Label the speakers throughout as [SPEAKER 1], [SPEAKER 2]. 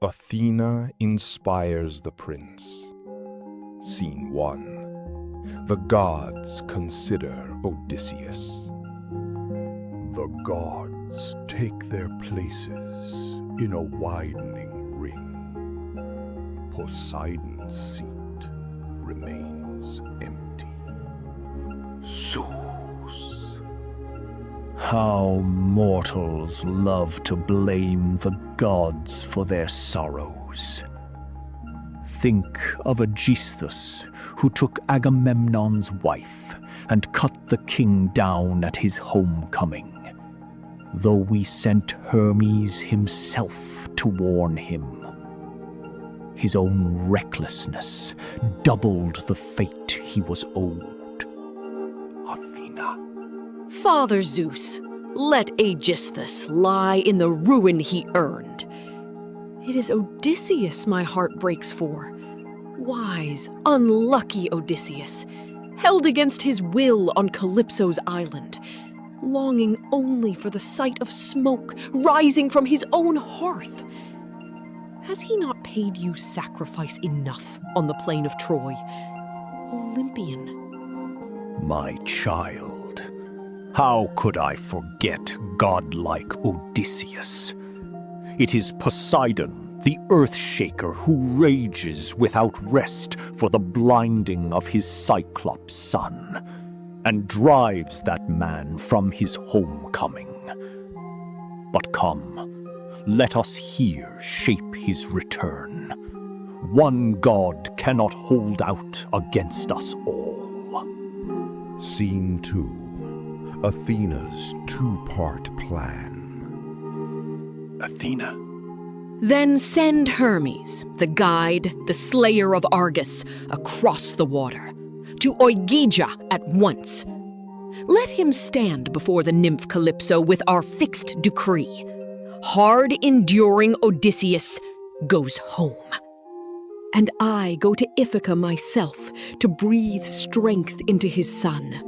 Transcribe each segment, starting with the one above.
[SPEAKER 1] Athena inspires the prince. Scene 1. The gods consider Odysseus.
[SPEAKER 2] The gods take their places in a widening ring. Poseidon's seat remains empty. Zeus.
[SPEAKER 3] How mortals love to blame the gods for their sorrows. Think of Aegisthus, who took Agamemnon's wife and cut the king down at his homecoming, though we sent Hermes himself to warn him. His own recklessness doubled the fate he was owed.
[SPEAKER 2] Athena.
[SPEAKER 4] Father Zeus, let Aegisthus lie in the ruin he earned. It is Odysseus my heart breaks for. Wise, unlucky Odysseus, held against his will on Calypso's island, longing only for the sight of smoke rising from his own hearth. Has he not paid you sacrifice enough on the plain of Troy? Olympian.
[SPEAKER 3] My child, how could I forget godlike Odysseus? It is Poseidon, the Earthshaker, who rages without rest for the blinding of his Cyclops son, and drives that man from his homecoming. But come, let us here shape his return. One god cannot hold out against us all.
[SPEAKER 2] Scene 2. Athena's two-part plan.
[SPEAKER 3] Athena.
[SPEAKER 4] Then send Hermes, the guide, the slayer of Argus, across the water, to Ogygia at once. Let him stand before the nymph Calypso with our fixed decree. Hard-enduring Odysseus goes home. And I go to Ithaca myself to breathe strength into his son.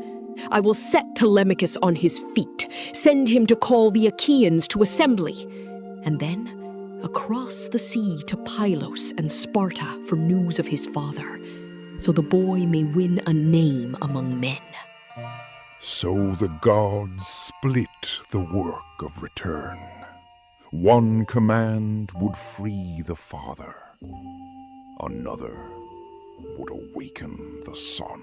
[SPEAKER 4] I will set Telemachus on his feet, send him to call the Achaeans to assembly, and then across the sea to Pylos and Sparta for news of his father, so the boy may win a name among men.
[SPEAKER 2] So the gods split the work of return. One command would free the father. Another would awaken the son.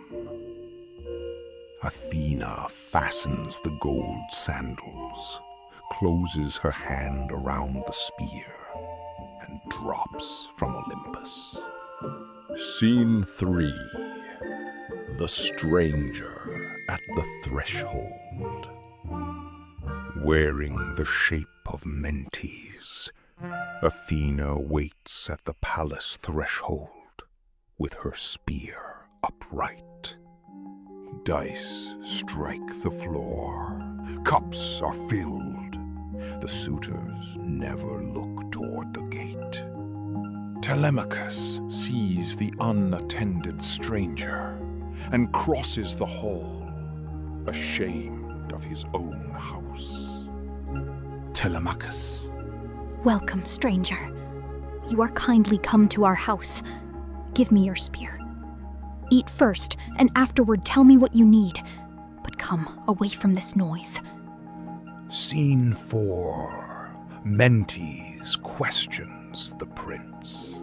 [SPEAKER 2] Athena fastens the gold sandals, closes her hand around the spear, and drops from Olympus. Scene 3. The stranger at the threshold. Wearing the shape of Mentes, Athena waits at the palace threshold with her spear upright. Dice strike the floor. Cups are filled. The suitors never look toward the gate. Telemachus sees the unattended stranger and crosses the hall, ashamed of his own house. Telemachus.
[SPEAKER 5] Welcome, stranger. You are kindly come to our house. Give me your spear. Eat first, and afterward tell me what you need. But come away from this noise.
[SPEAKER 2] Scene 4. Mentes questions the prince.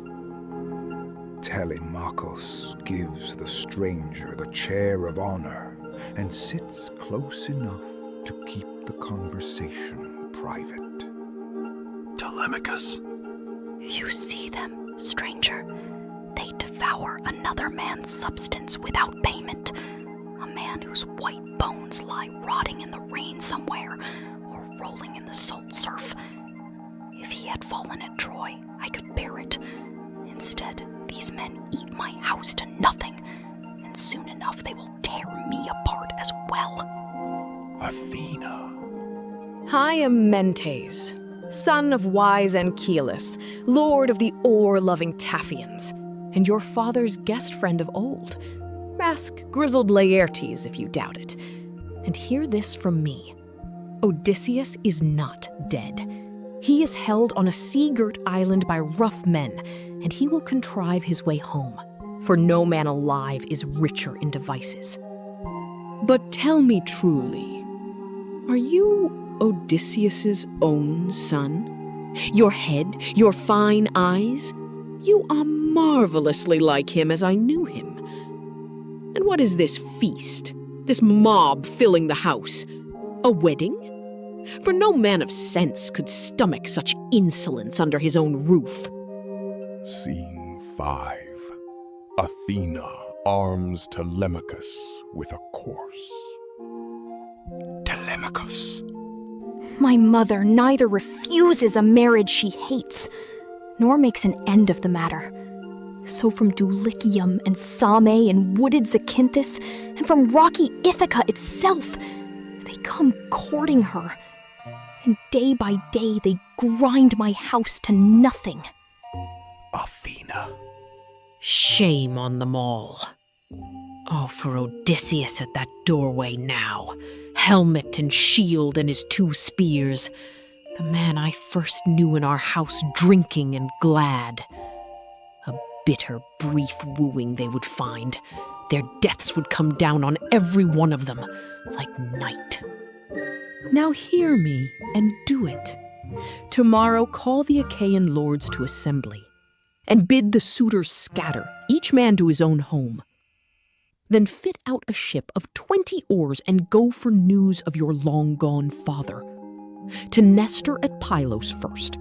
[SPEAKER 2] Telemachus gives the stranger the chair of honor and sits close enough to keep the conversation private.
[SPEAKER 3] Telemachus.
[SPEAKER 5] You see them, stranger. They devour another man's substance without payment. A man whose white bones lie rotting in the rain somewhere, or rolling in the salt surf. If he had fallen at Troy, I could bear it. Instead, these men eat my house to nothing, and soon enough they will tear me apart as well.
[SPEAKER 2] Athena.
[SPEAKER 4] I am Mentes, son of wise Anchialus, lord of the oar-loving Taphians, and your father's guest friend of old. Ask grizzled Laertes if you doubt it. And hear this from me. Odysseus is not dead. He is held on a sea-girt island by rough men, and he will contrive his way home, for no man alive is richer in devices. But tell me truly, are you Odysseus's own son? Your head, your fine eyes, you are marvelously like him as I knew him. And what is this feast, this mob filling the house? A wedding? For no man of sense could stomach such insolence under his own roof.
[SPEAKER 1] Scene 5. Athena arms Telemachus with a course.
[SPEAKER 3] Telemachus.
[SPEAKER 5] My mother neither refuses a marriage she hates, nor makes an end of the matter. So from Dulichium and Same and wooded Zacynthus, and from rocky Ithaca itself, they come courting her. And day by day they grind my house to nothing.
[SPEAKER 3] Athena.
[SPEAKER 4] Shame on them all. Oh, for Odysseus at that doorway now, helmet and shield and his 2 spears, the man I first knew in our house drinking and glad. A bitter, brief wooing they would find. Their deaths would come down on every one of them, like night. Now hear me, and do it. Tomorrow call the Achaean lords to assembly, and bid the suitors scatter, each man to his own home. Then fit out a ship of 20 oars and go for news of your long-gone father. To Nestor at Pylos first,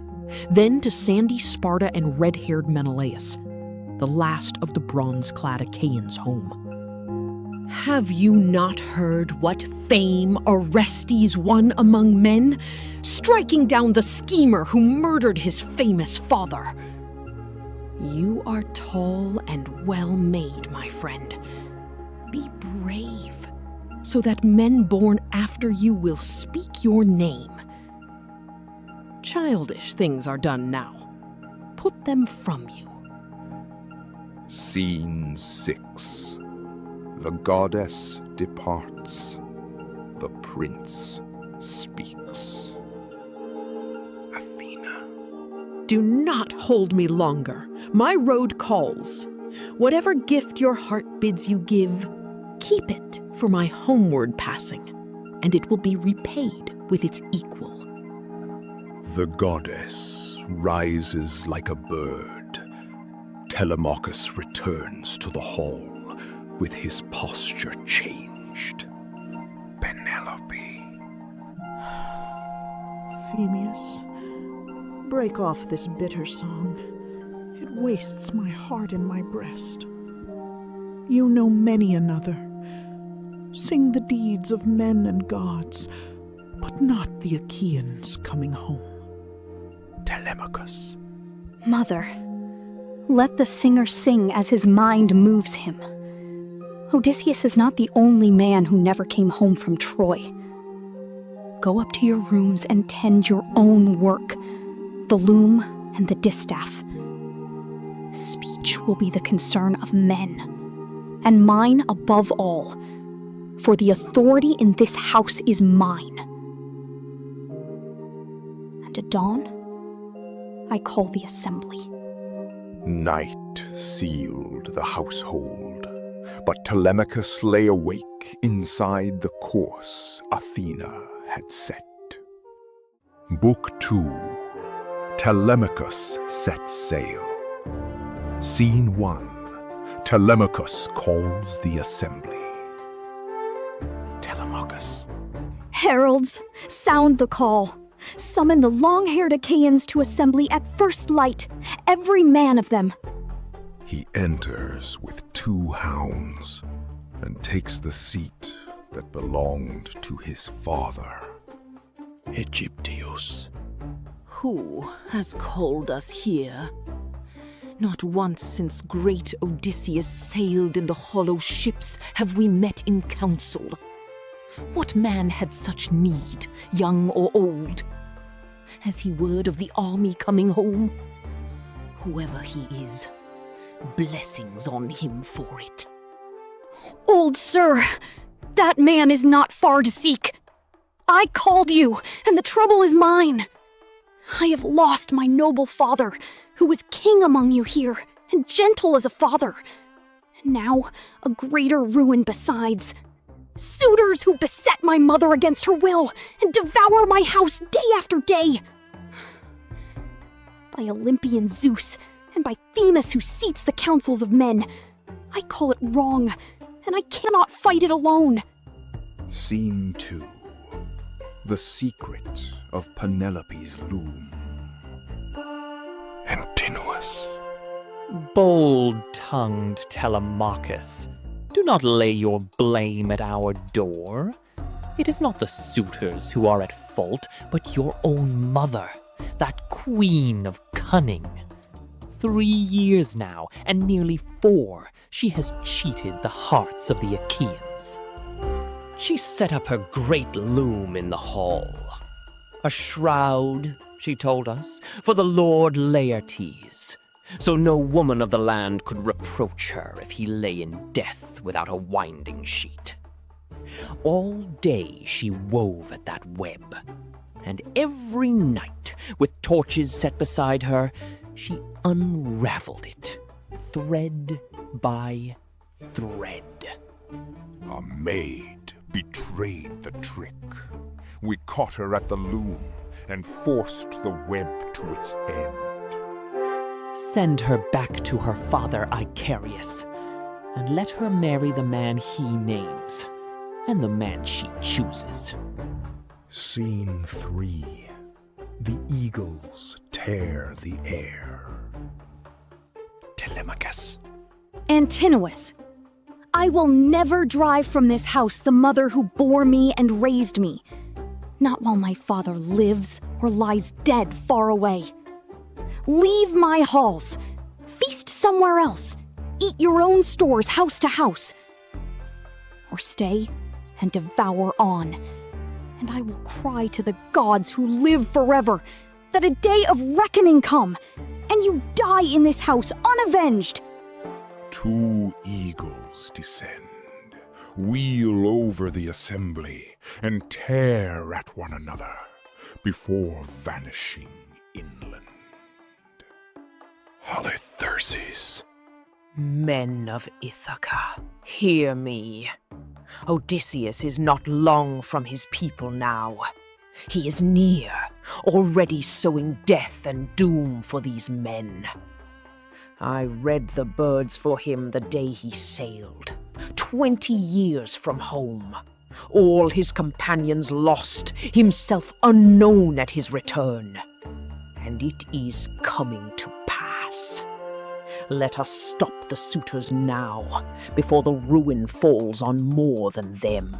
[SPEAKER 4] then to sandy Sparta and red-haired Menelaus, the last of the bronze-clad Achaeans home. Have you not heard what fame Orestes won among men, striking down the schemer who murdered his famous father? You are tall and well-made, my friend. Be brave, so that men born after you will speak your name. Childish things are done now. Put them from you.
[SPEAKER 1] Scene 6. The goddess departs. The prince speaks.
[SPEAKER 3] Athena.
[SPEAKER 4] Do not hold me longer. My road calls. Whatever gift your heart bids you give, keep it for my homeward passing, and it will be repaid with its equal.
[SPEAKER 2] The goddess rises like a bird. Telemachus returns to the hall with his posture changed. Penelope.
[SPEAKER 6] Phemius, break off this bitter song. It wastes my heart in my breast. You know many another. Sing the deeds of men and gods, but not the Achaeans coming home.
[SPEAKER 3] Telemachus.
[SPEAKER 5] Mother, let the singer sing as his mind moves him. Odysseus is not the only man who never came home from Troy. Go up to your rooms and tend your own work, the loom and the distaff. Speech will be the concern of men, and mine above all, for the authority in this house is mine. And at dawn, I call the assembly.
[SPEAKER 2] Night sealed the household, but Telemachus lay awake inside the course Athena had set.
[SPEAKER 1] Book 2. Telemachus sets sail. Scene 1. Telemachus calls the assembly.
[SPEAKER 3] Telemachus.
[SPEAKER 5] Heralds, sound the call. Summon the long-haired Achaeans to assembly at first light, every man of them.
[SPEAKER 1] He enters with 2 hounds and takes the seat that belonged to his father.
[SPEAKER 3] Egyptius.
[SPEAKER 7] Who has called us here? Not once since great Odysseus sailed in the hollow ships have we met in council. What man had such need, young or old? Has he word of the army coming home? Whoever he is, blessings on him for it.
[SPEAKER 5] Old sir, that man is not far to seek. I called you, and the trouble is mine. I have lost my noble father, who was king among you here, and gentle as a father. And now, a greater ruin besides. Suitors who beset my mother against her will, and devour my house day after day. By Olympian Zeus, and by Themis who seats the councils of men, I call it wrong, and I cannot fight it alone.
[SPEAKER 2] Scene 2. The secret of Penelope's loom.
[SPEAKER 1] Antinous.
[SPEAKER 8] Bold-tongued Telemachus, do not lay your blame at our door. It is not the suitors who are at fault, but your own mother, that queen of cunning. 3 years now, and nearly 4, she has cheated the hearts of the Achaeans. She set up her great loom in the hall. A shroud, she told us, for the Lord Laertes, so no woman of the land could reproach her if he lay in death without a winding sheet. All day she wove at that web, and every night, with torches set beside her, she unraveled it, thread by thread.
[SPEAKER 1] A maid betrayed the trick. We caught her at the loom and forced the web to its end.
[SPEAKER 8] Send her back to her father Icarius, and let her marry the man he names, and the man she chooses.
[SPEAKER 2] Scene 3. The eagles tear the air.
[SPEAKER 1] Telemachus.
[SPEAKER 5] Antinous, I will never drive from this house the mother who bore me and raised me. Not while my father lives or lies dead far away. Leave my halls. Feast somewhere else. Eat your own stores house to house. Or stay and devour on. And I will cry to the gods who live forever that a day of reckoning come, and you die in this house unavenged.
[SPEAKER 1] 2 eagles descend, wheel over the assembly, and tear at one another before vanishing inland. Halitherses.
[SPEAKER 7] Men of Ithaca, hear me. Odysseus is not long from his people now. He is near, already sowing death and doom for these men. I read the birds for him the day he sailed, 20 years from home. All his companions lost, himself unknown at his return. And it is coming to pass. Let us stop the suitors now, before the ruin falls on more than them.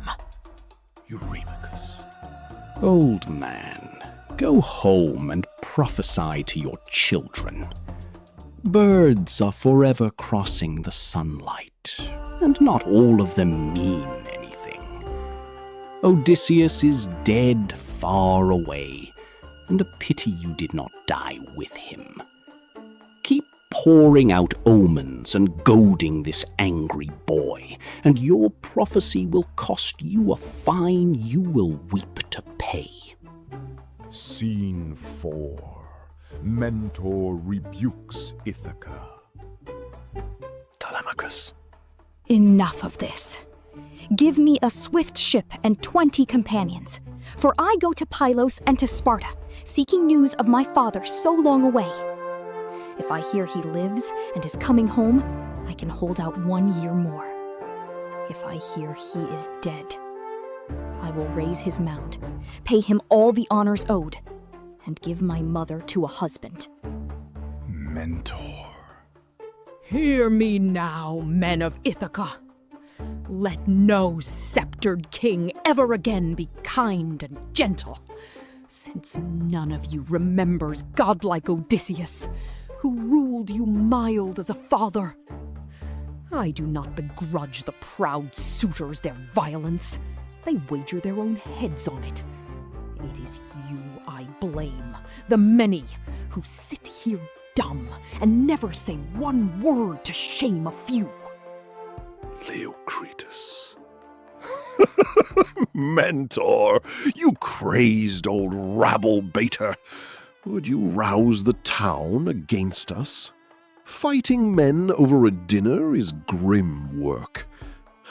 [SPEAKER 3] Eurymachus. Old man, go home and prophesy to your children. Birds are forever crossing the sunlight, and not all of them mean anything. Odysseus is dead far away, and a pity you did not die with him. Keep pouring out omens and goading this angry boy, and your prophecy will cost you a fine you will weep to pay.
[SPEAKER 1] Scene 4. Mentor rebukes Ithaca.
[SPEAKER 3] Telemachus.
[SPEAKER 5] Enough of this. Give me a swift ship and 20 companions, for I go to Pylos and to Sparta, seeking news of my father so long away. If I hear he lives and is coming home, I can hold out 1 year more. If I hear he is dead, I will raise his mound, pay him all the honors owed, and give my mother to a husband.
[SPEAKER 2] Mentor.
[SPEAKER 4] Hear me now, men of Ithaca. Let no sceptered king ever again be kind and gentle, since none of you remembers godlike Odysseus, who ruled you mild as a father. I do not begrudge the proud suitors their violence. They wager their own heads on it. It is you I blame, the many who sit here dumb and never say one word to shame a few.
[SPEAKER 1] Leocritus. Mentor, you crazed old rabble-baiter.
[SPEAKER 9] Would you rouse the town against us? Fighting men over a dinner is grim work.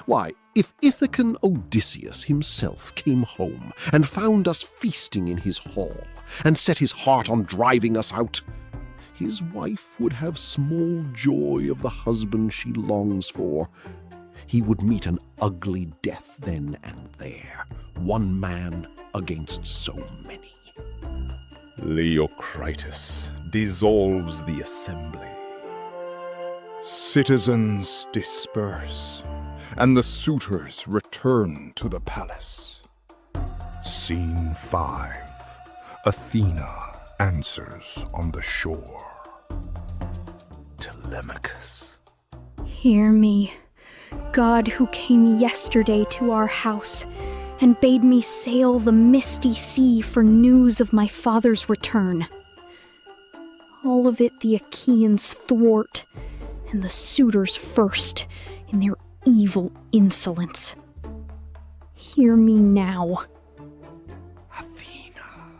[SPEAKER 9] Why, if Ithacan Odysseus himself came home and found us feasting in his hall and set his heart on driving us out, his wife would have small joy of the husband she longs for. He would meet an ugly death then and there, one man against so many.
[SPEAKER 1] Leocritus dissolves the assembly. Citizens disperse, and the suitors return to the palace. Scene 5. Athena answers on the shore. Telemachus.
[SPEAKER 5] Hear me, God who came yesterday to our house and bade me sail the misty sea for news of my father's return. All of it the Achaeans thwart, and the suitors first in their evil insolence. Hear me now.
[SPEAKER 1] Athena.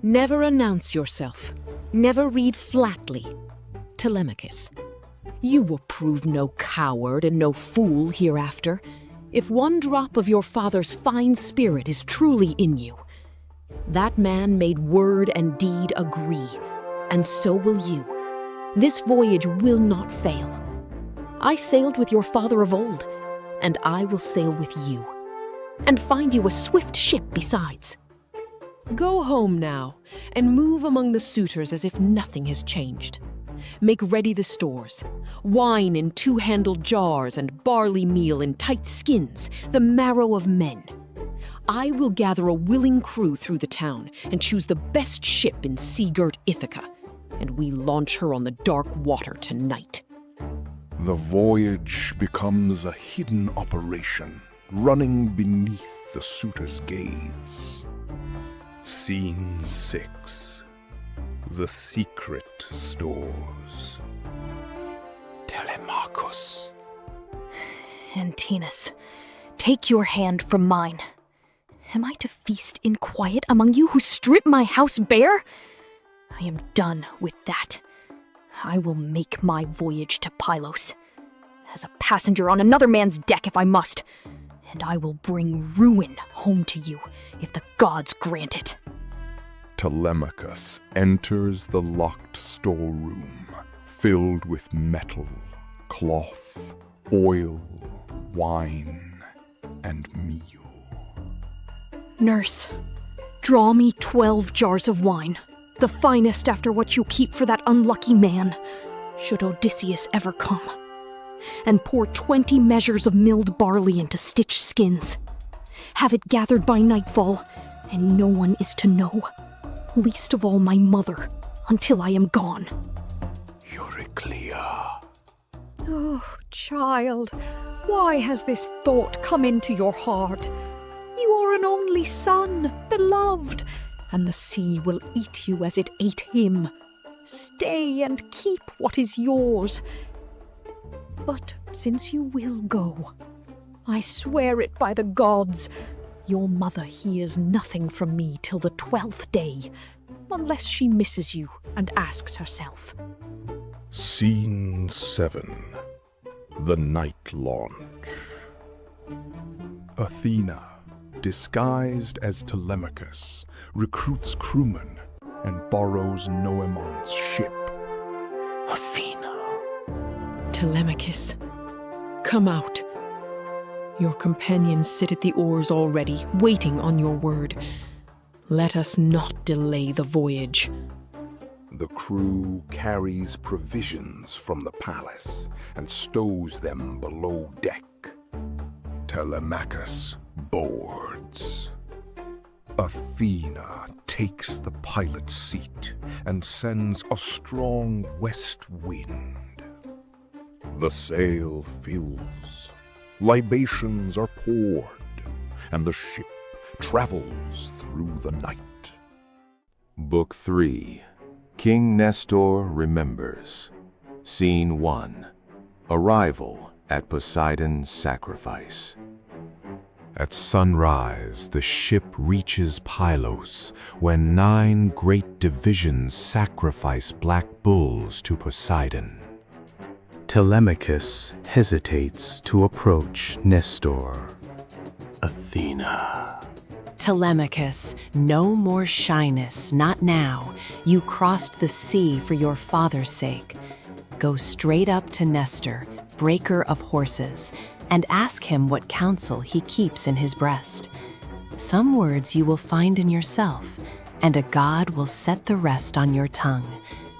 [SPEAKER 4] Never announce yourself. Never read flatly. Telemachus. You will prove no coward and no fool hereafter, if one drop of your father's fine spirit is truly in you. That man made word and deed agree, and so will you. This voyage will not fail. I sailed with your father of old, and I will sail with you, and find you a swift ship besides. Go home now, and move among the suitors as if nothing has changed. Make ready the stores, wine in 2-handled jars and barley meal in tight skins, the marrow of men. I will gather a willing crew through the town and choose the best ship in sea-girt Ithaca, and we launch her on the dark water tonight.
[SPEAKER 1] The voyage becomes a hidden operation, running beneath the suitor's gaze. Scene 6. The secret stores. Telemachus.
[SPEAKER 5] Antinous, take your hand from mine. Am I to feast in quiet among you who strip my house bare? I am done with that. I will make my voyage to Pylos, as a passenger on another man's deck if I must, and I will bring ruin home to you if the gods grant it.
[SPEAKER 1] Telemachus enters the locked storeroom, filled with metal, cloth, oil, wine, and meal.
[SPEAKER 5] Nurse, draw me 12 jars of wine, the finest after what you keep for that unlucky man, should Odysseus ever come. And pour 20 measures of milled barley into stitched skins. Have it gathered by nightfall, and no one is to know, least of all my mother, until I am gone.
[SPEAKER 1] Euryclea.
[SPEAKER 10] Oh, child, why has this thought come into your heart? You are an only son, beloved, and the sea will eat you as it ate him. Stay and keep what is yours. But since you will go, I swear it by the gods, your mother hears nothing from me till the 12th day, unless she misses you and asks herself.
[SPEAKER 1] Scene 7. The night launch. Athena, disguised as Telemachus, recruits crewmen and borrows Noemon's ship.
[SPEAKER 3] Athena.
[SPEAKER 4] Telemachus, come out. Your companions sit at the oars already, waiting on your word. Let us not delay the voyage.
[SPEAKER 1] The crew carries provisions from the palace and stows them below deck. Telemachus boards. Athena takes the pilot's seat and sends a strong west wind. The sail fills, libations are poured, and the ship travels through the night.
[SPEAKER 11] Book 3. King Nestor Remembers. Scene 1. Arrival at Poseidon's sacrifice. At sunrise, the ship reaches Pylos, when 9 great divisions sacrifice black bulls to Poseidon.
[SPEAKER 12] Telemachus hesitates to approach Nestor.
[SPEAKER 9] Athena.
[SPEAKER 13] Telemachus, no more shyness, not now. You crossed the sea for your father's sake. Go straight up to Nestor, breaker of horses, and ask him what counsel he keeps in his breast. Some words you will find in yourself, and a god will set the rest on your tongue,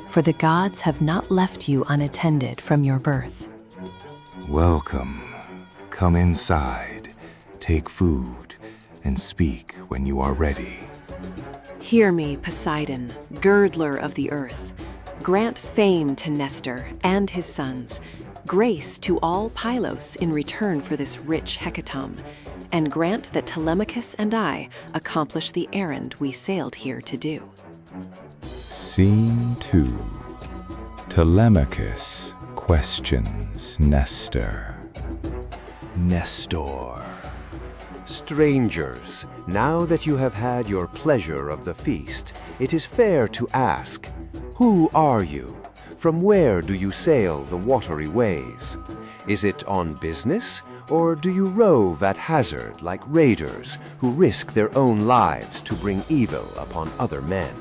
[SPEAKER 13] for the gods have not left you unattended from your birth.
[SPEAKER 14] Welcome. Come inside, take food, and speak when you are ready.
[SPEAKER 13] Hear me, Poseidon, girdler of the earth. Grant fame to Nestor and his sons, grace to all Pylos in return for this rich hecatomb, and grant that Telemachus and I accomplish the errand we sailed here to do.
[SPEAKER 14] Scene 2. Telemachus questions Nestor.
[SPEAKER 15] Nestor. Strangers, now that you have had your pleasure of the feast, it is fair to ask, who are you? From where do you sail the watery ways? Is it on business, or do you rove at hazard like raiders who risk their own lives to bring evil upon other men?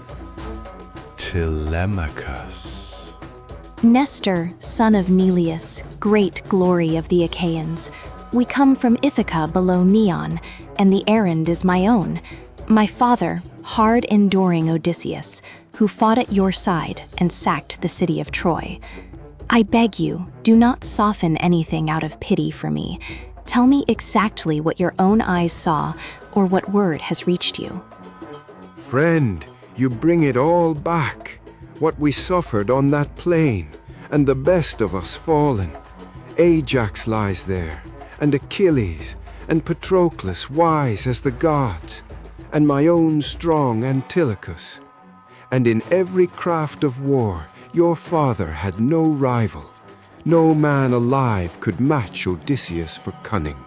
[SPEAKER 14] Telemachus.
[SPEAKER 5] Nestor, son of Neleus, great glory of the Achaeans. We come from Ithaca below Neon, and the errand is my own. My father, hard-enduring Odysseus, who fought at your side and sacked the city of Troy. I beg you, do not soften anything out of pity for me. Tell me exactly what your own eyes saw, or what word has reached you.
[SPEAKER 16] Friend, you bring it all back. What we suffered on that plain, and the best of us fallen. Ajax lies there, and Achilles, and Patroclus wise as the gods, and my own strong Antilochus. And in every craft of war, your father had no rival. No man alive could match Odysseus for cunning.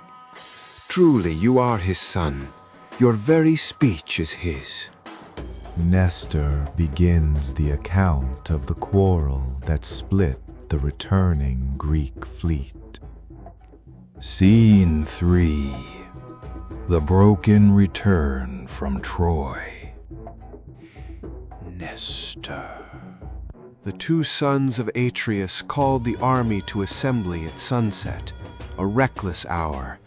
[SPEAKER 16] Truly you are his son. Your very speech is his.
[SPEAKER 11] Nestor begins the account of the quarrel that split the returning Greek fleet.
[SPEAKER 14] Scene 3. The broken return from Troy.
[SPEAKER 16] Nestor. The 2 sons of Atreus called the army to assembly at sunset, a reckless hour,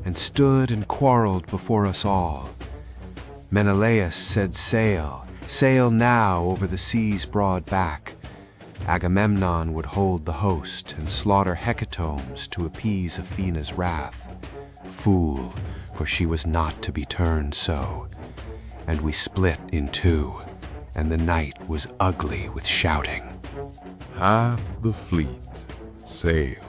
[SPEAKER 16] and stood and quarreled before us all. Menelaus said, "Sail, sail now over the sea's broad back." Agamemnon would hold the host and slaughter hecatombs to appease Athena's wrath. Fool, for she was not to be turned so. And we split in 2. And the night was ugly with shouting.
[SPEAKER 11] Half the fleet sailed.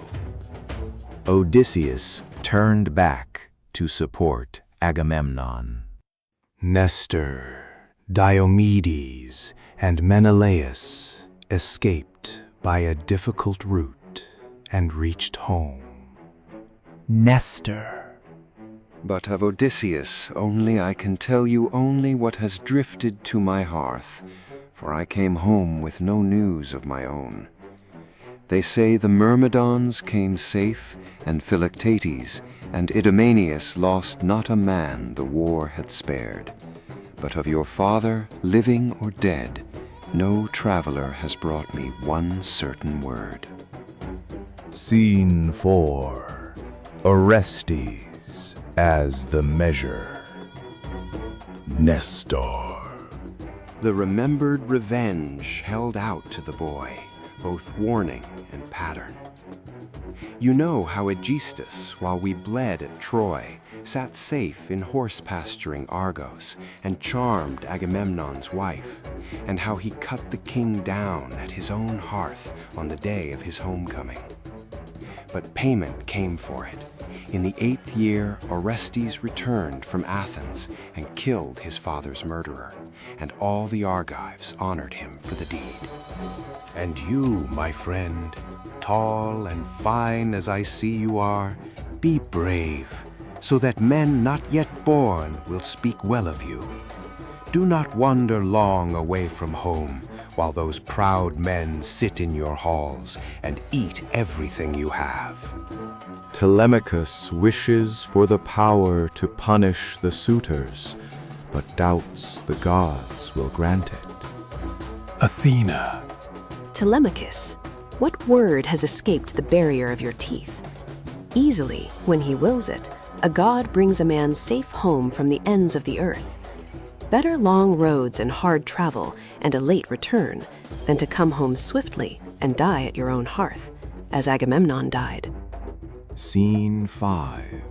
[SPEAKER 12] Odysseus turned back to support Agamemnon.
[SPEAKER 15] Nestor, Diomedes, and Menelaus escaped by a difficult route and reached home.
[SPEAKER 17] Nestor.
[SPEAKER 16] But of Odysseus only I can tell you only what has drifted to my hearth, for I came home with no news of my own. They say the Myrmidons came safe, and Philoctetes, and Idomeneus lost not a man the war had spared. But of your father, living or dead, no traveler has brought me one certain word.
[SPEAKER 11] Scene 4. Orestes as the measure. Nestor.
[SPEAKER 16] The remembered revenge held out to the boy, both warning and pattern. You know how Aegisthus, while we bled at Troy, sat safe in horse pasturing Argos and charmed Agamemnon's wife, and how he cut the king down at his own hearth on the day of his homecoming. But payment came for it. In the 8th year, Orestes returned from Athens and killed his father's murderer, and all the Argives honored him for the deed. And you, my friend, tall and fine as I see you are, be brave. so that men not yet born will speak well of you. Do not wander long away from home, while those proud men sit in your halls and eat everything you have.
[SPEAKER 12] Telemachus wishes for the power to punish the suitors, but doubts the gods will grant it.
[SPEAKER 14] Athena.
[SPEAKER 13] Telemachus, what word has escaped the barrier of your teeth? Easily, when he wills it, a god brings a man safe home from the ends of the earth. Better long roads and hard travel and a late return than to come home swiftly and die at your own hearth, as Agamemnon died.
[SPEAKER 12] Scene 5.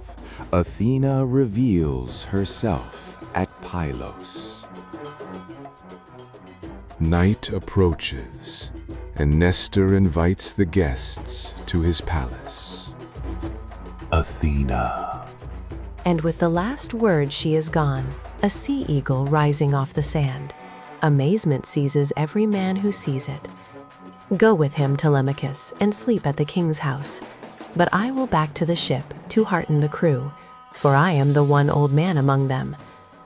[SPEAKER 12] Athena reveals herself at Pylos. Night approaches, and Nestor invites the guests to his palace.
[SPEAKER 14] Athena.
[SPEAKER 13] And with the last word she is gone, a sea eagle rising off the sand. Amazement seizes every man who sees it. Go with him, Telemachus, and sleep at the king's house. But I will back to the ship to hearten the crew, for I am the one old man among them.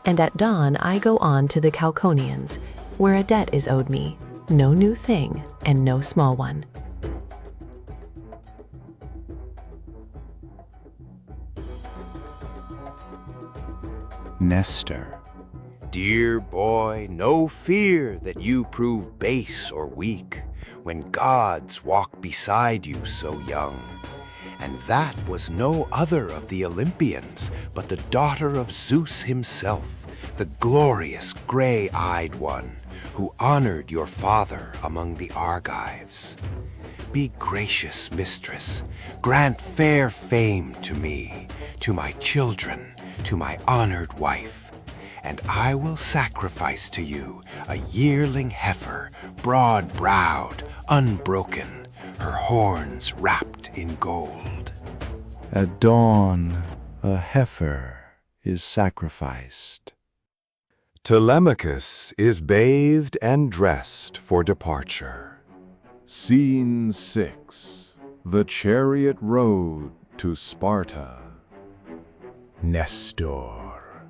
[SPEAKER 13] And at dawn I go on to the Cauconians, where a debt is owed me, no new thing and no small one.
[SPEAKER 14] Nestor.
[SPEAKER 16] Dear boy, no fear that you prove base or weak, when gods walk beside you so young. And that was no other of the Olympians, but the daughter of Zeus himself, the glorious gray-eyed one, who honored your father among the Argives. Be gracious, mistress, grant fair fame to me, to my children, to my honored wife, and I will sacrifice to you a yearling heifer, broad-browed, unbroken, her horns wrapped in gold.
[SPEAKER 12] At dawn, a heifer is sacrificed. Telemachus is bathed and dressed for departure. Scene 6. The chariot road to Sparta.
[SPEAKER 14] Nestor.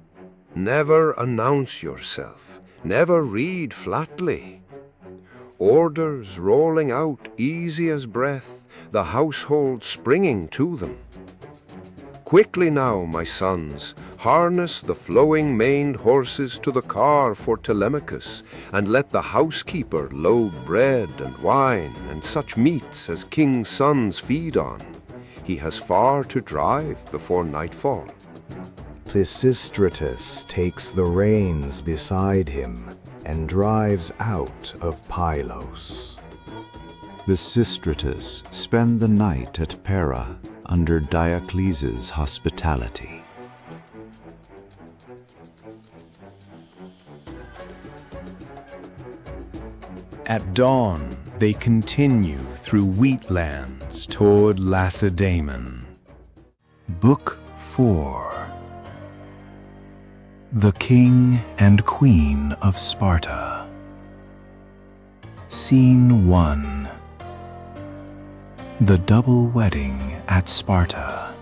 [SPEAKER 15] Never announce yourself, never read flatly. Orders rolling out easy as breath, the household springing to them. Quickly now, my sons, harness the flowing-maned horses to the car for Telemachus, and let the housekeeper load bread and wine and such meats as king's sons feed on. He has far to drive before nightfall.
[SPEAKER 12] Pisistratus takes the reins beside him and drives out of Pylos. Pisistratus spend the night at Pera under Diocles' hospitality.
[SPEAKER 14] At dawn, they continue through wheatlands toward Lacedaemon. Book 4. The King and Queen of Sparta. Scene 1. The double wedding at Sparta.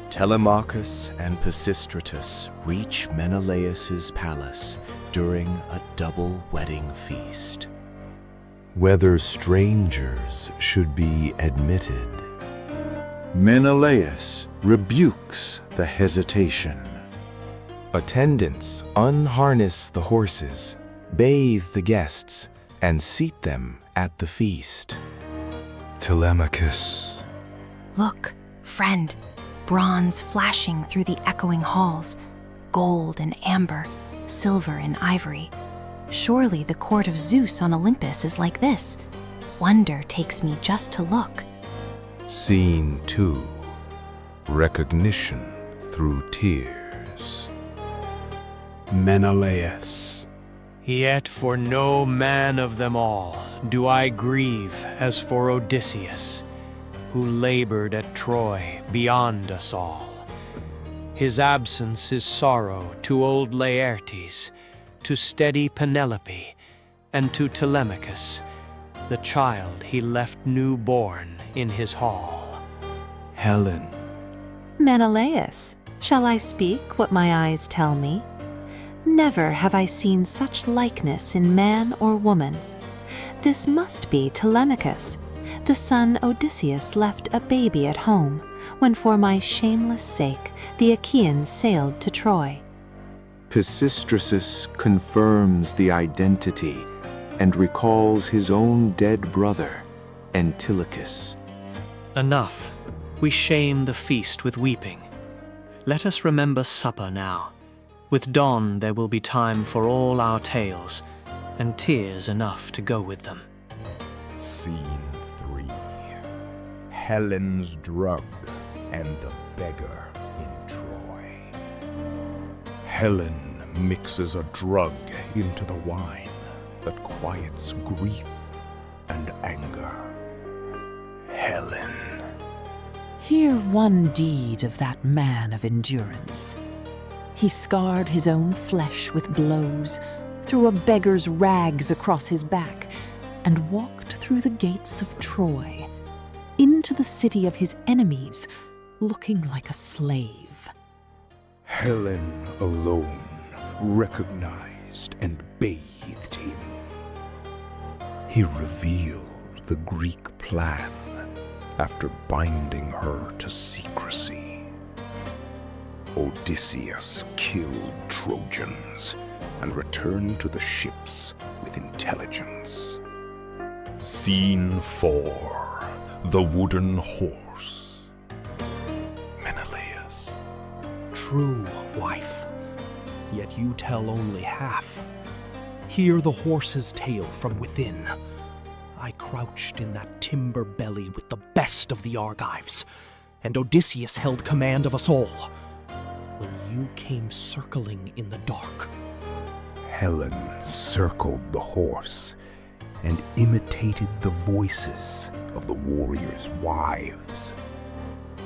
[SPEAKER 12] Telemachus and Pisistratus reach Menelaus's palace during a double wedding feast. Whether strangers should be admitted. Menelaus rebukes the hesitation. Attendants unharness the horses, bathe the guests, and seat them at the feast.
[SPEAKER 14] Telemachus.
[SPEAKER 5] Look, friend, bronze flashing through the echoing halls, gold and amber, silver and ivory. Surely the court of Zeus on Olympus is like this. Wonder takes me just to look.
[SPEAKER 11] Scene 2. Recognition through tears.
[SPEAKER 3] Menelaus. Yet for no man of them all do I grieve as for Odysseus, who labored at Troy beyond us all. His absence is sorrow to old Laertes, to steady Penelope, and to Telemachus, the child he left newborn in his hall.
[SPEAKER 12] Helen,
[SPEAKER 13] Menelaus, shall I speak what my eyes tell me? Never have I seen such likeness in man or woman. This must be Telemachus, the son Odysseus left a baby at home, when for my shameless sake the Achaeans sailed to Troy.
[SPEAKER 12] Pisistratus confirms the identity and recalls his own dead brother, Antilochus.
[SPEAKER 3] Enough. We shame the feast with weeping. Let us remember supper now. With dawn there will be time for all our tales, and tears enough to go with them.
[SPEAKER 2] Scene 3. Helen's drug and the beggar in Troy. Helen mixes a drug into the wine that quiets grief and anger. Helen.
[SPEAKER 7] Hear one deed of that man of endurance. He scarred his own flesh with blows, threw a beggar's rags across his back, and walked through the gates of Troy, into the city of his enemies, looking like a slave.
[SPEAKER 2] Helen alone recognized and bathed him. He revealed the Greek plan after binding her to secrecy. Odysseus killed Trojans and returned to the ships with intelligence. Scene 4. The Wooden Horse. Menelaus.
[SPEAKER 3] True, wife. Yet you tell only half. Hear the horse's tale from within. I crouched in that timber belly with the best of the Argives, and Odysseus held command of us all, when you came circling in the dark.
[SPEAKER 2] Helen circled the horse and imitated the voices of the warriors' wives.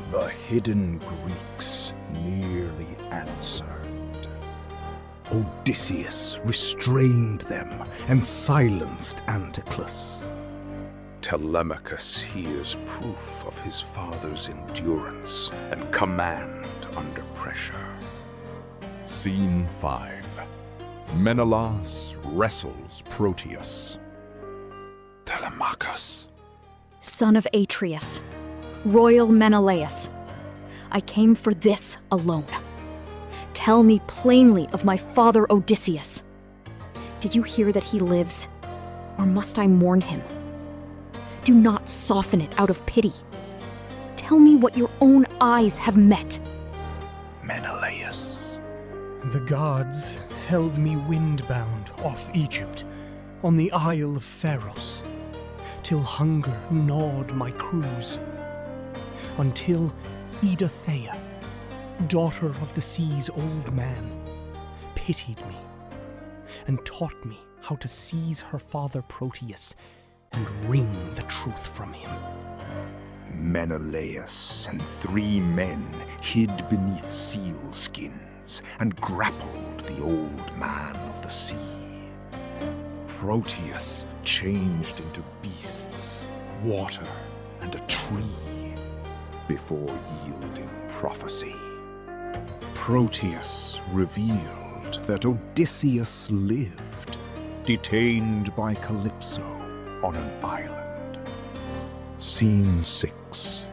[SPEAKER 2] The hidden Greeks nearly answered. Odysseus restrained them and silenced Anticlus. Telemachus hears proof of his father's endurance and command under pressure. Scene 5. Menelaus wrestles Proteus. Telemachus.
[SPEAKER 10] Son of Atreus, royal Menelaus, I came for this alone. Tell me plainly of my father Odysseus. Did you hear that he lives, or must I mourn him? Do not soften it out of pity. Tell me what your own eyes have met.
[SPEAKER 2] Menelaus.
[SPEAKER 3] The gods held me windbound off Egypt, on the Isle of Pharos, till hunger gnawed my crews, until Eidothea, daughter of the sea's old man, pitied me and taught me how to seize her father Proteus and wring the truth from him.
[SPEAKER 2] Menelaus and 3 men hid beneath seal skins and grappled the old man of the sea. Proteus changed into beasts, water, and a tree before yielding prophecy. Proteus revealed that Odysseus lived, detained by Calypso on an island. Scene 6.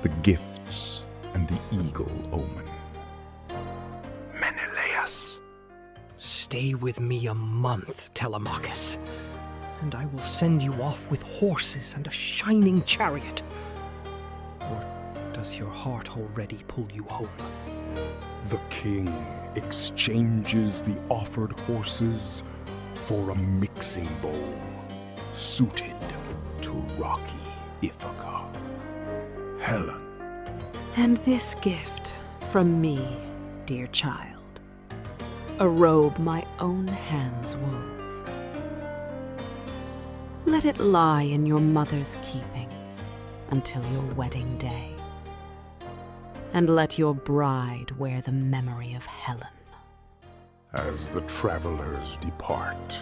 [SPEAKER 2] The Gifts and the Eagle Omen. Menelaus.
[SPEAKER 3] Stay with me a month, Telemachus, and I will send you off with horses and a shining chariot. Or does your heart already pull you home?
[SPEAKER 2] The king exchanges the offered horses for a mixing bowl suited to rocky Ithaca. Helen.
[SPEAKER 7] And this gift from me, dear child, a robe my own hands wove. Let it lie in your mother's keeping until your wedding day, and let your bride wear the memory of Helen.
[SPEAKER 2] As the travelers depart,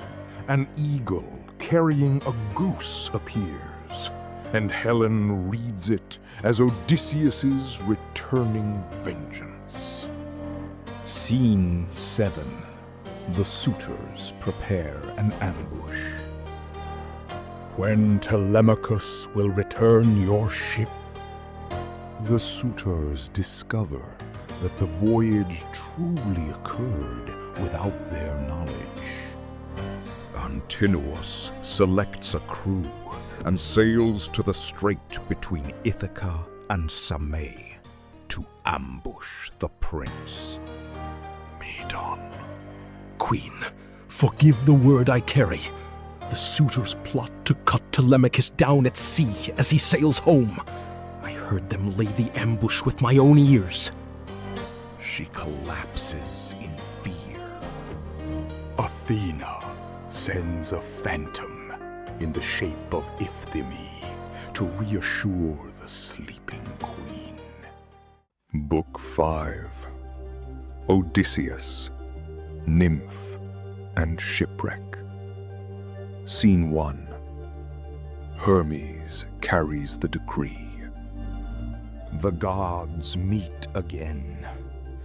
[SPEAKER 2] an eagle carrying a goose appears
[SPEAKER 1] and Helen reads it as Odysseus's returning vengeance.
[SPEAKER 3] Scene 7. The suitors prepare an ambush.
[SPEAKER 1] When Telemachus will return your ship, the suitors discover that the voyage truly occurred without their knowledge. Antinous selects a crew and sails to the strait between Ithaca and Same to ambush the prince.
[SPEAKER 3] Medon. Queen, forgive the word I carry. The suitors plot to cut Telemachus down at sea as he sails home. I heard them lay the ambush with my own ears.
[SPEAKER 1] She collapses in fear. Athena sends a phantom in the shape of Iphthime to reassure the sleeping queen. Book 5. Odysseus, Nymph, and Shipwreck. Scene 1. Hermes carries the decree. The gods meet again,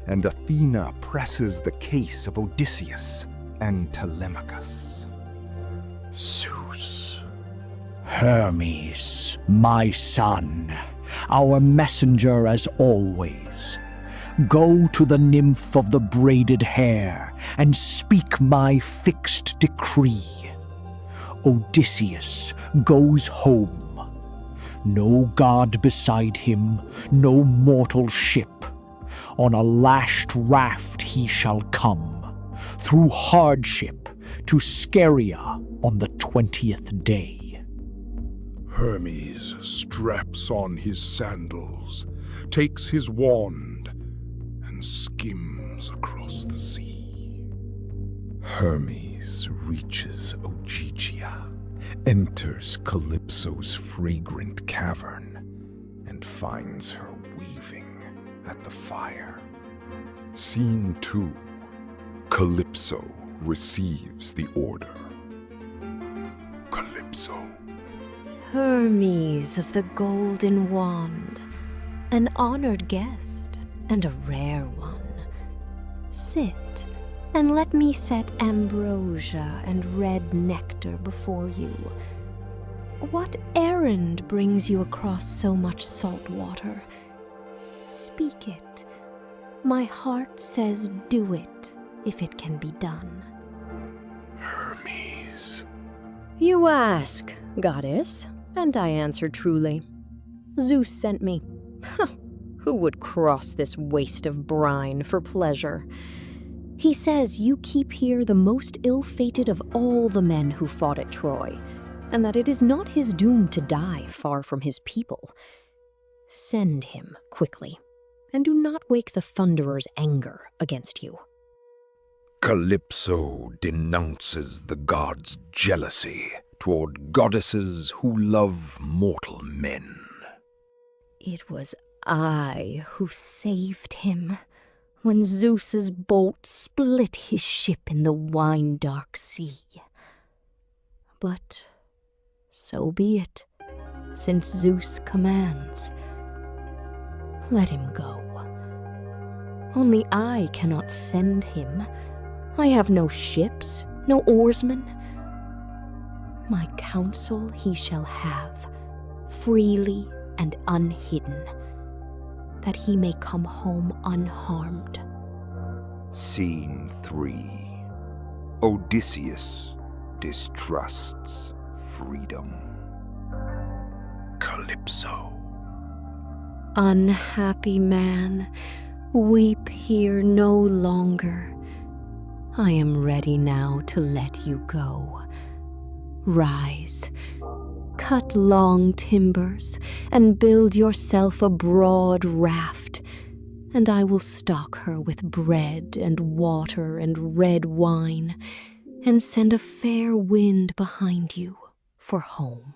[SPEAKER 1] and Athena presses the case of Odysseus and Telemachus.
[SPEAKER 3] Zeus. Hermes, my son, our messenger as always. Go to the nymph of the braided hair and speak my fixed decree. Odysseus goes home. No god beside him, no mortal ship. On a lashed raft he shall come, through hardship to Scheria on the 20th day.
[SPEAKER 1] Hermes straps on his sandals, takes his wand, and skims across the sea. Hermes reaches Ogygia, enters Calypso's fragrant cavern, and finds her weaving at the fire. Scene 2. Calypso receives the order. Calypso.
[SPEAKER 5] Hermes of the golden wand, an honored guest and a rare one. Sit and let me set ambrosia and red nectar before you. What errand brings you across so much salt water? Speak it. My heart says do it, if it can be done.
[SPEAKER 1] Hermes.
[SPEAKER 4] You ask, goddess, and I answer truly. Zeus sent me. Who would cross this waste of brine for pleasure? He says you keep here the most ill-fated of all the men who fought at Troy, and that it is not his doom to die far from his people. Send him quickly, and do not wake the Thunderer's anger against you.
[SPEAKER 2] Calypso denounces the gods' jealousy toward goddesses who love mortal men.
[SPEAKER 5] It was I who saved him when Zeus's bolt split his ship in the wine-dark sea. But so be it, since Zeus commands. Let him go. Only I cannot send him. I have no ships, no oarsmen. My counsel he shall have, freely and unhidden, that he may come home unharmed.
[SPEAKER 2] Scene 3. Odysseus distrusts freedom.
[SPEAKER 3] Calypso.
[SPEAKER 5] Unhappy man, weep here no longer. I am ready now to let you go. Rise, cut long timbers, and build yourself a broad raft, and I will stock her with bread and water and red wine, and send a fair wind behind you for home.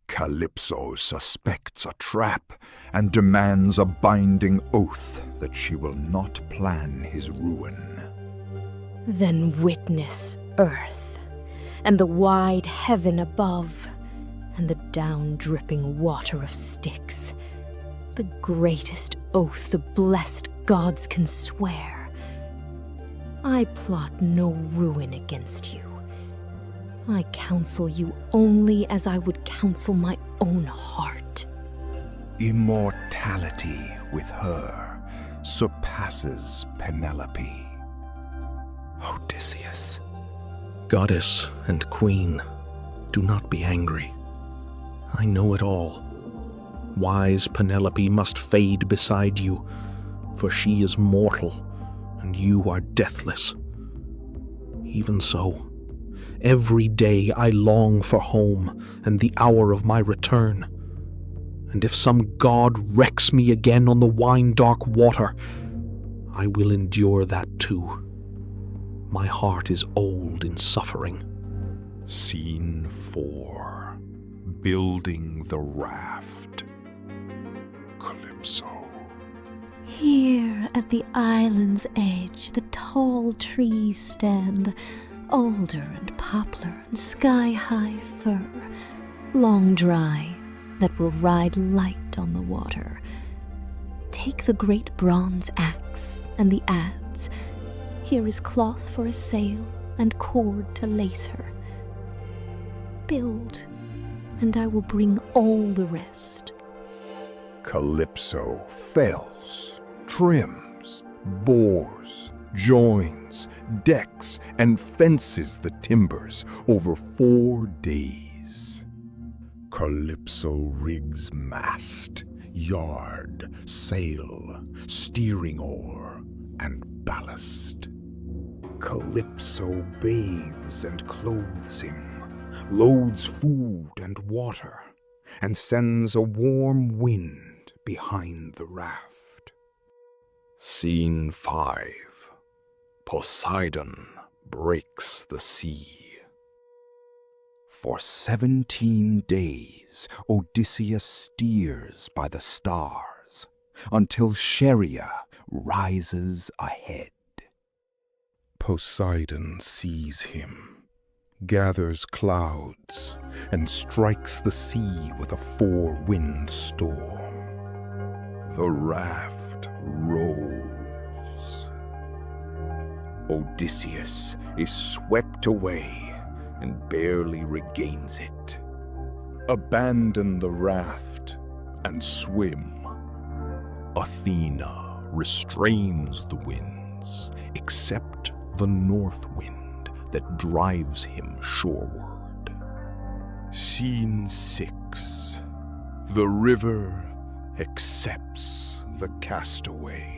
[SPEAKER 1] Calypso suspects a trap and demands a binding oath that she will not plan his ruin.
[SPEAKER 5] Then witness earth and the wide heaven above, and the down-dripping water of Styx. The greatest oath the blessed gods can swear. I plot no ruin against you. I counsel you only as I would counsel my own heart.
[SPEAKER 2] Immortality with her surpasses Penelope.
[SPEAKER 18] Odysseus. Goddess and queen, do not be angry. I know it all. Wise Penelope must fade beside you, for she is mortal, and you are deathless. Even so, every day I long for home and the hour of my return. And if some god wrecks me again on the wine-dark water, I will endure that too. My heart is old in suffering.
[SPEAKER 1] Scene 4. Building the raft. Calypso.
[SPEAKER 5] Here at the island's edge, the tall trees stand, alder and poplar and sky-high fir, long dry, that will ride light on the water. Take the great bronze axe and the adze. Here is cloth for a sail and cord to lace her. Build, and I will bring all the rest.
[SPEAKER 1] Calypso fells, trims, bores, joins, decks, and fences the timbers over 4 days. Calypso rigs mast, yard, sail, steering oar, and ballast. Calypso bathes and clothes him, loads food and water, and sends a warm wind behind the raft. Scene 5. Poseidon breaks the sea. For 17 days, Odysseus steers by the stars, until Scheria rises ahead. Poseidon sees him, gathers clouds, and strikes the sea with a 4-wind storm. The raft rolls. Odysseus is swept away and barely regains it. Abandon the raft and swim. Athena restrains the winds, except the north wind that drives him shoreward. Scene 6. The river accepts the castaway.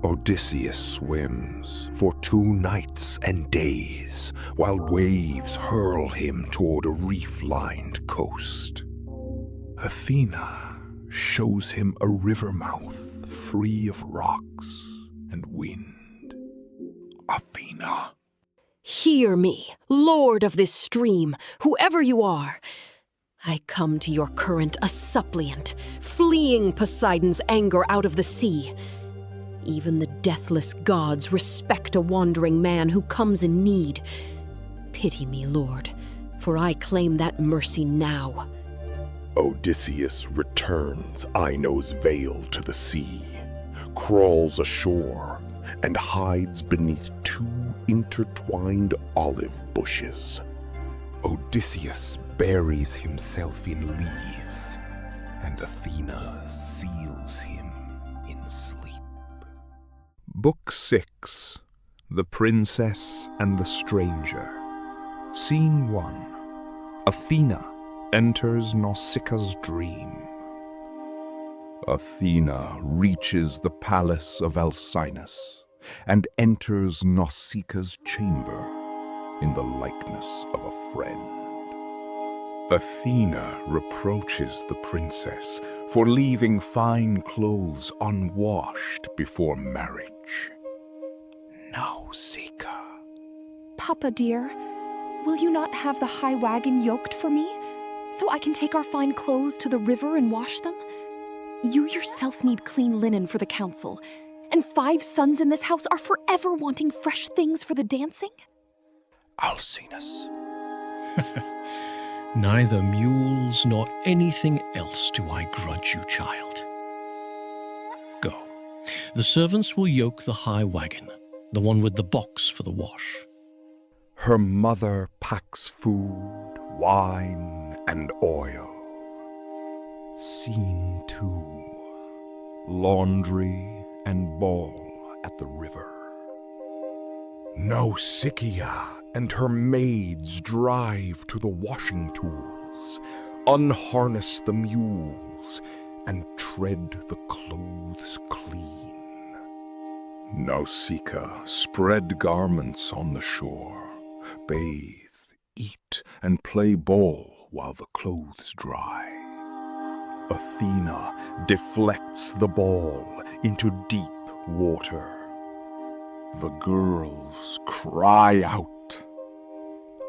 [SPEAKER 1] Odysseus swims for 2 nights and days, while waves hurl him toward a reef-lined coast. Athena shows him a river mouth free of rocks and wind. Athena.
[SPEAKER 4] Hear me, lord of this stream, whoever you are. I come to your current a suppliant, fleeing Poseidon's anger out of the sea. Even the deathless gods respect a wandering man who comes in need. Pity me, Lord, for I claim that mercy now.
[SPEAKER 1] Odysseus returns Ino's veil to the sea, crawls ashore, and hides beneath 2 intertwined olive bushes. Odysseus buries himself in leaves, and Athena seals him in sleep. Book 6. The Princess and the Stranger. Scene 1. Athena enters Nausicaa's dream. Athena reaches the palace of Alcinous and enters Nausicaa's chamber in the likeness of a friend. Athena reproaches the princess for leaving fine clothes unwashed before marriage. Nausicaa.
[SPEAKER 19] Papa dear, will you not have the high wagon yoked for me, so I can take our fine clothes to the river and wash them? You yourself need clean linen for the council, and 5 sons in this house are forever wanting fresh things for the dancing.
[SPEAKER 18] Alcinous.
[SPEAKER 20] Neither mules nor anything else do I grudge you, child. Go. The servants will yoke the high wagon, the one with the box for the wash.
[SPEAKER 2] Her mother packs food, wine, and oil. Scene 2. Laundry and ball at the river. Nausicaa and her maids drive to the washing tools, unharness the mules, and tread the clothes clean. Nausicaa spread garments on the shore, bathe, eat, and play ball while the clothes dry. Athena deflects the ball into deep water. The girls cry out.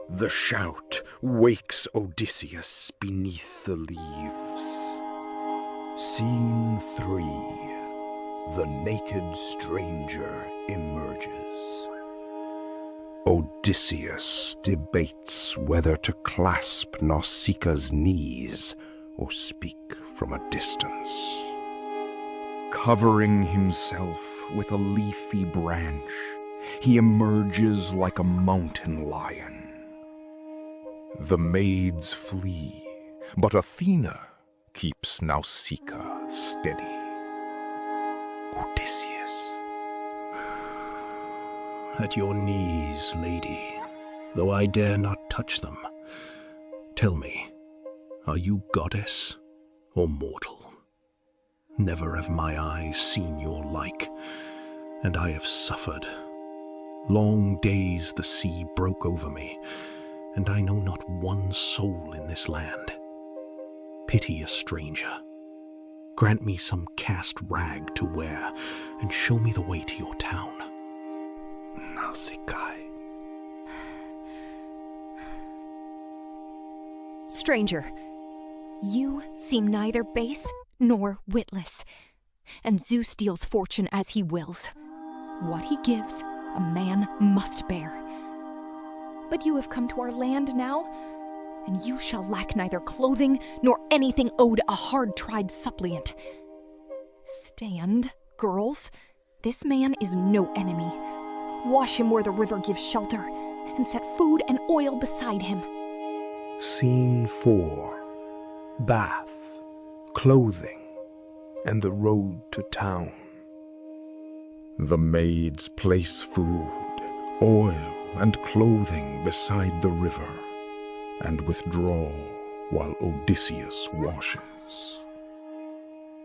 [SPEAKER 2] The shout wakes Odysseus beneath the leaves. Scene 3. The naked stranger emerges. Odysseus debates whether to clasp Nausicaa's knees or speak from a distance. Covering himself with a leafy branch, he emerges like a mountain lion. The maids flee, but Athena keeps Nausicaa steady. Odysseus.
[SPEAKER 18] At your knees, lady, though I dare not touch them. Tell me, are you goddess or mortal? Never have my eyes seen your like, and I have suffered. Long days the sea broke over me, and I know not one soul in this land. Pity a stranger. Grant me some cast rag to wear, and show me the way to your town.
[SPEAKER 2] Nausicaa.
[SPEAKER 19] Stranger, you seem neither base nor witless, and Zeus deals fortune as he wills. What he gives, a man must bear. But you have come to our land now, and you shall lack neither clothing nor anything owed a hard-tried suppliant. Stand, girls. This man is no enemy. Wash him where the river gives shelter, and set food and oil beside him.
[SPEAKER 2] Scene 4. Bath, clothing, and the road to town. The maids place food, oil, and clothing beside the river, and withdraw while Odysseus washes.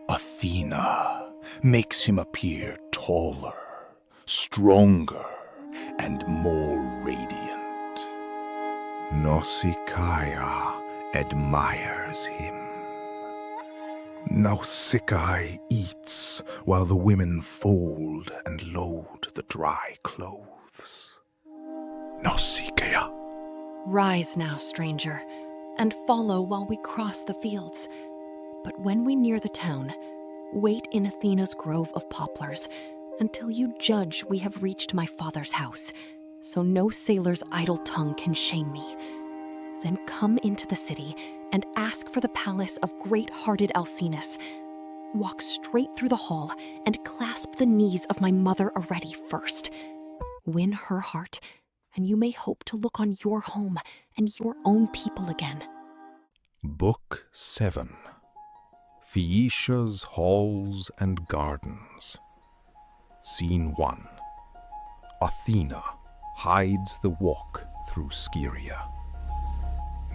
[SPEAKER 2] Athena makes him appear taller, stronger, and more radiant. Nausicaa admires him. Nausicaa eats while the women fold and load the dry clothes. Nausicaa.
[SPEAKER 5] Rise now, stranger, and follow while we cross the fields. But when we near the town, wait in Athena's grove of poplars until you judge we have reached my father's house, so no sailor's idle tongue can shame me. Then come into the city and ask for the palace of great-hearted Alcinous. Walk straight through the hall and clasp the knees of my mother Arete first. Win her heart, and you may hope to look on your home and your own people again.
[SPEAKER 1] Book 7. Phaeacia's Halls and Gardens. Scene 1. Athena hides the walk through Scheria.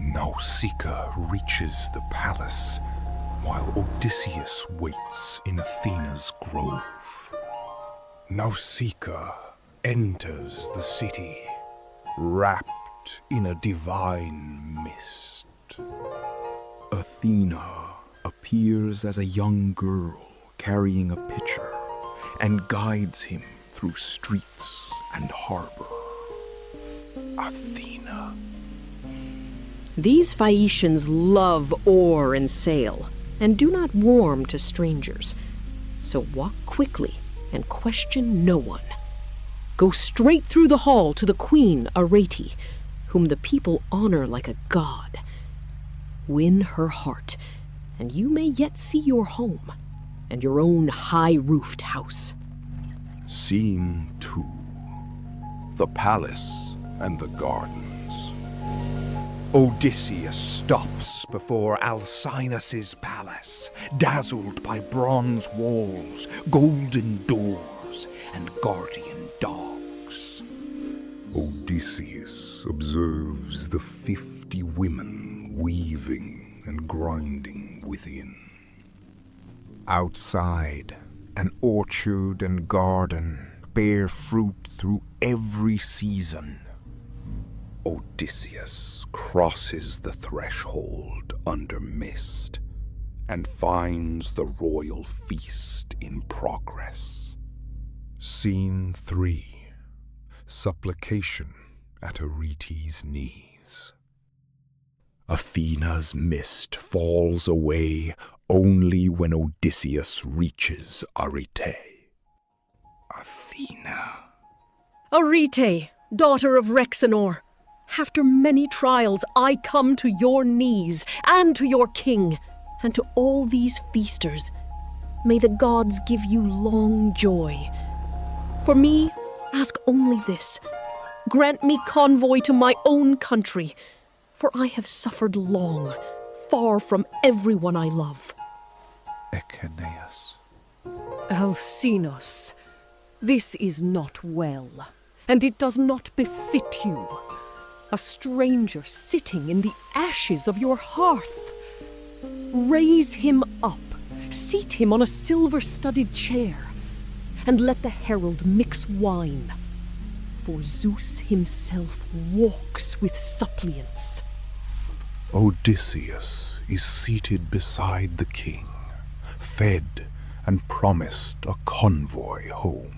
[SPEAKER 1] Nausicaa reaches the palace while Odysseus waits in Athena's grove. Nausicaa enters the city, wrapped in a divine mist. Athena appears as a young girl carrying a pitcher and guides him through streets and harbor. Athena.
[SPEAKER 4] These Phaeacians love oar and sail, and do not warm to strangers. So walk quickly and question no one. Go straight through the hall to the queen Arete, whom the people honor like a god. Win her heart, and you may yet see your home and your own high-roofed house.
[SPEAKER 2] Scene 2. The Palace and the Gardens. Odysseus stops before Alcinous's palace, dazzled by bronze walls, golden doors, and guardian dogs.
[SPEAKER 1] Odysseus observes the 50 women weaving and grinding within.
[SPEAKER 2] Outside, an orchard and garden bear fruit through every season. Odysseus crosses the threshold under mist and finds the royal feast in progress.
[SPEAKER 1] Scene 3. Supplication at Arete's knees.
[SPEAKER 2] Athena's mist falls away only when Odysseus reaches Arete. Athena.
[SPEAKER 4] Arete, daughter of Rhexenor, after many trials I come to your knees and to your king and to all these feasters. May the gods give you long joy. For me, ask only this. Grant me convoy to my own country, for I have suffered long, far from everyone I love.
[SPEAKER 2] Echeneus.
[SPEAKER 4] Alcinous, this is not well, and it does not befit you. A stranger sitting in the ashes of your hearth. Raise him up, seat him on a silver-studded chair, and let the herald mix wine. For Zeus himself walks with suppliants.
[SPEAKER 1] Odysseus is seated beside the king, fed and promised a convoy home.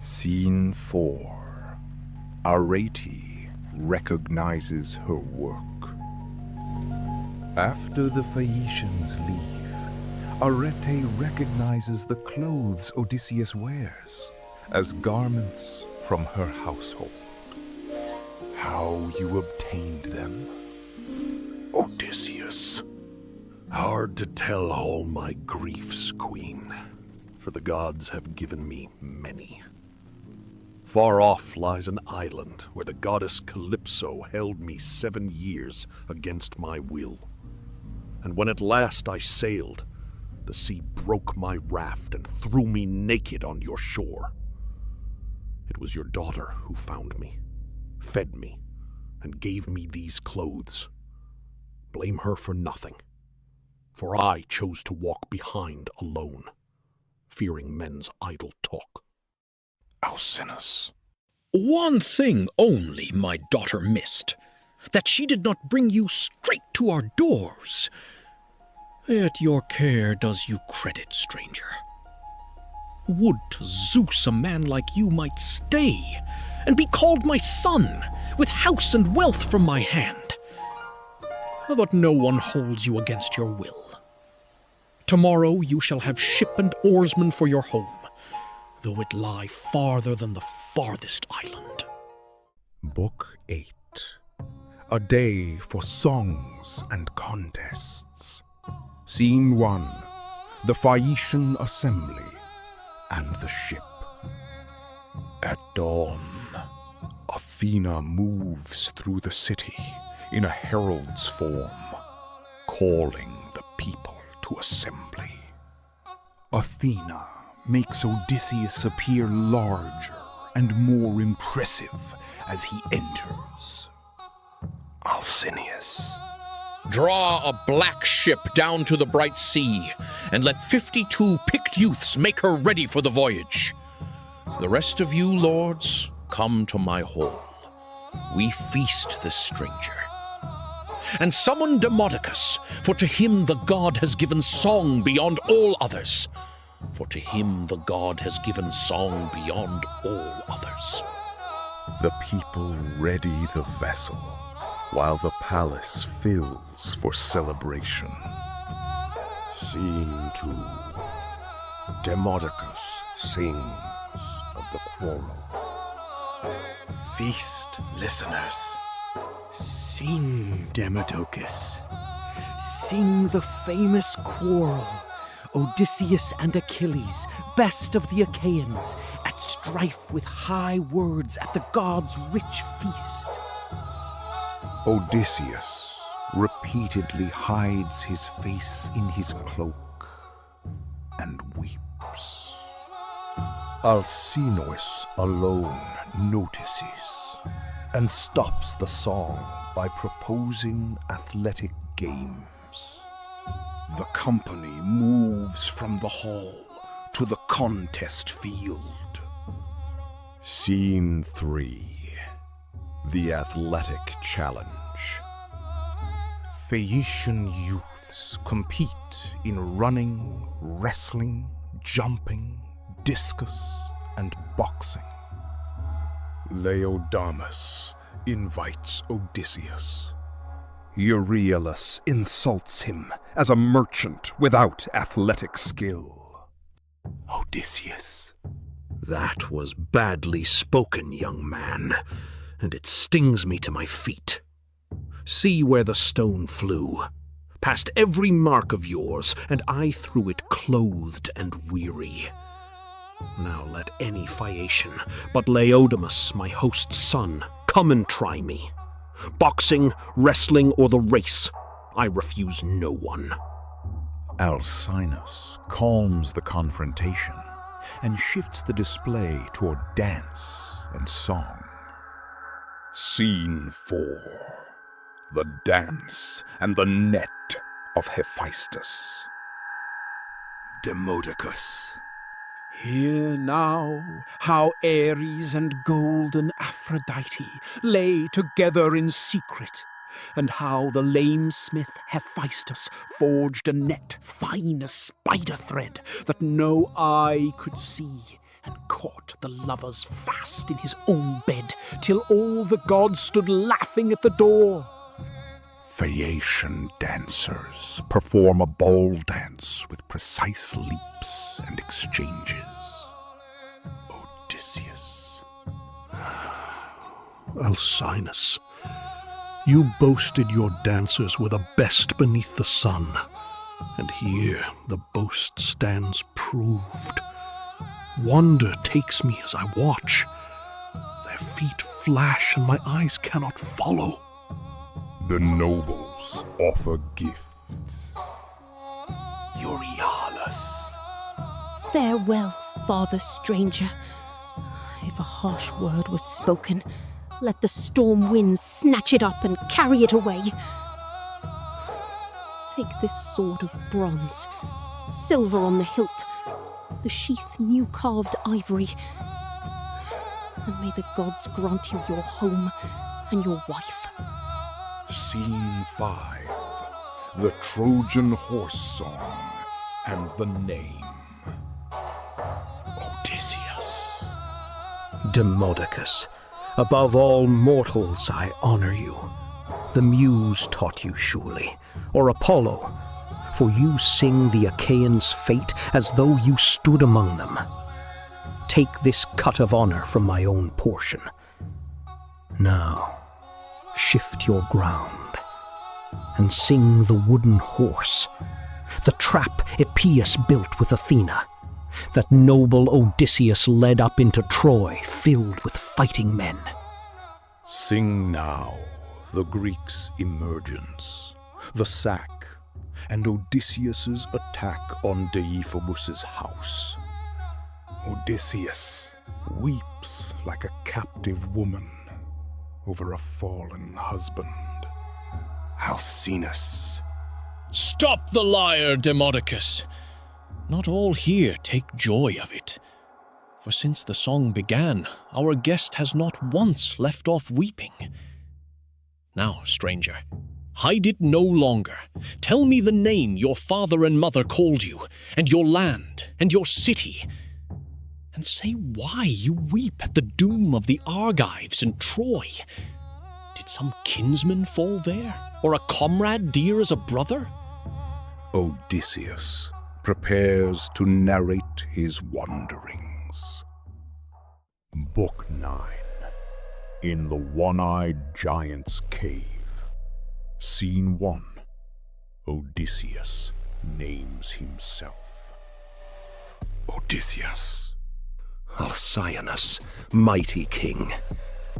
[SPEAKER 2] Scene 4. Arete recognizes her work. After the Phaeacians leave, Arete recognizes the clothes Odysseus wears as garments from her household. How you obtained them?
[SPEAKER 9] Odysseus. Hard to tell all my griefs, Queen, for the gods have given me many. Far off lies an island where the goddess Calypso held me 7 years against my will. And when at last I sailed, the sea broke my raft and threw me naked on your shore. It was your daughter who found me, fed me, and gave me these clothes. Blame her for nothing, for I chose to walk behind alone, fearing men's idle talk.
[SPEAKER 2] Alcinous.
[SPEAKER 20] One thing only my daughter missed, that she did not bring you straight to our doors. Yet your care does you credit, stranger. Would to Zeus a man like you might stay, and be called my son, with house and wealth from my hand. But no one holds you against your will. Tomorrow you shall have ship and oarsmen for your home, though it lie farther than the farthest island.
[SPEAKER 2] Book 8. A day for songs and contests. Scene 1. The Phaeacian assembly and the ship. At dawn, Athena moves through the city in a herald's form, calling the people to assembly. Athena makes Odysseus appear larger and more impressive as he enters. Alcinous.
[SPEAKER 20] Draw a black ship down to the bright sea, and let 52 picked youths make her ready for the voyage. The rest of you, lords, come to my hall. We feast this stranger. And summon Demodocus, for to him the god has given song beyond all others. For to him the god has given song beyond all others.
[SPEAKER 2] The people ready the vessel, while the palace fills for celebration. Scene 2. Demodocus sings of the quarrel.
[SPEAKER 21] Feast, listeners. Sing, Demodocus. Sing the famous quarrel. Odysseus and Achilles, best of the Achaeans, at strife with high words at the gods' rich feast.
[SPEAKER 2] Odysseus repeatedly hides his face in his cloak and weeps. Alcinous alone notices and stops the song by proposing athletic games. The company moves from the hall to the contest field. Scene 3. The Athletic Challenge. Phaeacian youths compete in running, wrestling, jumping, discus, and boxing. Laodamas invites Odysseus. Euryalus insults him as a merchant without athletic skill.
[SPEAKER 18] Odysseus. That was badly spoken, young man, and it stings me to my feet. See where the stone flew. Past every mark of yours, and I threw it clothed and weary. Now let any Phaeacian, but Laodamas, my host's son, come and try me. Boxing, wrestling, or the race, I refuse no one.
[SPEAKER 2] Alcinous calms the confrontation and shifts the display toward dance and song. Scene 4. The Dance and the Net of Hephaestus.
[SPEAKER 21] Demodocus. Hear now how Ares and golden Aphrodite lay together in secret, and how the lame smith Hephaestus forged a net fine as spider thread that no eye could see, and caught the lovers fast in his own bed, till all the gods stood laughing at the door.
[SPEAKER 2] Phaeacian dancers perform a ball dance with precise leaps and exchanges. Odysseus.
[SPEAKER 9] Alcinous, you boasted your dancers were the best beneath the sun, and here the boast stands proved. Wonder takes me as I watch. Their feet flash and my eyes cannot follow.
[SPEAKER 2] The nobles offer gifts.
[SPEAKER 21] Euryalus.
[SPEAKER 7] Farewell, father stranger. If a harsh word was spoken, let the storm winds snatch it up and carry it away. Take this sword of bronze, silver on the hilt, the sheath new carved ivory, and may the gods grant you your home and your wife.
[SPEAKER 2] Scene 5. The Trojan Horse Song and the Name.
[SPEAKER 21] Odysseus.
[SPEAKER 18] Demodocus, above all mortals I honor you. The Muse taught you surely, or Apollo, for you sing the Achaeans' fate as though you stood among them. Take this cut of honor from my own portion. Now, shift your ground, and sing the wooden horse, the trap Epeius built with Athena, that noble Odysseus led up into Troy filled with fighting men.
[SPEAKER 2] Sing now the Greeks' emergence, the sack, and Odysseus's attack on Deiphobus's house. Odysseus weeps like a captive woman over a fallen husband.
[SPEAKER 20] Alcinous. Stop the lyre, Demodocus. Not all here take joy of it. For since the song began, our guest has not once left off weeping. Now, stranger, hide it no longer. Tell me the name your father and mother called you, and your land, and your city. And say why you weep at the doom of the Argives in Troy. Did some kinsman fall there, or a comrade dear as a brother?
[SPEAKER 2] Odysseus prepares to narrate his wanderings. Book 9.
[SPEAKER 1] In the one-eyed giant's cave. Scene 1. Odysseus names himself.
[SPEAKER 9] Odysseus. Alcyoneus, mighty king.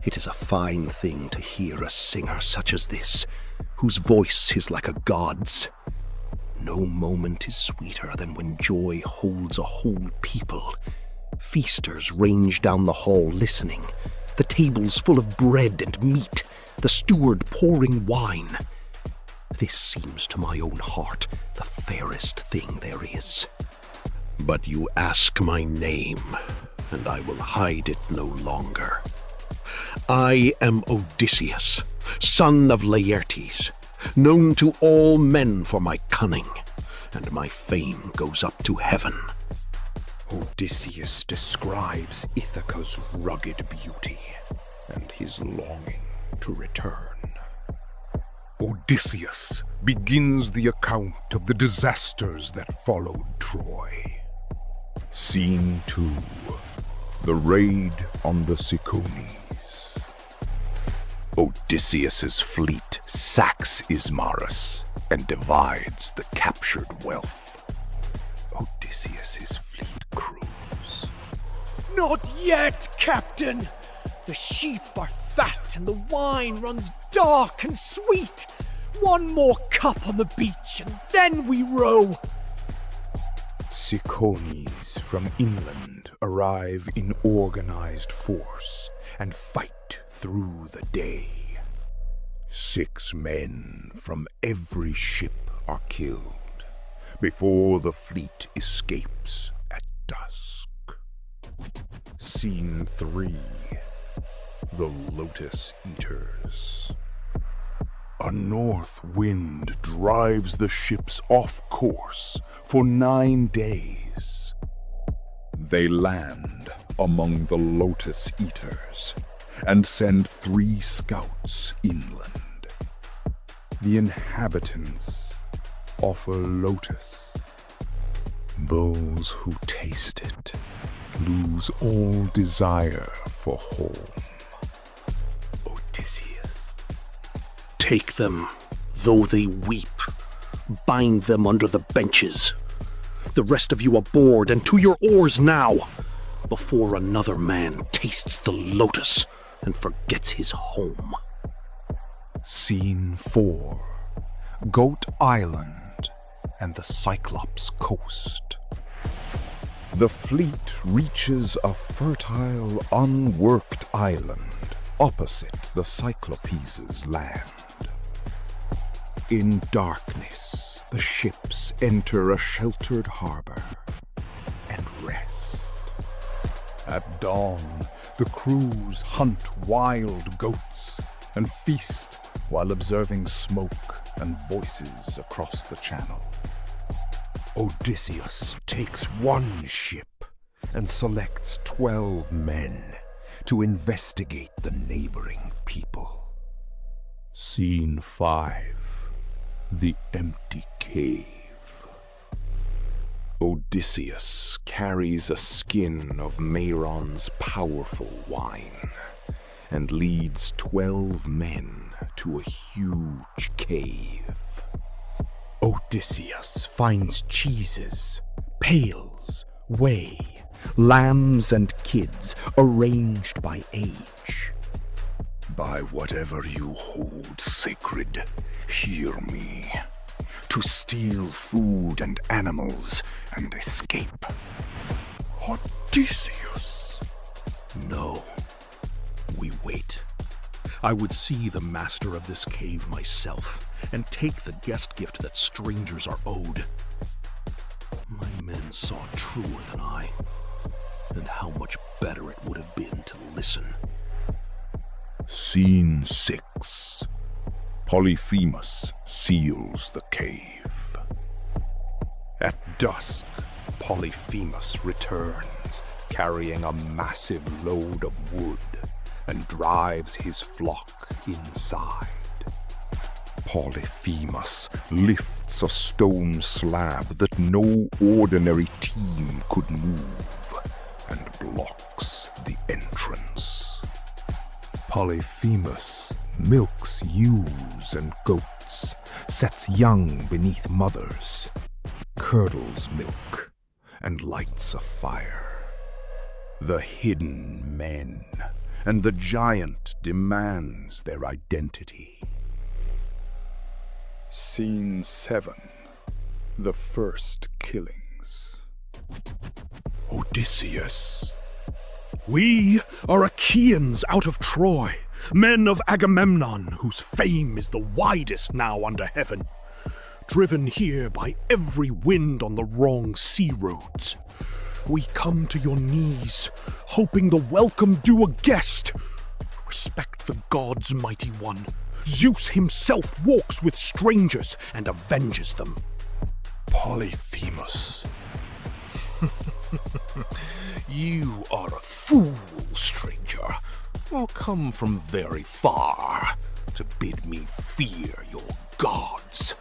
[SPEAKER 9] It is a fine thing to hear a singer such as this, whose voice is like a god's. No moment is sweeter than when joy holds a whole people. Feasters range down the hall listening, the tables full of bread and meat, the steward pouring wine. This seems to my own heart the fairest thing there is. But you ask my name, and I will hide it no longer. I am Odysseus, son of Laertes, known to all men for my cunning, and my fame goes up to heaven.
[SPEAKER 2] Odysseus describes Ithaca's rugged beauty and his longing to return.
[SPEAKER 1] Odysseus begins the account of the disasters that followed Troy. Scene 2. The raid on the Cicones. Odysseus's fleet sacks Ismarus and divides the captured wealth. Odysseus's fleet crews.
[SPEAKER 3] Not yet, Captain! The sheep are fat and the wine runs dark and sweet. One more cup on the beach and then we row.
[SPEAKER 1] Cicones from inland arrive in organized force and fight through the day. 6 men from every ship are killed before the fleet escapes at dusk. Scene 3. The Lotus Eaters. A north wind drives the ships off course for 9 days. They land among the Lotus Eaters and send 3 scouts inland. The inhabitants offer lotus. Those who taste it lose all desire for home.
[SPEAKER 9] Odysseus. Take them, though they weep. Bind them under the benches. The rest of you aboard and to your oars now, before another man tastes the lotus and forgets his home.
[SPEAKER 1] Scene 4. Goat Island and the Cyclops coast. The fleet reaches a fertile, unworked island opposite the Cyclopes' land. In darkness, the ships enter a sheltered harbor and rest. At dawn, the crews hunt wild goats and feast while observing smoke and voices across the channel. Odysseus takes 1 ship and selects 12 men to investigate the neighboring people. Scene 5. The Empty Cave. Odysseus carries a skin of Mairon's powerful wine and leads 12 men to a huge cave. Odysseus finds cheeses, pails, whey, lambs and kids arranged by age. By whatever you hold sacred, hear me. To steal food and animals and escape. Odysseus!
[SPEAKER 9] No. We wait. I would see the master of this cave myself, and take the guest gift that strangers are owed. My men saw truer than I, and how much better it would have been to listen.
[SPEAKER 1] Scene 6. Polyphemus seals the cave. At dusk, Polyphemus returns, carrying a massive load of wood, and drives his flock inside. Polyphemus lifts a stone slab that no ordinary team could move, and blocks the entrance. Polyphemus milks ewes and goats, sets young beneath mothers, curdles milk, and lights a fire. The hidden men and the giant demands their identity. Scene 7. The first killings.
[SPEAKER 6] Odysseus. We are Achaeans out of Troy, men of Agamemnon, whose fame is the widest now under heaven. Driven here by every wind on the wrong sea roads. We come to your knees, hoping the welcome due a guest. Respect the gods, mighty one. Zeus himself walks with strangers and avenges them.
[SPEAKER 1] Polyphemus. You are a fool, stranger. Come from very far to bid me fear your gods.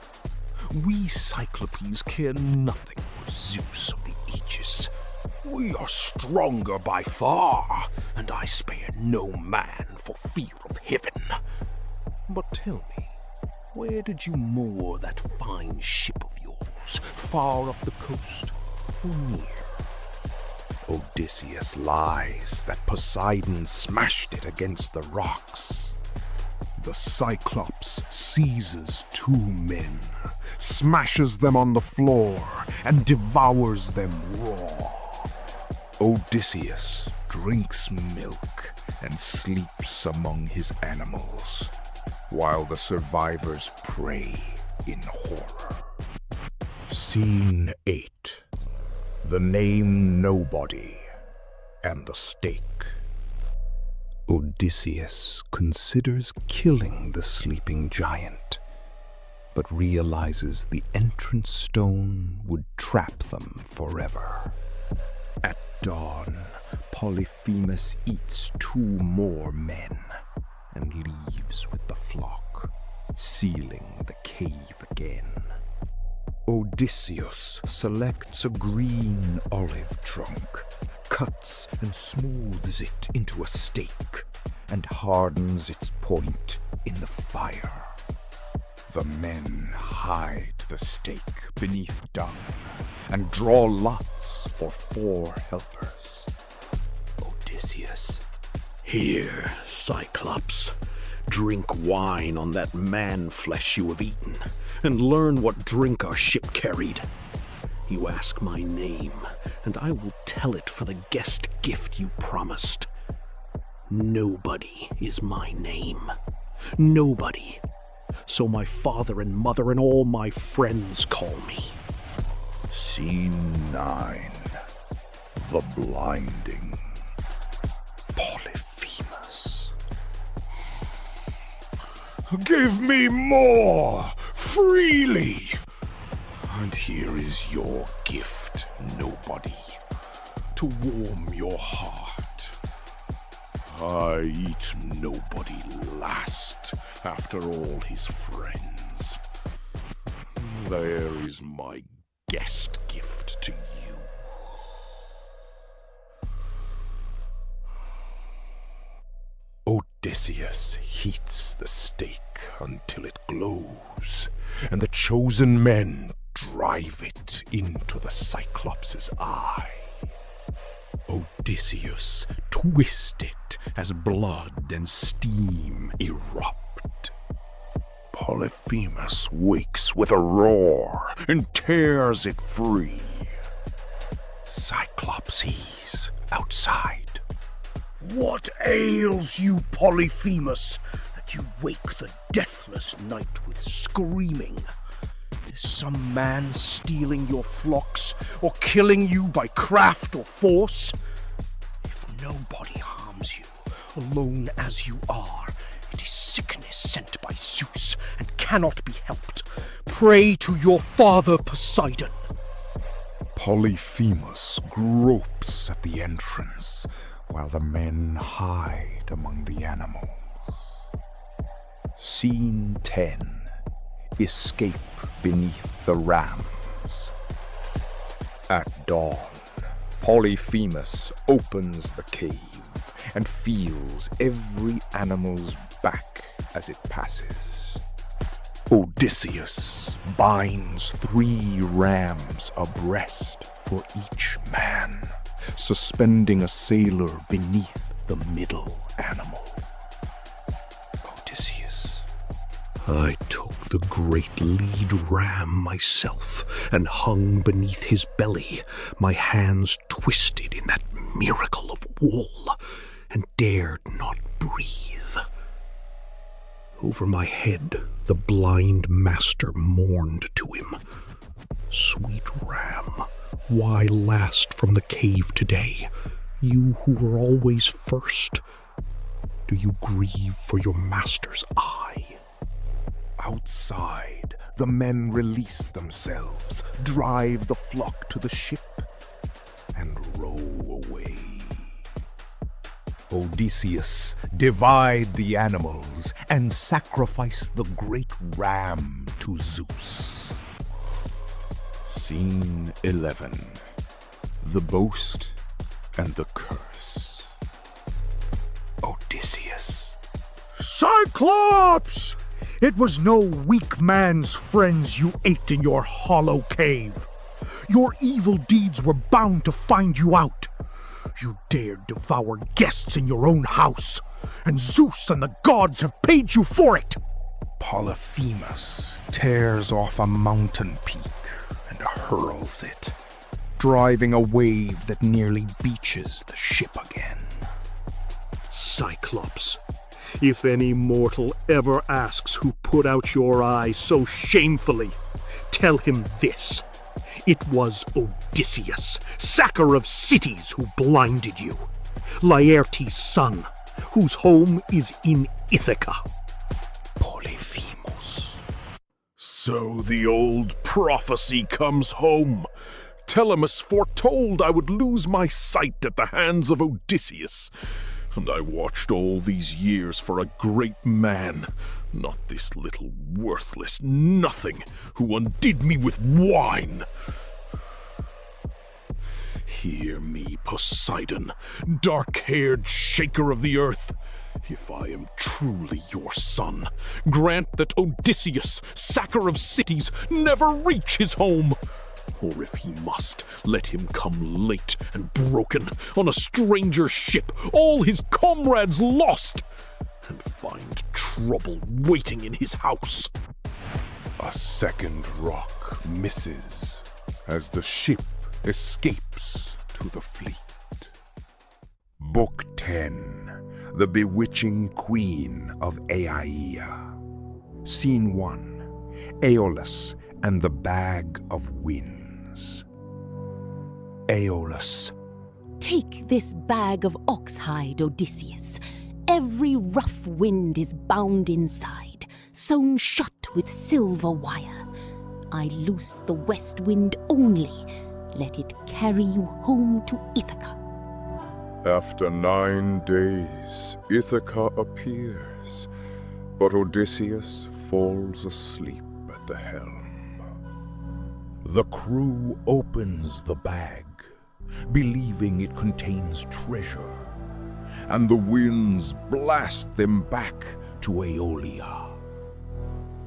[SPEAKER 1] We Cyclopes care nothing for Zeus of the Aegis. We are stronger by far, and I spare no man for fear of heaven. But tell me, where did you moor that fine ship of yours? Far up the coast or near? Odysseus lies that Poseidon smashed it against the rocks. The Cyclops seizes 2 men, smashes them on the floor, and devours them raw. Odysseus drinks milk and sleeps among his animals, while the survivors pray in horror. Scene 8. The name Nobody and the stake. Odysseus considers killing the sleeping giant, but realizes the entrance stone would trap them forever. At dawn, Polyphemus eats 2 more men and leaves with the flock, sealing the cave again. Odysseus selects a green olive trunk, cuts and smooths it into a stake, and hardens its point in the fire. The men hide the stake beneath dung and draw lots for 4 helpers. Odysseus.
[SPEAKER 6] Here, Cyclops. Drink wine on that man-flesh you have eaten, and learn what drink our ship carried. You ask my name, and I will tell it for the guest gift you promised. Nobody is my name. Nobody. So my father and mother and all my friends call me.
[SPEAKER 1] Scene 9. The blinding. Polyphemus. Give me more, freely. And here is your gift, Nobody, to warm your heart. I eat Nobody last after all his friends. There is my guest gift to you. Odysseus heats the stake until it glows, and the chosen men drive it into the Cyclops' eye. Odysseus twists it as blood and steam erupt. Polyphemus wakes with a roar and tears it free. Cyclopses outside.
[SPEAKER 6] What ails you, Polyphemus, that you wake the deathless night with screaming? Is some man stealing your flocks, or killing you by craft or force? If nobody harms you, alone as you are, it is sickness sent by Zeus, and cannot be helped. Pray to your father Poseidon.
[SPEAKER 1] Polyphemus gropes at the entrance, while the men hide among the animals. Scene 10. Escape beneath the rams. At dawn, Polyphemus opens the cave
[SPEAKER 2] and feels every animal's back as it passes. Odysseus binds 3 rams abreast for each man, suspending a sailor beneath the middle animal. Odysseus.
[SPEAKER 6] I took the great lead ram myself and hung beneath his belly, my hands twisted in that miracle of wool, and dared not breathe. Over my head, the blind master mourned to him. Sweet ram, why last from the cave today? You who were always first. Do you grieve for your master's eye?
[SPEAKER 1] Outside, the men release themselves, drive the flock to the ship, and row away. Odysseus divide the animals and sacrifice the great ram to Zeus. Scene 11. The Boast and the Curse. Odysseus.
[SPEAKER 6] Cyclops! It was no weak man's friends you ate in your hollow cave. Your evil deeds were bound to find you out. You dared devour guests in your own house, and Zeus and the gods have paid you for it.
[SPEAKER 2] Polyphemus tears off a mountain peak and hurls it, driving a wave that nearly beaches the ship again.
[SPEAKER 6] Cyclops, if any mortal ever asks who put out your eye so shamefully, tell him this. It was Odysseus, sacker of cities, who blinded you. Laertes' son, whose home is in Ithaca.
[SPEAKER 2] Polyphemus.
[SPEAKER 6] So the old prophecy comes home. Telemus foretold I would lose my sight at the hands of Odysseus. And I watched all these years for a great man, not this little worthless nothing who undid me with wine. Hear me, Poseidon, dark-haired shaker of the earth. If I am truly your son, grant that Odysseus, sacker of cities, never reach his home. Or if he must, let him come late and broken on a stranger ship, all his comrades lost, and find trouble waiting in his house.
[SPEAKER 1] A second rock misses as the ship escapes to the fleet. Book 10. The Bewitching Queen of Aiaia. Scene 1. Aeolus and the Bag of Winds.
[SPEAKER 2] Aeolus.
[SPEAKER 8] Take this bag of oxhide, Odysseus. Every rough wind is bound inside, sewn shut with silver wire. I loose the west wind only. Let it carry you home to Ithaca.
[SPEAKER 1] After 9 days, Ithaca appears, but Odysseus falls asleep at the helm. The crew opens the bag, believing it contains treasure, and the winds blast them back to Aeolia.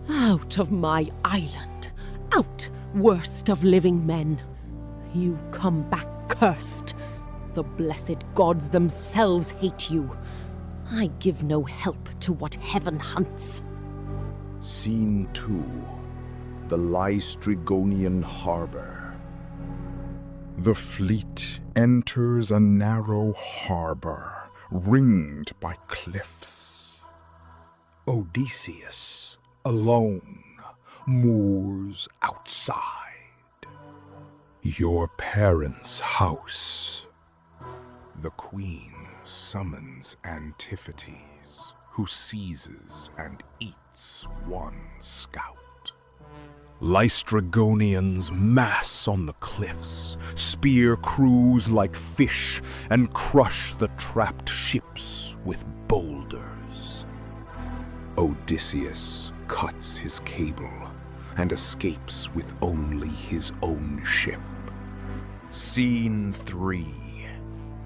[SPEAKER 8] Out of my island! Out, worst of living men! You come back cursed. The blessed gods themselves hate you. I give no help to what heaven hunts.
[SPEAKER 1] Scene 2. The Lystrigonian Harbor. The fleet enters a narrow harbor, ringed by cliffs. Odysseus, alone, moors outside. Your parents' house. The queen summons Antiphates, who seizes and eats one scout. Lystrigonians mass on the cliffs, spear crews like fish, and crush the trapped ships with boulders. Odysseus cuts his cable and escapes with only his own ship. Scene 3.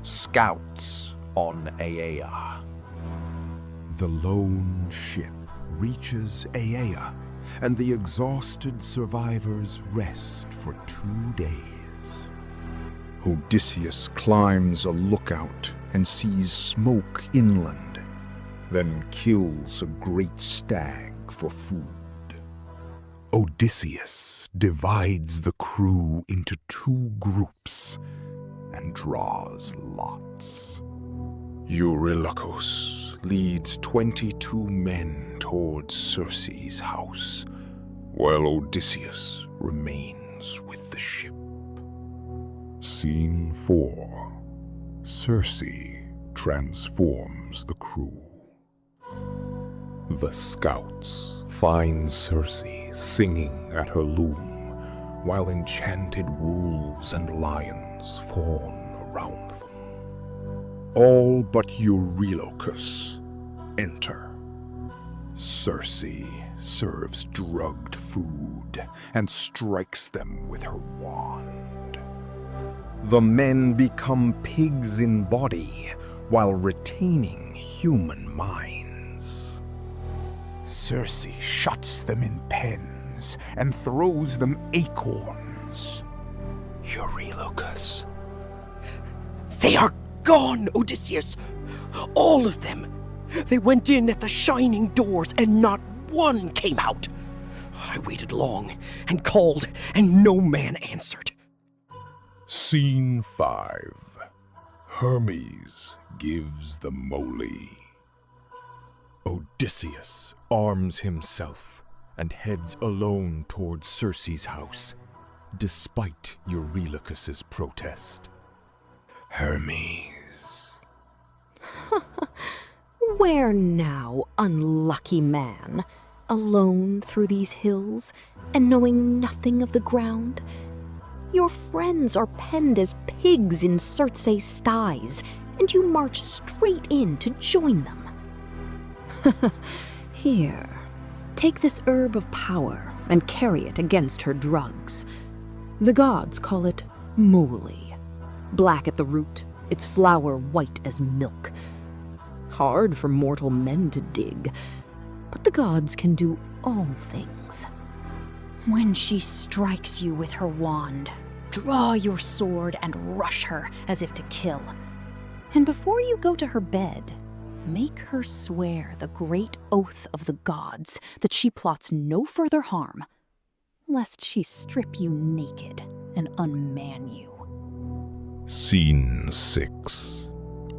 [SPEAKER 1] Scouts
[SPEAKER 2] on Aea.
[SPEAKER 1] The lone ship reaches Aea, and the exhausted survivors rest for 2 days. Odysseus climbs a lookout and sees smoke inland, then kills a great stag for food. Odysseus divides the crew into 2 groups and draws lots. Eurylochus leads 22 men towards Circe's house, while Odysseus remains with the ship. Scene 4. Circe transforms the crew. The scouts find Circe singing at her loom, while enchanted wolves and lions fawn around them. All but Eurylochus enter. Circe serves drugged food and strikes them with her wand. The men become pigs in body while retaining human minds. Circe shuts them in pens and throws them acorns. Eurylochus.
[SPEAKER 17] They are gone, Odysseus! All of them! They went in at the shining doors, and not one came out! I waited long, and called, and no man answered.
[SPEAKER 1] Scene 5. Hermes gives the moly. Odysseus arms himself and heads alone towards Circe's house, despite Eurylochus's protest. Hermes.
[SPEAKER 8] Where now, unlucky man? Alone through these hills, and knowing nothing of the ground? Your friends are penned as pigs in Circe's sties, and you march straight in to join them. Here, take this herb of power and carry it against her drugs. The gods call it moly. Black at the root, its flower white as milk. Hard for mortal men to dig, but the gods can do all things.
[SPEAKER 5] When she strikes you with her wand, draw your sword and rush her as if to kill. And before you go to her bed, make her swear the great oath of the gods that she plots no further harm, lest she strip you naked and unman you.
[SPEAKER 1] Scene 6.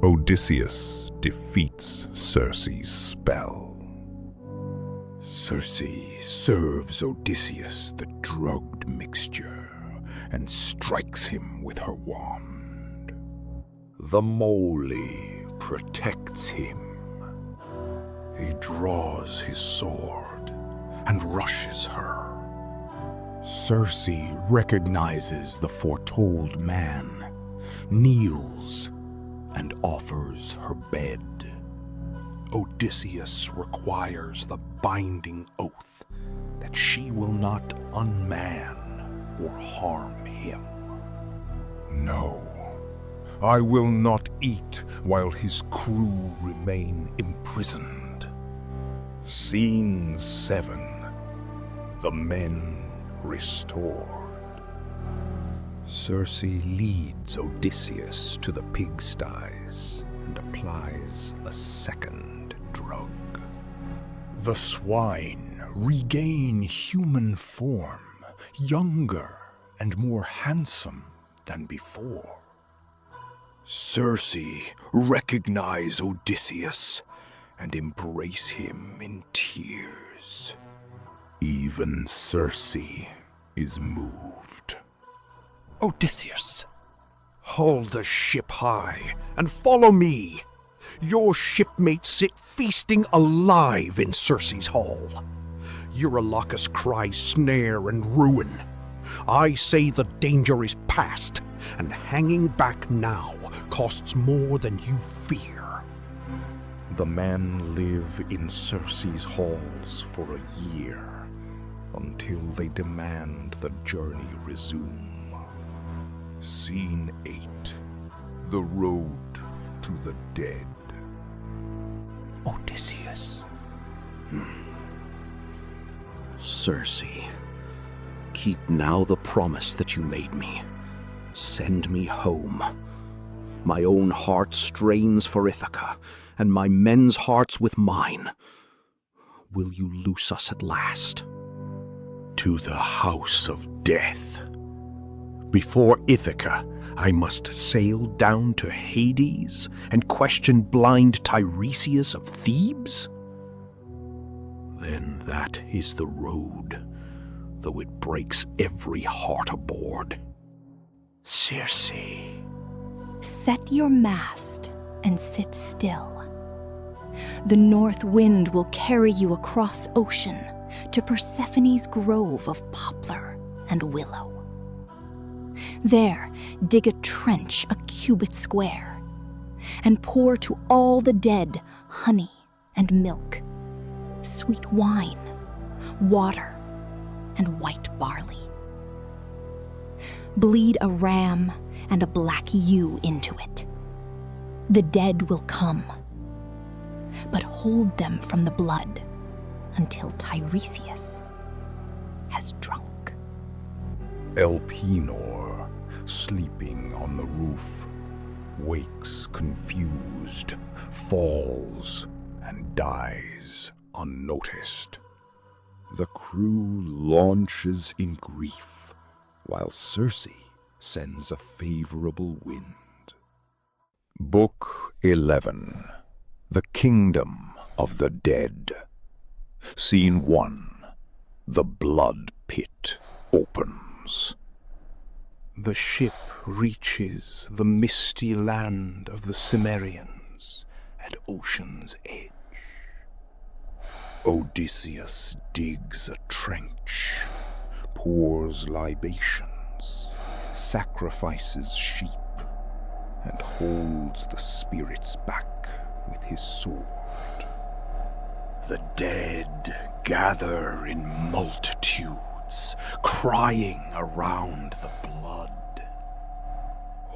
[SPEAKER 1] Odysseus defeats Circe's spell. Circe serves Odysseus the drugged mixture and strikes him with her wand. The moly protects him. He draws his sword and rushes her. Circe recognizes the foretold man, kneels, and offers her bed. Odysseus requires the binding oath that she will not unman or harm him. No, I will not eat while his crew remain imprisoned. Scene 7. The men restored. Circe leads Odysseus to the pigsties and applies a second drug. The swine regain human form, younger and more handsome than before. Circe recognize Odysseus and embrace him in tears. Even Circe is moved.
[SPEAKER 6] Odysseus, hold the ship high and follow me. Your shipmates sit feasting alive in Circe's hall. Eurylochus cries snare and ruin. I say the danger is past, and hanging back now costs more than you fear.
[SPEAKER 1] The men live in Circe's halls for a year, until they demand the journey resume. Scene 8. The road to the dead.
[SPEAKER 18] Odysseus. Circe, keep now the promise that you made me. Send me home. My own heart strains for Ithaca, and my men's hearts with mine. Will you loose us at last?
[SPEAKER 6] To the house of death. Before Ithaca, I must sail down to Hades and question blind Tiresias of Thebes? Then that is the road, though it breaks every heart aboard. Circe.
[SPEAKER 5] Set your mast and sit still. The north wind will carry you across ocean to Persephone's grove of poplar and willow. There, dig a trench a cubit square, and pour to all the dead honey and milk, sweet wine, water, and white barley. Bleed a ram and a black ewe into it. The dead will come, but hold them from the blood until Tiresias has drunk.
[SPEAKER 1] Elpenor, sleeping on the roof, wakes confused, falls, and dies unnoticed. The crew launches in grief, while Circe sends a favorable wind. Book 11. The Kingdom of the Dead. Scene 1. The blood pit opens.
[SPEAKER 6] The ship reaches the misty land of the Cimmerians at ocean's edge. Odysseus digs a trench, pours libations, sacrifices sheep, and holds the spirits back with his sword. The dead gather in multitudes, crying around the blood.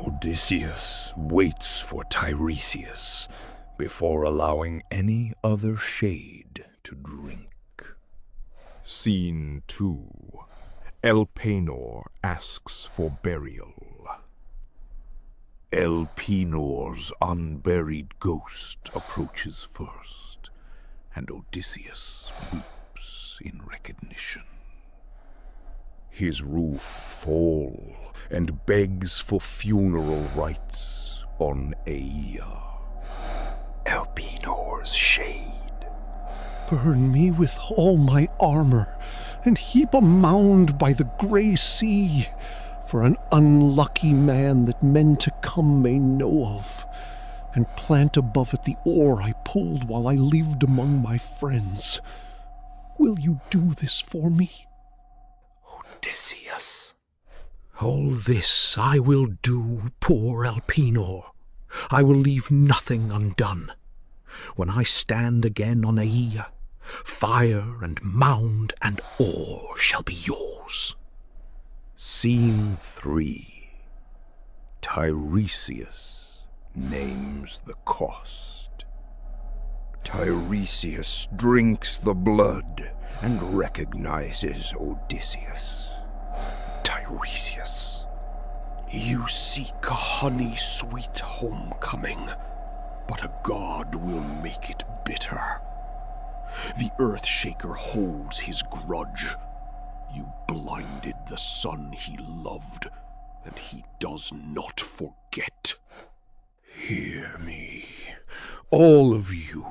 [SPEAKER 6] Odysseus waits for Tiresias before allowing any other shade to drink.
[SPEAKER 1] Scene 2. Elpenor asks for burial.
[SPEAKER 6] Elpenor's unburied ghost approaches first, and Odysseus weeps in recognition.
[SPEAKER 1] His roof fall and begs for funeral rites on Aea.
[SPEAKER 6] Elpenor's shade.
[SPEAKER 9] Burn me with all my armor, and heap a mound by the grey sea, for an unlucky man that men to come may know of, and plant above it the oar I pulled while I lived among my friends. Will you do this for me?
[SPEAKER 6] Odysseus. All this I will do, poor Elpenor. I will leave nothing undone. When I stand again on Aea, fire and mound and oar shall be yours.
[SPEAKER 1] Scene 3. Tiresias names the cost.
[SPEAKER 16] Tiresias drinks the blood and recognizes Odysseus.
[SPEAKER 6] Tiresias, you seek a honey-sweet homecoming, but a god will make it bitter. The Earthshaker holds his grudge. You blinded the son he loved, and he does not forget. Hear me, all of you.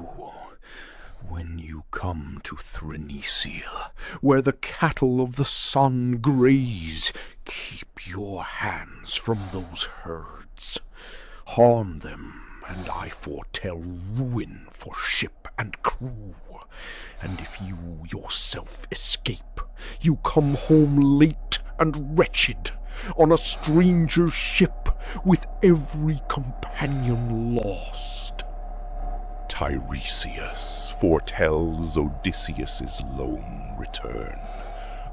[SPEAKER 6] When you come to Thrinacia, where the cattle of the sun graze, keep your hands from those herds. Harm them, and I foretell ruin for ship and crew. And if you yourself escape, you come home late and wretched, on a stranger's ship, with every companion lost.
[SPEAKER 1] Tiresias foretells Odysseus's lone return,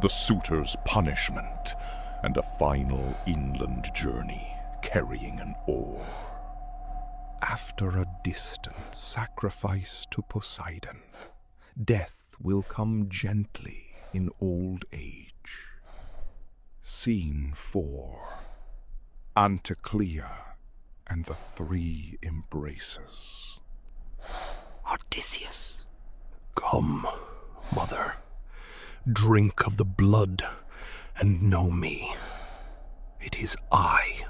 [SPEAKER 1] the suitor's punishment, and a final inland journey carrying an oar. After a distant sacrifice to Poseidon, death will come gently in old age. Scene 4. Anticlea and the 3 embraces.
[SPEAKER 18] Odysseus. Come, mother. Drink of the blood and know me. It is I,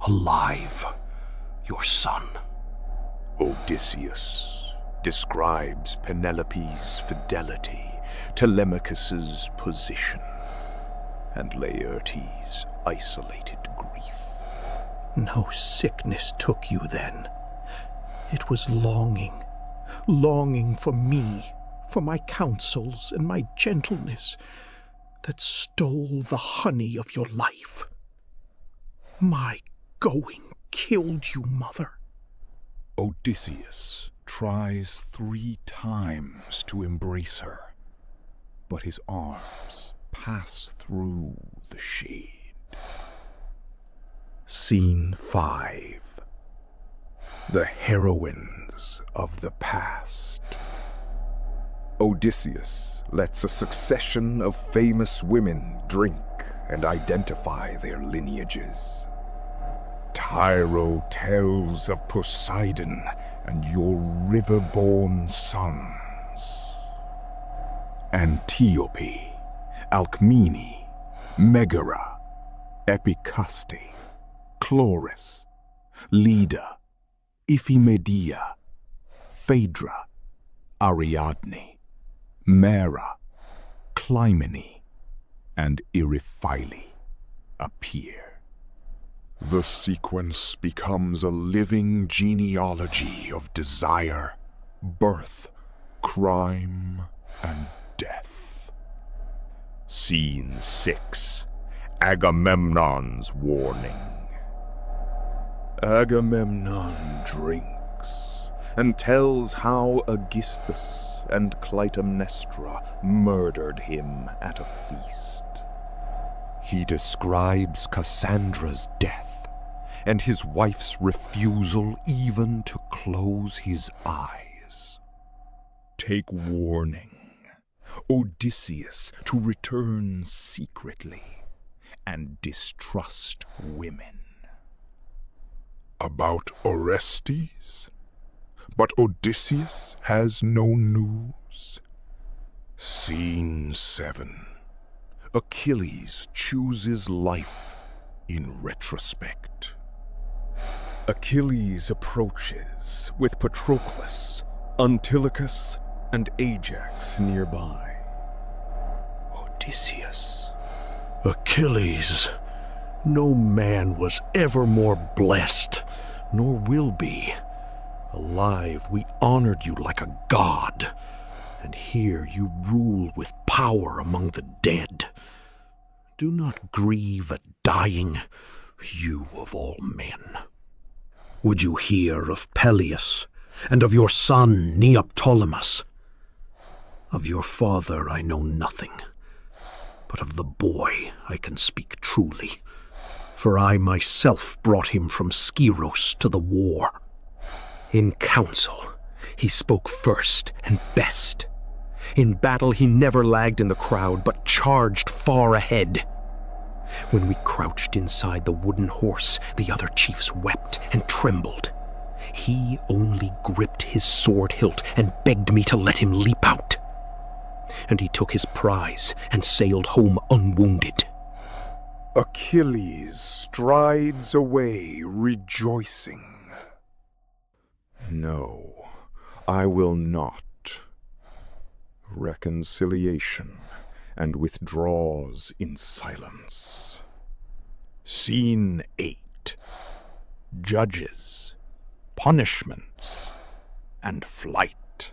[SPEAKER 18] alive, your son.
[SPEAKER 2] Odysseus describes Penelope's fidelity, Telemachus's position, and Laertes' isolated grief.
[SPEAKER 18] No sickness took you then. It was longing, longing for me, for my counsels and my gentleness, that stole the honey of your life. My going killed you, mother.
[SPEAKER 1] Odysseus tries 3 times to embrace her, but his arms pass through the shade. Scene 5. The heroines of the past. Odysseus lets a succession of famous women drink and identify their lineages. Tyro tells of Poseidon and your river-born sons. Antiope, Alcmene, Megara, Epicaste, Chloris, Leda, Iphimedea, Phaedra, Ariadne, Mera, Clymene, and Euryphile appear. The sequence becomes a living genealogy of desire, birth, crime, and death. Scene 6. Agamemnon's warning. Agamemnon drinks and tells how Aegisthus and Clytemnestra murdered him at a feast. He describes Cassandra's death and his wife's refusal even to close his eyes. Take warning, Odysseus, to return secretly and distrust women. About Orestes? But Odysseus has no news. Scene 7. Achilles chooses life in retrospect. Achilles approaches with Patroclus, Antilochus, and Ajax nearby.
[SPEAKER 18] Odysseus. Achilles. No man was ever more blessed, nor will be. Alive, we honored you like a god, and here you rule with power among the dead. Do not grieve at dying, you of all men. Would you hear of Peleus, and of your son Neoptolemus? Of your father I know nothing, but of the boy I can speak truly, for I myself brought him from Skyros to the war. In council, he spoke first and best. In battle, he never lagged in the crowd, but charged far ahead. When we crouched inside the wooden horse, the other chiefs wept and trembled. He only gripped his sword hilt and begged me to let him leap out. And he took his prize and sailed home unwounded.
[SPEAKER 1] Achilles strides away rejoicing. No, I will not. Reconciliation, and withdraws in silence. Scene 8. Judges, punishments, and flight.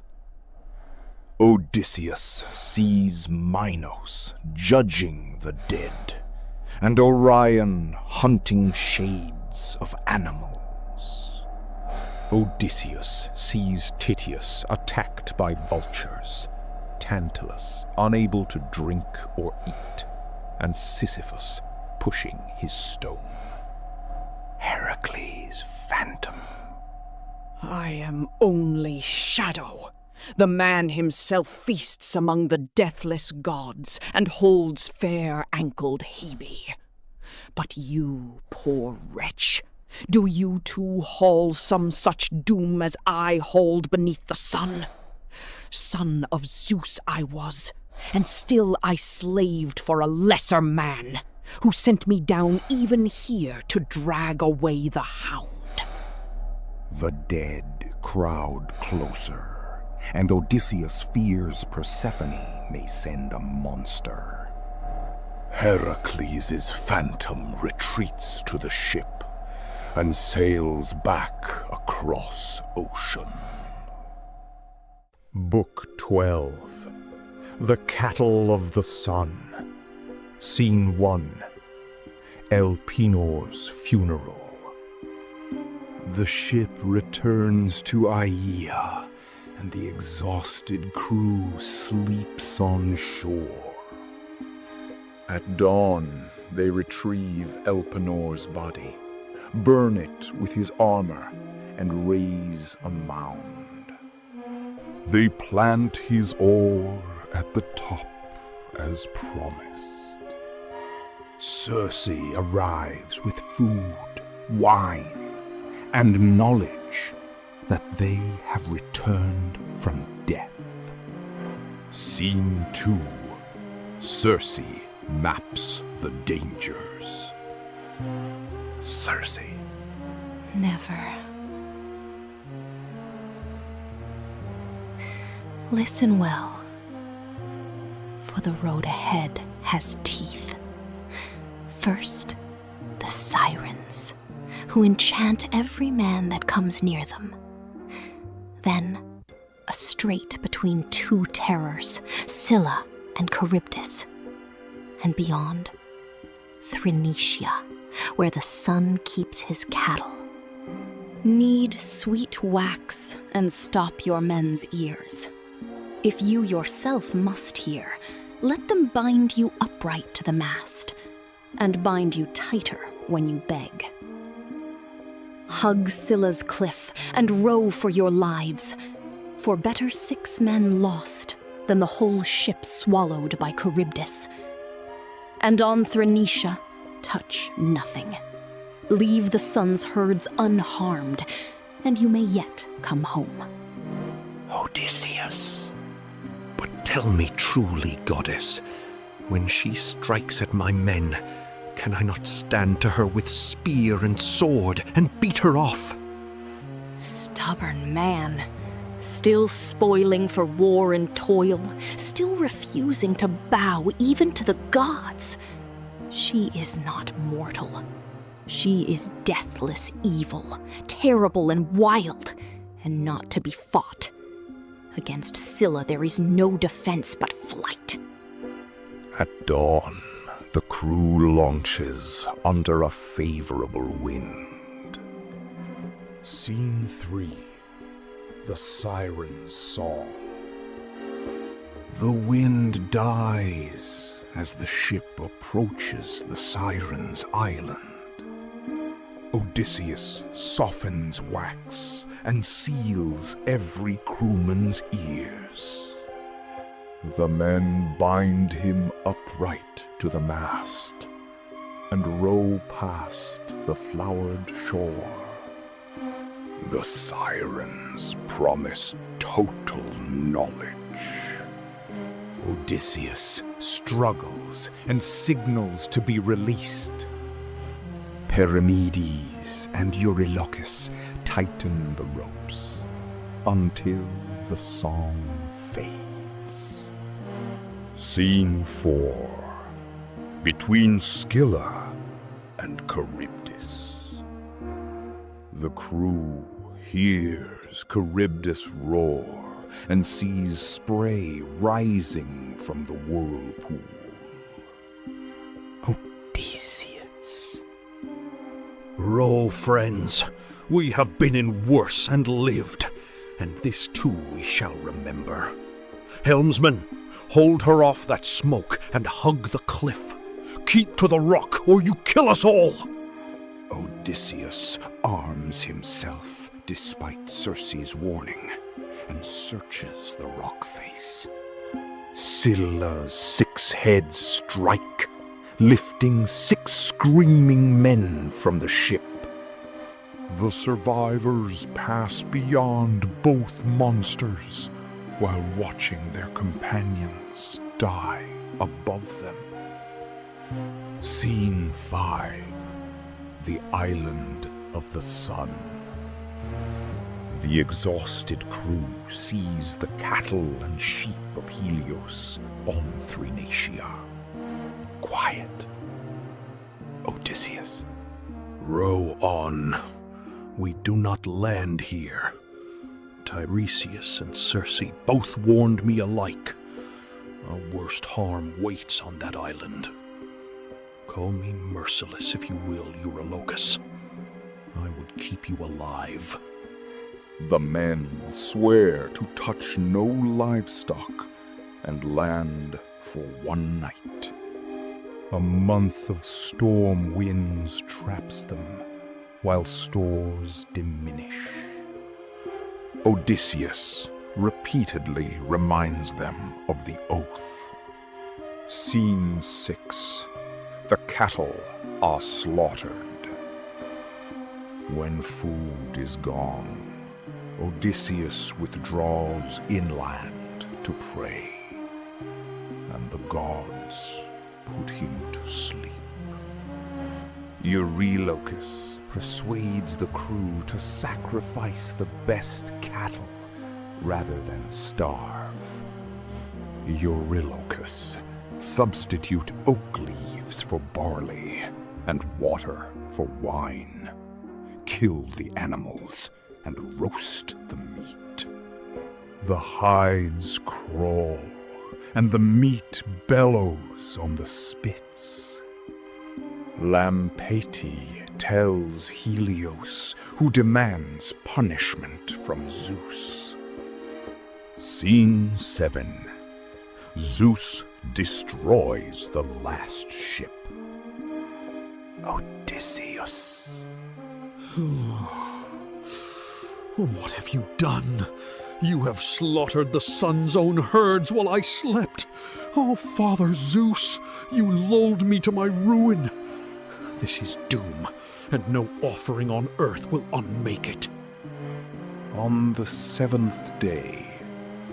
[SPEAKER 1] Odysseus sees Minos judging the dead, and Orion hunting shades of animals. Odysseus sees Tityus attacked by vultures, Tantalus unable to drink or eat, and Sisyphus pushing his stone. Heracles' phantom
[SPEAKER 7] I am only Shadow. The man himself feasts among the deathless gods and holds fair-ankled Hebe. But you, poor wretch, do you too haul some such doom as I hauled beneath the sun? Son of Zeus I was, and still I slaved for a lesser man, who sent me down even here to drag away the hound.
[SPEAKER 2] The dead crowd closer, and Odysseus fears Persephone may send a monster.
[SPEAKER 1] Heracles' phantom retreats to the ship and sails back across ocean.
[SPEAKER 3] Book 12. The Cattle of the Sun. Scene 1. Elpenor's funeral.
[SPEAKER 2] The ship returns to Aia, and the exhausted crew sleeps on shore. At dawn, they retrieve Elpenor's body, burn it with his armor, and raise a mound.
[SPEAKER 1] They plant his ore at the top as promised.
[SPEAKER 2] Circe arrives with food, wine, and knowledge that they have returned from death.
[SPEAKER 1] Scene 2. Circe maps the dangers.
[SPEAKER 2] Circe.
[SPEAKER 5] Never. Listen well, for the road ahead has teeth. First, the sirens, who enchant every man that comes near them. Then, a strait between two terrors, Scylla and Charybdis. And beyond, Thrinacia, where the sun keeps his cattle. Knead sweet wax and stop your men's ears. If you yourself must hear, let them bind you upright to the mast, and bind you tighter when you beg. Hug Scylla's cliff and row for your lives, for better 6 men lost than the whole ship swallowed by Charybdis. And on Thrinacia, touch nothing. Leave the sun's herds unharmed, and you may yet come home.
[SPEAKER 18] Odysseus. But tell me truly, goddess, when she strikes at my men, can I not stand to her with spear and sword and beat her off?
[SPEAKER 5] Stubborn man, still spoiling for war and toil, still refusing to bow even to the gods. She is not mortal. She is deathless evil, terrible and wild, and not to be fought. Against Scylla there is no defense but flight.
[SPEAKER 2] At dawn, the crew launches under a favorable wind.
[SPEAKER 1] Scene 3. The Siren's Song.
[SPEAKER 2] The wind dies as the ship approaches the Siren's island.
[SPEAKER 1] Odysseus softens wax and seals every crewman's ears.
[SPEAKER 2] The men bind him upright to the mast and row past the flowered shore.
[SPEAKER 1] The Sirens promise total knowledge.
[SPEAKER 2] Odysseus struggles and signals to be released. Perimedes and Eurylochus tighten the ropes until the song fades.
[SPEAKER 1] Scene 4. Between Scylla and Charybdis.
[SPEAKER 2] The crew hears Charybdis roar and sees spray rising from the whirlpool.
[SPEAKER 18] Odysseus. Row, friends. We have been in worse and lived, and this too we shall remember. Helmsman, hold her off that smoke and hug the cliff. Keep to the rock, or you kill us all.
[SPEAKER 2] Odysseus arms himself despite Circe's warning, and searches the rock face. Scylla's 6 heads strike, lifting 6 screaming men from the ship.
[SPEAKER 1] The survivors pass beyond both monsters while watching their companions die above them. Scene 5. The Island of the Sun.
[SPEAKER 2] The exhausted crew sees the cattle and sheep of Helios on Thrinacia. Quiet. Odysseus.
[SPEAKER 18] Row on. We do not land here. Tiresias and Circe both warned me alike. A worst harm waits on that island. Call me merciless if you will, Eurylochus. I would keep you alive.
[SPEAKER 2] The men swear to touch no livestock and land for one night.
[SPEAKER 1] A month of storm winds traps them, while stores diminish.
[SPEAKER 2] Odysseus repeatedly reminds them of the oath. Scene 6. The cattle are slaughtered. When food is gone, Odysseus withdraws inland to pray, and the gods put him to sleep. Eurylochus persuades the crew to sacrifice the best cattle rather than starve. Eurylochus substitute oak leaves for barley and water for wine. Kill the animals and roast the meat.
[SPEAKER 1] The hides crawl, and the meat bellows on the spits.
[SPEAKER 2] Lampetie tells Helios, who demands punishment from Zeus. Scene 7. Zeus destroys the last ship. Odysseus.
[SPEAKER 6] What have you done? You have slaughtered the sun's own herds while I slept. Oh, Father Zeus, you lulled me to my ruin. This is doom, and no offering on earth will unmake it.
[SPEAKER 2] On the 7th day,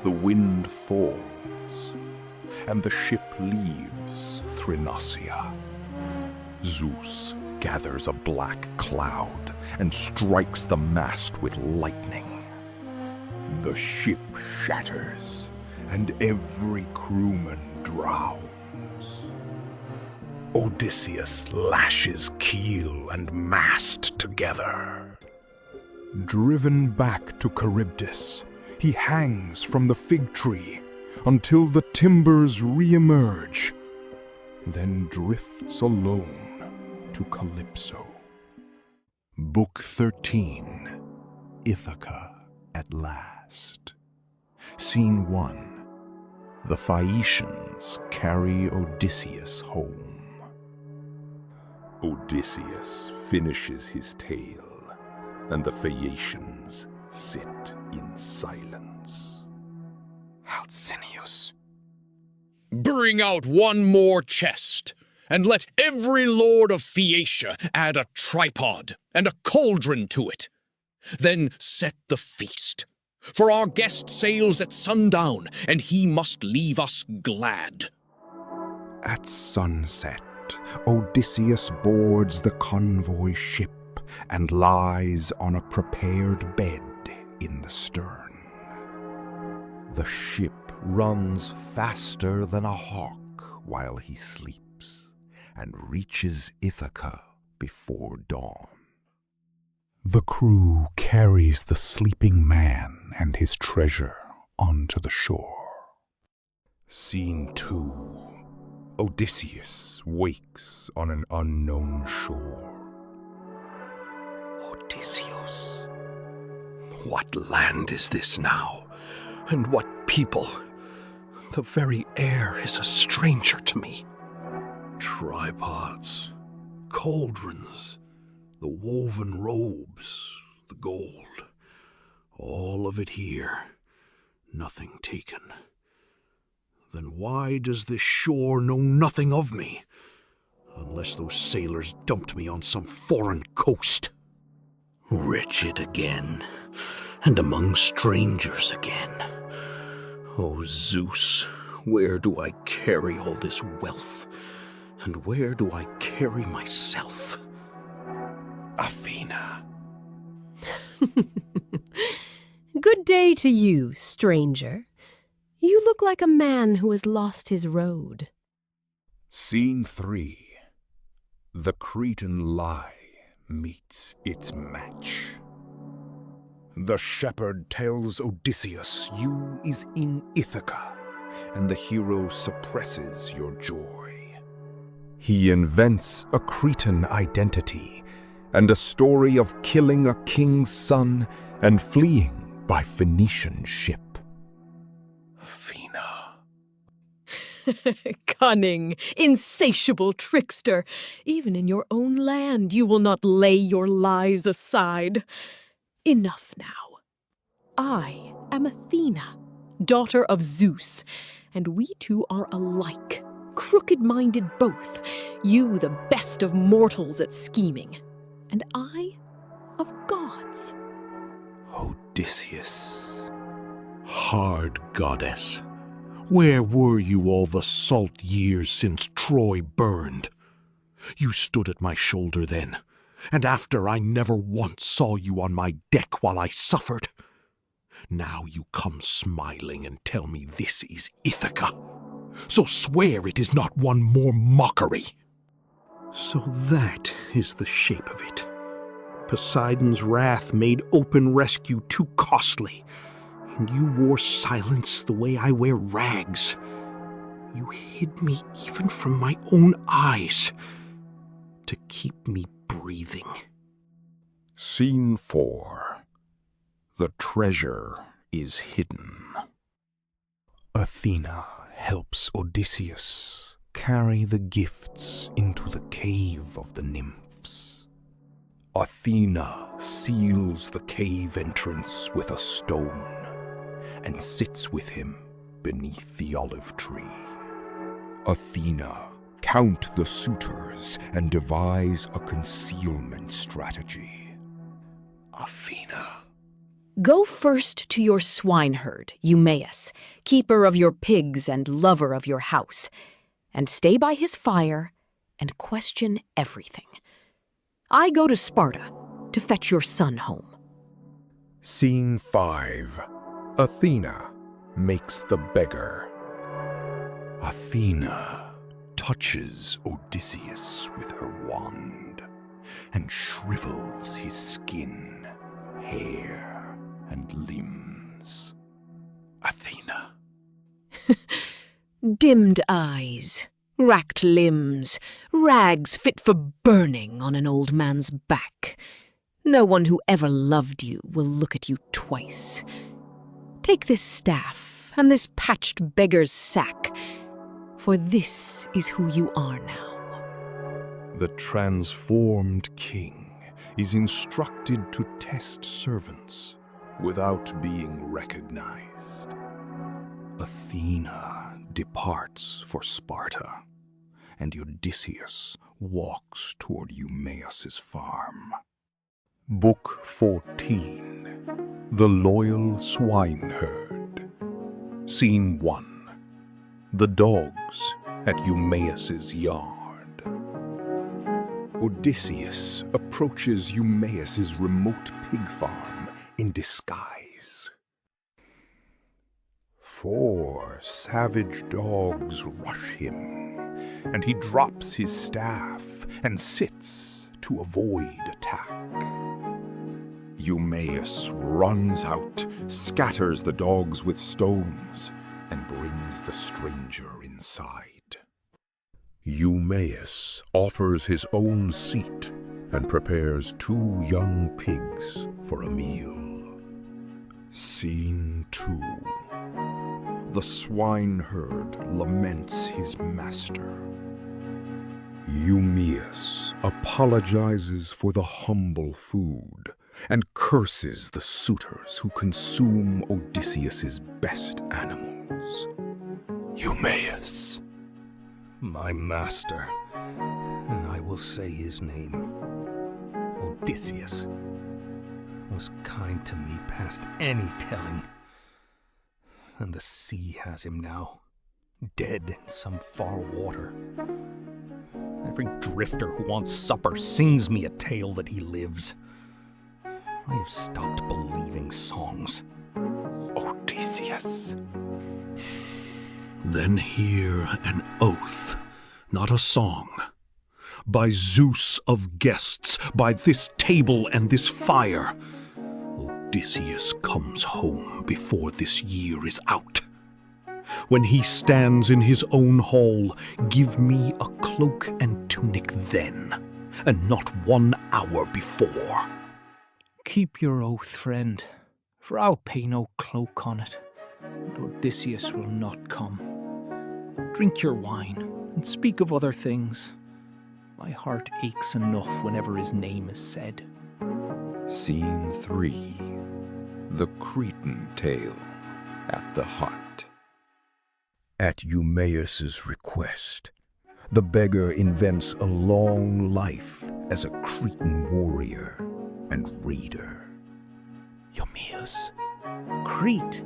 [SPEAKER 2] the wind falls, and the ship leaves Thrinacia. Zeus gathers a black cloud and strikes the mast with lightning. The ship shatters, and every crewman drowns. Odysseus lashes keel and mast together.
[SPEAKER 1] Driven back to Charybdis, he hangs from the fig tree until the timbers re-emerge, then drifts alone to Calypso.
[SPEAKER 2] Book 13. Ithaca at last. Scene 1. The Phaeacians carry Odysseus home. Odysseus finishes his tale, and the Phaeacians sit in silence.
[SPEAKER 20] Alcinous. Bring out one more chest, and let every lord of Phaeacia add a tripod and a cauldron to it. Then set the feast, for our guest sails at sundown, and he must leave us glad.
[SPEAKER 2] At sunset, Odysseus boards the convoy ship and lies on a prepared bed in the stern. The ship runs faster than a hawk while he sleeps, and reaches Ithaca before dawn.
[SPEAKER 1] The crew carries the sleeping man and his treasure onto the shore.
[SPEAKER 2] Scene 2. Odysseus wakes on an unknown shore.
[SPEAKER 18] Odysseus. What land is this now? And what people? The very air is a stranger to me. Tripods, cauldrons, the woven robes, the gold.
[SPEAKER 6] All of it here, nothing taken. Then why does this shore know nothing of me? Unless those sailors dumped me on some foreign coast. Wretched again, and among strangers again. Oh, Zeus, where do I carry all this wealth? And where do I carry myself?
[SPEAKER 3] Athena.
[SPEAKER 13] Good day to you, stranger. You look like a man who has lost his road.
[SPEAKER 1] Scene 3. The Cretan lie meets its match. The shepherd tells Odysseus you is in Ithaca, and the hero suppresses your joy. He invents a Cretan identity and a story of killing a king's son and fleeing by Phoenician ship.
[SPEAKER 3] Athena.
[SPEAKER 4] Cunning, insatiable trickster, even in your own land you will not lay your lies aside. Enough now. I am Athena, daughter of Zeus, and we two are alike, crooked-minded both, you the best of mortals at scheming, and I of gods.
[SPEAKER 6] Odysseus, hard goddess, where were you all the salt years since Troy burned? You stood at my shoulder then, and after I never once saw you on my deck while I suffered. Now you come smiling and tell me this is Ithaca. So swear it is not one more mockery. So that is the shape of it. Poseidon's wrath made open rescue too costly, and you wore silence the way I wear rags. You hid me even from my own eyes to keep me breathing.
[SPEAKER 1] Scene 4. The treasure is hidden.
[SPEAKER 11] Athena helps Odysseus carry the gifts into the cave of the nymphs.
[SPEAKER 1] Athena seals the cave entrance with a stone and sits with him beneath the olive tree. Athena count the suitors and devise a concealment strategy.
[SPEAKER 11] Athena.
[SPEAKER 4] Go first to your swineherd, Eumaeus, keeper of your pigs and lover of your house, and stay by his fire and question everything. I go to Sparta to fetch your son home.
[SPEAKER 1] Scene 5. Athena makes the beggar.
[SPEAKER 6] Athena touches Odysseus with her wand and shrivels his skin, hair, and limbs.
[SPEAKER 11] Athena.
[SPEAKER 4] Dimmed eyes, racked limbs, rags fit for burning on an old man's back. No one who ever loved you will look at you twice. Take this staff and this patched beggar's sack, for this is who you are now.
[SPEAKER 1] The transformed king is instructed to test servants without being recognized. Athena departs for Sparta, and Odysseus walks toward Eumaeus' farm. Book 14. The Loyal Swineherd. Scene 1. The dogs at Eumaeus' yard. Odysseus approaches Eumaeus' remote pig farm in disguise. 4 savage dogs rush him, and he drops his staff and sits to avoid attack. Eumaeus runs out, scatters the dogs with stones, and brings the stranger inside. Eumaeus offers his own seat and prepares 2 young pigs for a meal. Scene 2. The swineherd laments his master. Eumaeus apologizes for the humble food
[SPEAKER 2] and curses the suitors who consume Odysseus's best animals.
[SPEAKER 15] Eumaeus, my master, and I will say his name. Odysseus was kind to me past any telling. And the sea has him now, dead in some far water. Every drifter who wants supper sings me a tale that he lives. I have stopped believing songs. Odysseus.
[SPEAKER 6] Then hear an oath, not a song. By Zeus of guests, by this table and this fire, Odysseus comes home before this year is out. When he stands in his own hall, give me a cloak and tunic then, and not 1 hour before.
[SPEAKER 21] Keep your oath, friend, for I'll pay no cloak on it, and Odysseus will not come. Drink your wine, and speak of other things. My heart aches enough whenever his name is said.
[SPEAKER 2] Scene 3. The Cretan Tale at the Hut. At Eumaeus's request, the beggar invents a long life as a Cretan warrior and raider.
[SPEAKER 21] Eumaeus, Crete,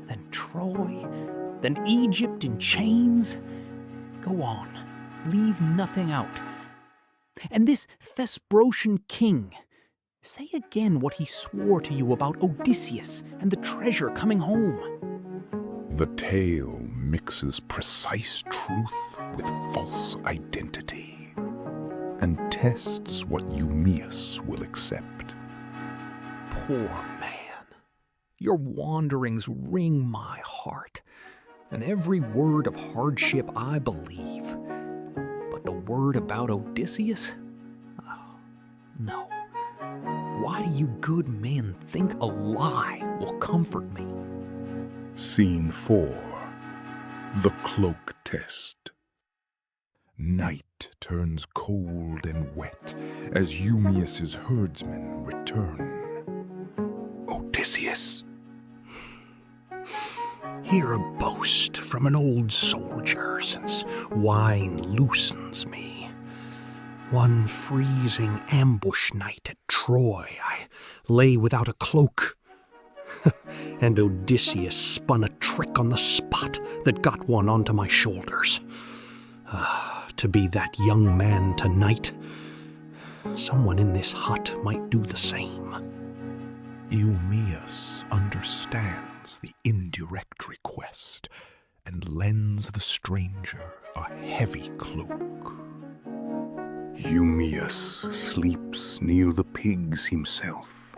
[SPEAKER 21] then Troy, then Egypt in chains. Go on, leave nothing out. And this Thesprotian king, say again what he swore to you about Odysseus and the treasure coming home.
[SPEAKER 2] The tale mixes precise truth with false identity and tests what Eumaeus will accept.
[SPEAKER 21] Poor man. Your wanderings wring my heart, and every word of hardship I believe. But the word about Odysseus? Oh, no. Why do you good men think a lie will comfort me?
[SPEAKER 2] Scene 4. The Cloak Test. Night turns cold and wet as Eumaeus's herdsmen return.
[SPEAKER 6] Odysseus, hear a boast from an old soldier, since wine loosens me. One freezing ambush night at Troy, I lay without a cloak, and Odysseus spun a trick on the spot that got one onto my shoulders. To be that young man tonight, someone in this hut might do the same.
[SPEAKER 2] Eumaeus understands the indirect request and lends the stranger a heavy cloak. Eumaeus sleeps near the pigs himself,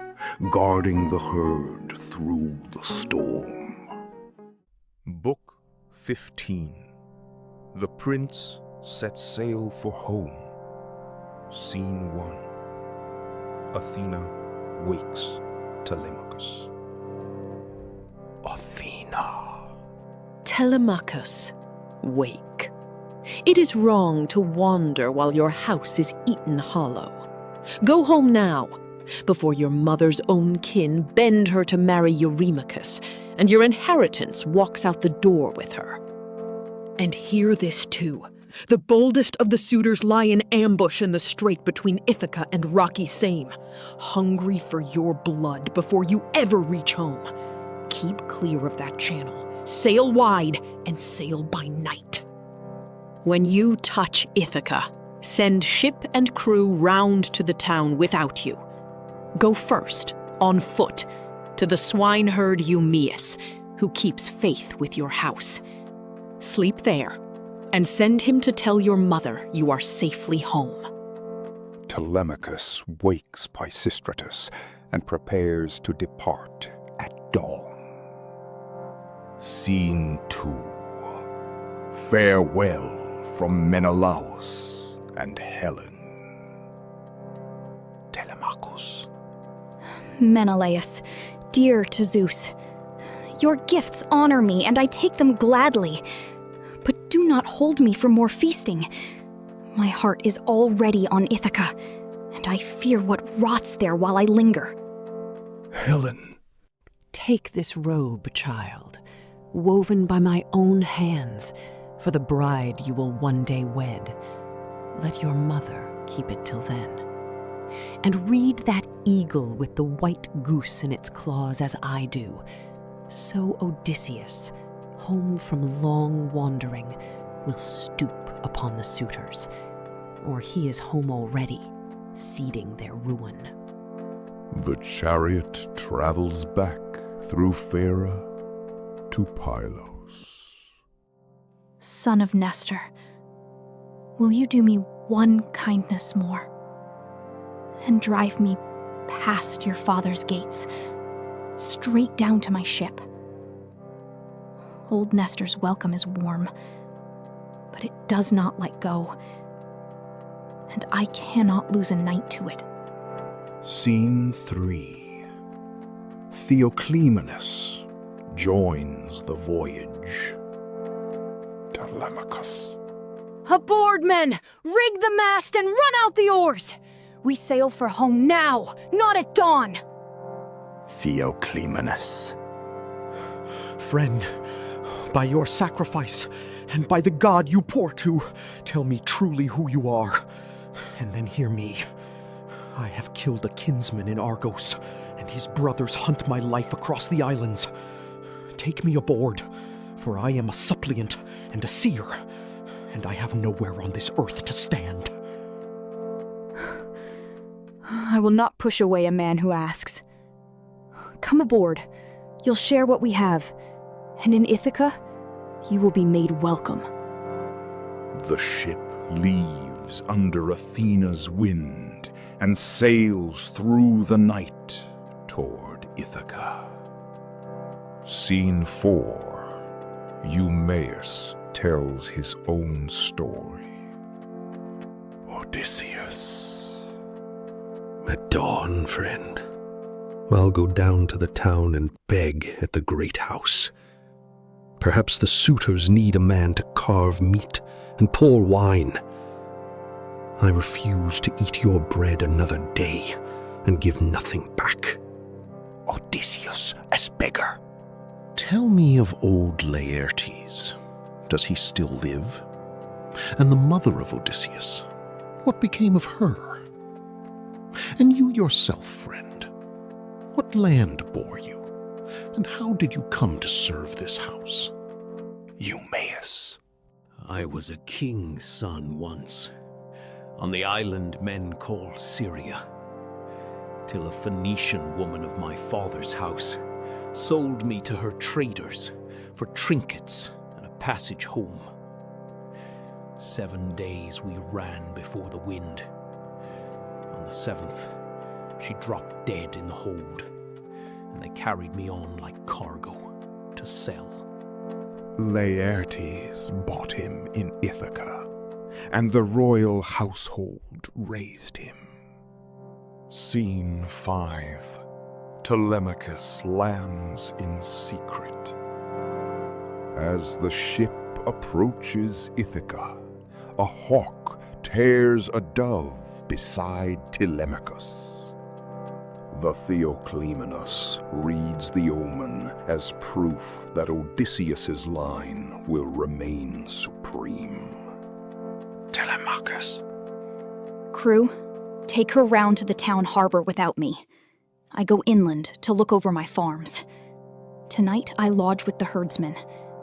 [SPEAKER 2] guarding the herd through the storm. Book 15. The prince sets sail for home. Scene 1. Athena wakes Telemachus.
[SPEAKER 4] Athena. Telemachus, wake. It is wrong to wander while your house is eaten hollow. Go home now, before your mother's own kin bend her to marry Eurymachus, and your inheritance walks out the door with her. And hear this too. The boldest of the suitors lie in ambush in the strait between Ithaca and rocky Same, hungry for your blood before you ever reach home. Keep clear of that channel, sail wide, and sail by night. When you touch Ithaca, send ship and crew round to the town without you. Go first, on foot, to the swineherd Eumaeus, who keeps faith with your house. Sleep there, and send him to tell your mother you are safely home.
[SPEAKER 2] Telemachus wakes Pisistratus and prepares to depart at dawn. Scene 2. Farewell from Menelaus and Helen. Telemachus.
[SPEAKER 5] Menelaus, dear to Zeus, your gifts honor me, and I take them gladly. But do not hold me for more feasting. My heart is already on Ithaca, and I fear what rots there while I linger.
[SPEAKER 6] Helen.
[SPEAKER 13] Take this robe, child, woven by my own hands, for the bride you will one day wed. Let your mother keep it till then. And read that eagle with the white goose in its claws as I do. So Odysseus, home from long wandering, will stoop upon the suitors, or he is home already, seeding their ruin.
[SPEAKER 1] The chariot travels back through Phaera to Pylos.
[SPEAKER 5] Son of Nestor, will you do me one kindness more and drive me past your father's gates, straight down to my ship? Old Nestor's welcome is warm, but it does not let go, and I cannot lose a night to it.
[SPEAKER 2] Scene 3. Theoclymenus joins the voyage.
[SPEAKER 1] Telemachus.
[SPEAKER 14] Aboard, men! Rig the mast and run out the oars! We sail for home now, not at dawn!
[SPEAKER 17] Theoclymenus. Friend, by your sacrifice, and by the god you pour to, tell me truly who you are, and then hear me. I have killed a kinsman in Argos, and his brothers hunt my life across the islands. Take me aboard, for I am a suppliant and a seer, and I have nowhere on this earth to stand.
[SPEAKER 14] I will not push away a man who asks. Come aboard. You'll share what we have, and in Ithaca, you will be made welcome.
[SPEAKER 2] The ship leaves under Athena's wind and sails through the night toward Ithaca.
[SPEAKER 1] Scene 4. Eumaeus tells his own story.
[SPEAKER 6] Odysseus. At dawn, friend. I'll go down to the town and beg at the great house. Perhaps the suitors need a man to carve meat and pour wine. I refuse to eat your bread another day and give nothing back.
[SPEAKER 9] Odysseus as beggar. Tell me of old Laertes. Does he still live? And the mother of Odysseus, what became of her? And you yourself, friend, what land bore you? And how did you come to serve this house?
[SPEAKER 3] Eumaeus. I was a king's son once, on the island men call Syria, till a Phoenician woman of my father's house sold me to her traders for trinkets and a passage home. 7 days we ran before the wind. On the 7th, she dropped dead in the hold, and they carried me on like cargo to sell.
[SPEAKER 1] Laertes bought him in Ithaca, and the royal household raised him. Scene 5. Telemachus lands in secret. As the ship approaches Ithaca, a hawk tears a dove beside Telemachus. The Theoclymenus reads the omen as proof that Odysseus's line will remain supreme.
[SPEAKER 5] Telemachus. Crew, take her round to the town harbor without me. I go inland to look over my farms. Tonight I lodge with the herdsmen,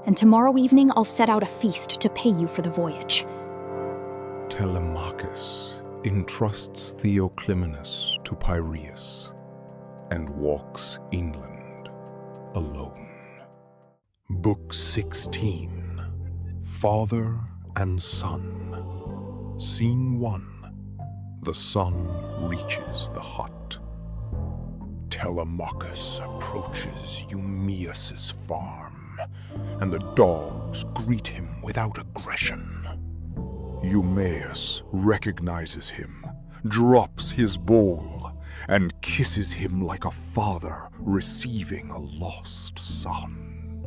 [SPEAKER 5] and tomorrow evening I'll set out a feast to pay you for the voyage.
[SPEAKER 1] Telemachus entrusts Theoclymenus to Piraeus and walks inland alone. Book 16. Father and Son. Scene 1. The sun reaches the hut. Telemachus approaches Eumaeus's farm, and the dogs greet him without aggression. Eumaeus recognizes him, drops his bowl, and kisses him like a father receiving a lost son.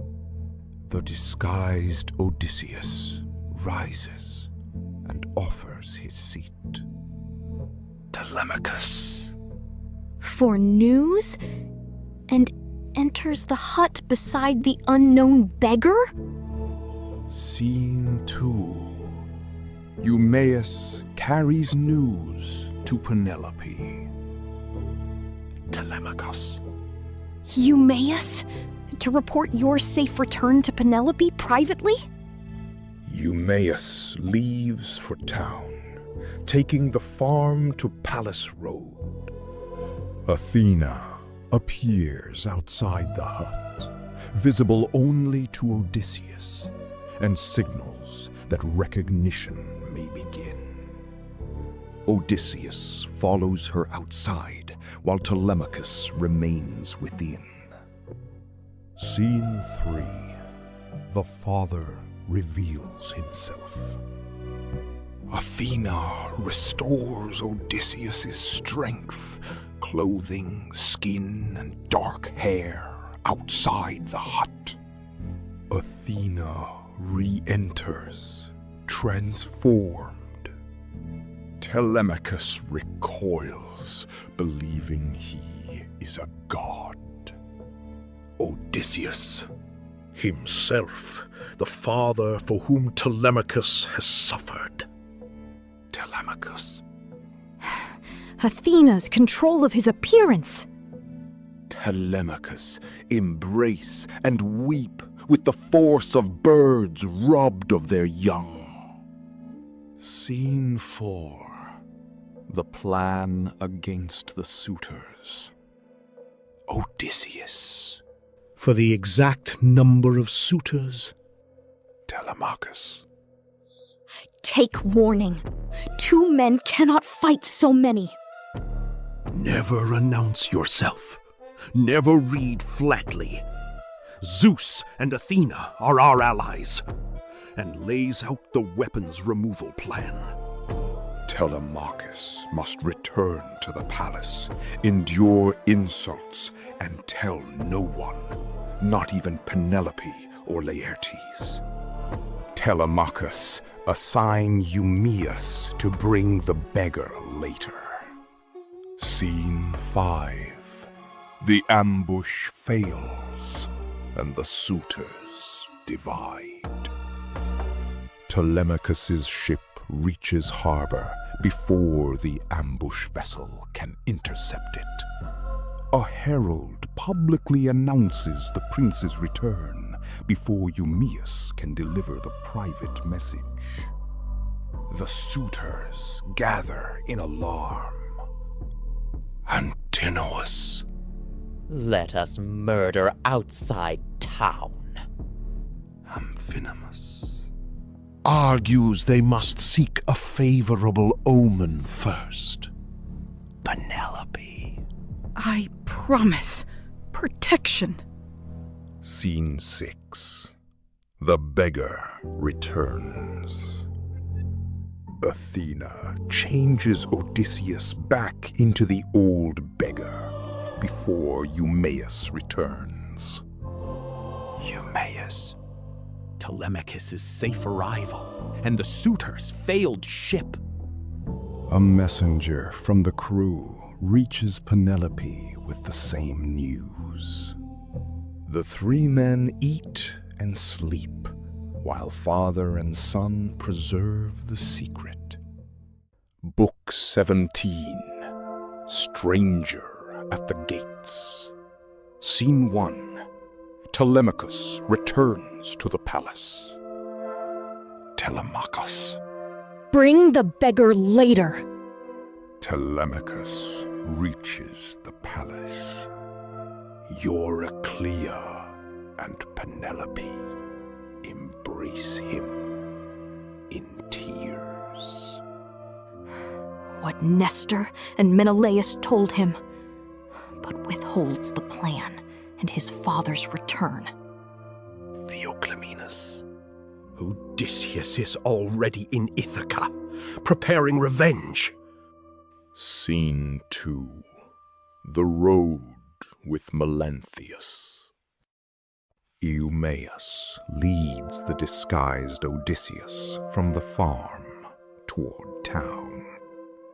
[SPEAKER 1] The disguised Odysseus rises and offers his seat.
[SPEAKER 14] Telemachus.
[SPEAKER 5] For news? and enters the hut beside the unknown beggar?
[SPEAKER 2] Scene 2. Eumaeus carries news to Penelope. Telemachus.
[SPEAKER 5] Eumaeus? To report your safe return to Penelope privately?
[SPEAKER 2] Eumaeus leaves for town, taking the farm to Palace Road.
[SPEAKER 1] Athena appears outside the hut, visible only to Odysseus, and signals that recognition may begin.
[SPEAKER 2] Odysseus follows her outside, while Telemachus remains within.
[SPEAKER 1] Scene 3. The father reveals himself.
[SPEAKER 2] Athena restores Odysseus' strength, clothing, skin, and dark hair outside the hut.
[SPEAKER 1] Athena re-enters, transformed.
[SPEAKER 2] Telemachus recoils, believing he is a god.
[SPEAKER 6] Odysseus, himself, the father for whom Telemachus has suffered.
[SPEAKER 2] Telemachus.
[SPEAKER 14] Athena's control of his appearance.
[SPEAKER 2] Telemachus, embrace and weep with the force of birds robbed of their young.
[SPEAKER 1] Scene 4.
[SPEAKER 2] The plan against the suitors.
[SPEAKER 6] Odysseus. For the exact number of suitors.
[SPEAKER 2] Telemachus.
[SPEAKER 5] Take warning. 2 men cannot fight so many.
[SPEAKER 6] Never announce yourself. Never read flatly. Zeus and Athena are our allies, and lays out the weapons removal plan.
[SPEAKER 2] Telemachus must return to the palace, endure insults, and tell no one, not even Penelope or Laertes. Telemachus, assign Eumaeus to bring the beggar later.
[SPEAKER 1] Scene 5. The ambush fails, and the suitors divide. Telemachus's ship reaches harbor before the ambush vessel can intercept it. A herald publicly announces the prince's return before Eumaeus can deliver the private message.
[SPEAKER 2] The suitors gather in alarm. Antinous.
[SPEAKER 12] Let us murder outside town.
[SPEAKER 2] Amphinomus
[SPEAKER 9] argues they must seek a favorable omen first.
[SPEAKER 2] Penelope.
[SPEAKER 7] I promise protection.
[SPEAKER 1] Scene 6. The beggar returns. Athena changes Odysseus back into the old beggar before Eumaeus returns.
[SPEAKER 2] Eumaeus.
[SPEAKER 22] Telemachus' safe arrival, and the suitors' failed ship.
[SPEAKER 1] A messenger from the crew reaches Penelope with the same news. The 3 men eat and sleep, while father and son preserve the secret.
[SPEAKER 2] Book 17. Stranger at the Gates. Scene 1. Telemachus returns to the palace. Telemachus.
[SPEAKER 5] Bring the beggar later.
[SPEAKER 1] Telemachus reaches the palace.
[SPEAKER 2] Euryclea and Penelope embrace him in tears.
[SPEAKER 5] What Nestor and Menelaus told him, but withholds the plan and his father's return.
[SPEAKER 6] Theoclymenus. Odysseus is already in Ithaca, preparing revenge.
[SPEAKER 1] Scene 2. The road with Melanthius. Eumaeus leads the disguised Odysseus from the farm toward town.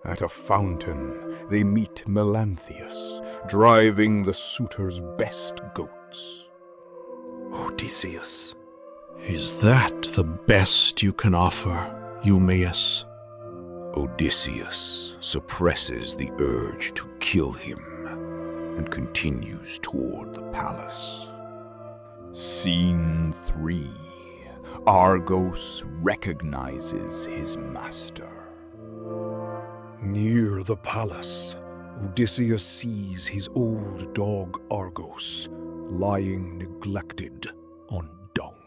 [SPEAKER 1] At a fountain, they meet Melanthius, driving the suitor's best goats.
[SPEAKER 9] Odysseus, is that the best you can offer, Eumaeus?
[SPEAKER 16] Odysseus suppresses the urge to kill him and continues toward the palace. Scene 3. Argos recognizes his master.
[SPEAKER 6] Near the palace, Odysseus sees his old dog Argos lying neglected on dung.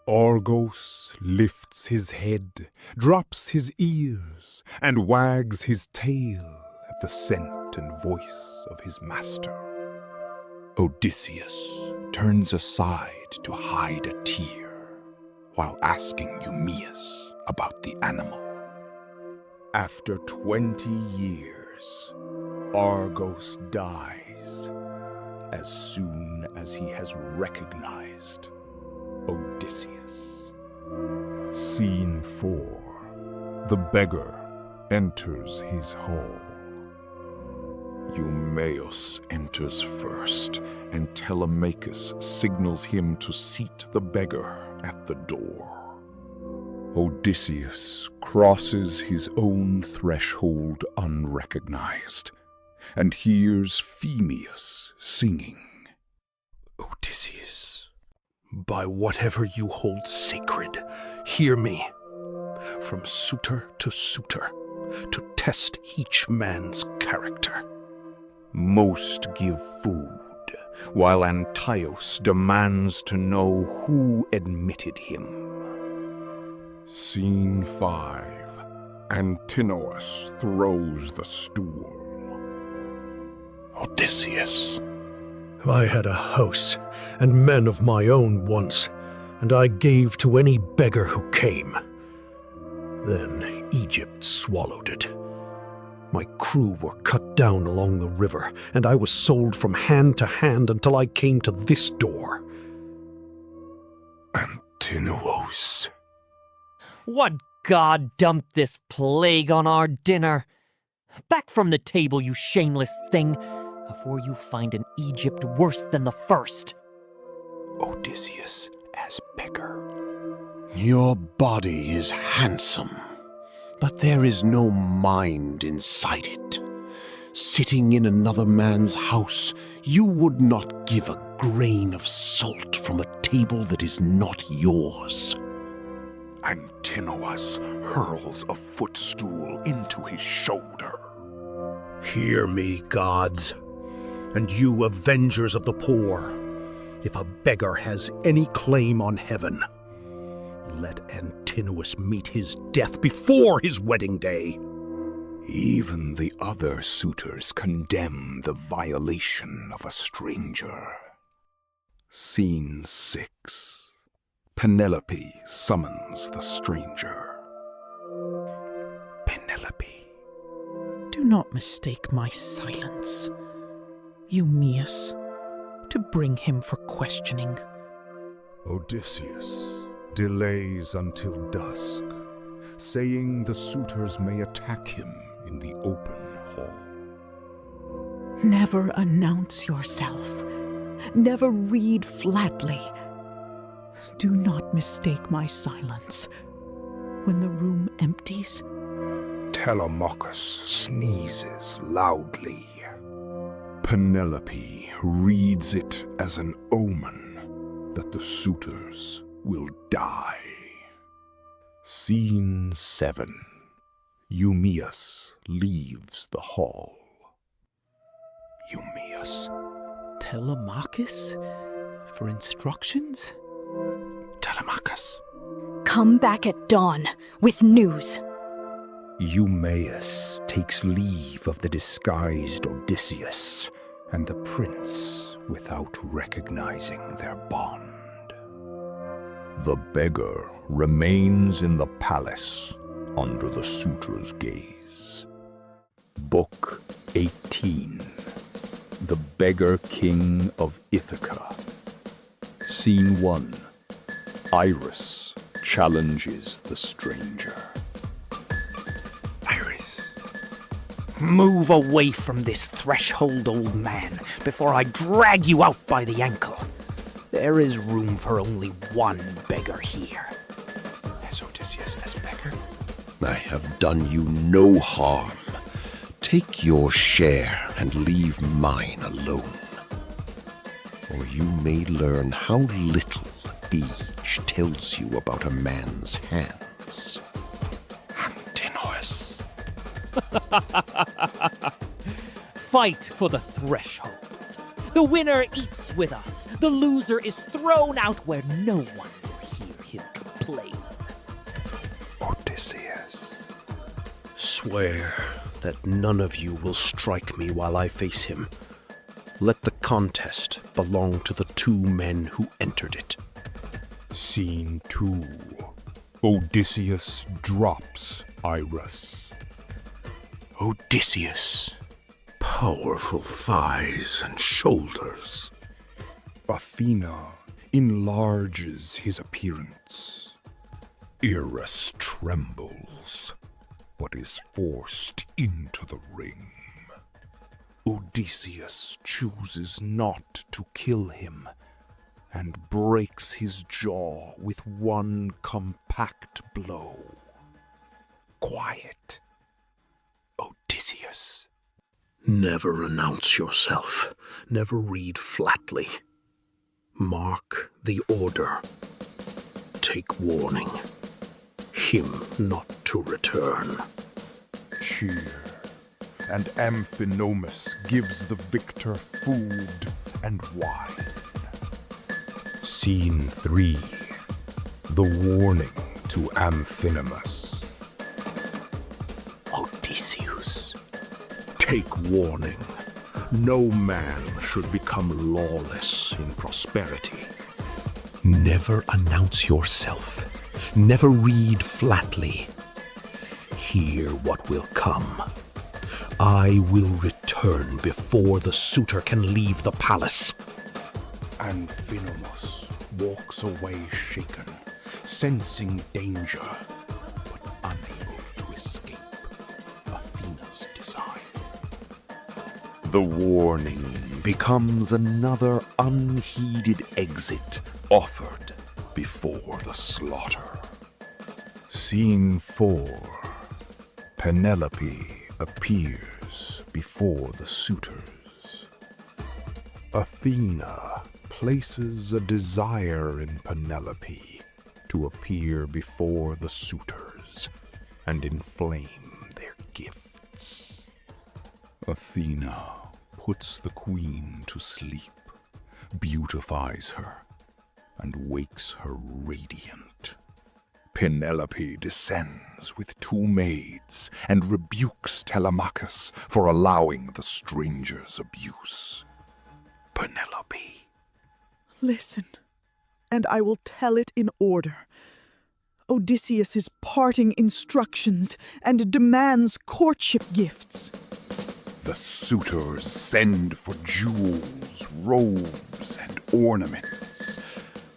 [SPEAKER 1] Argos lifts his head, drops his ears, and wags his tail at the scent and voice of his master.
[SPEAKER 16] Odysseus turns aside to hide a tear while asking Eumaeus about the animal.
[SPEAKER 1] After 20 years, Argos dies as soon as he has recognized Odysseus. Scene 4. The beggar enters his hall.
[SPEAKER 2] Eumaeus enters first, and Telemachus signals him to seat the beggar at the door.
[SPEAKER 1] Odysseus crosses his own threshold unrecognized, and hears Phemius singing.
[SPEAKER 6] Odysseus, by whatever you hold sacred, hear me. From suitor, to test each man's character.
[SPEAKER 16] Most give food, while Antios demands to know who admitted him.
[SPEAKER 1] Scene 5. Antinous throws the stool.
[SPEAKER 6] Odysseus, I had a house and men of my own once, and I gave to any beggar who came. Then Egypt swallowed it. My crew were cut down along the river, and I was sold from hand to hand until I came to this door.
[SPEAKER 16] Antinous.
[SPEAKER 12] What god dumped this plague on our dinner? Back from the table, you shameless thing, before you find an Egypt worse than the first.
[SPEAKER 16] Odysseus as beggar.
[SPEAKER 9] Your body is handsome, but there is no mind inside it. Sitting in another man's house, you would not give a grain of salt from a table that is not yours.
[SPEAKER 1] Antinous hurls a footstool into his shoulder.
[SPEAKER 6] Hear me, gods, and you avengers of the poor. If a beggar has any claim on heaven, let Antinous meet his death before his wedding day.
[SPEAKER 16] Even the other suitors condemn the violation of a stranger.
[SPEAKER 1] Scene 6. Penelope summons the stranger.
[SPEAKER 10] Penelope, do not mistake my silence. Eumaeus, to bring him for questioning.
[SPEAKER 1] Odysseus delays until dusk, saying the suitors may attack him in the open hall.
[SPEAKER 10] Never announce yourself. Never read flatly. Do not mistake my silence. When the room empties,
[SPEAKER 16] Telemachus sneezes loudly.
[SPEAKER 1] Penelope reads it as an omen that the suitors will die. Scene 7. Eumaeus leaves the hall.
[SPEAKER 16] Eumaeus.
[SPEAKER 10] Telemachus? For instructions?
[SPEAKER 16] Telemachus.
[SPEAKER 14] Come back at dawn with news.
[SPEAKER 16] Eumaeus takes leave of the disguised Odysseus and the prince without recognizing their bond. The beggar remains in the palace under the suitor's gaze. Book 18. The Beggar King of Ithaca. Scene 1. Iris challenges the stranger.
[SPEAKER 15] Iris,
[SPEAKER 3] Move away from this threshold, old man, before I drag you out by the ankle. There is room for only one beggar here.
[SPEAKER 2] As Odysseus as beggar?
[SPEAKER 9] I have done you no harm. Take your share and leave mine alone. Or you may learn how little age tells you about a man's hands.
[SPEAKER 2] Antinous.
[SPEAKER 12] Fight for the threshold. The winner eats with us. The loser is thrown out where no one will hear him complain.
[SPEAKER 2] Odysseus.
[SPEAKER 18] Swear that none of you will strike me while I face him. Let the contest belong to the two men who entered it.
[SPEAKER 1] Scene 2. Odysseus drops Iris.
[SPEAKER 2] Odysseus. Powerful thighs and shoulders.
[SPEAKER 1] Athena enlarges his appearance. Iris trembles, but is forced into the ring. Odysseus chooses not to kill him and breaks his jaw with one compact blow. Quiet. Odysseus.
[SPEAKER 18] Never announce yourself. Never read flatly. Mark the order. Take warning. Him not to return.
[SPEAKER 1] Cheer. And Amphinomus gives the victor food and wine. Scene 3. The warning to Amphinomus.
[SPEAKER 18] Odysseus, take warning. No man should become lawless in prosperity. Never announce yourself. Never read flatly. Hear what will come. I will return before the suitor can leave the palace.
[SPEAKER 1] Amphinomus walks away shaken, sensing danger, but unable to escape Athena's design. The warning becomes another unheeded exit offered before the slaughter. Scene 4. Penelope appears before the suitors. Athena places a desire in Penelope to appear before the suitors and inflame their gifts. Athena puts the queen to sleep, beautifies her, and wakes her radiant. Penelope descends with two maids and rebukes Telemachus for allowing the stranger's abuse. Penelope.
[SPEAKER 10] Listen, and I will tell it in order. Odysseus's parting instructions and demands courtship gifts.
[SPEAKER 1] The suitors send for jewels, robes, and ornaments,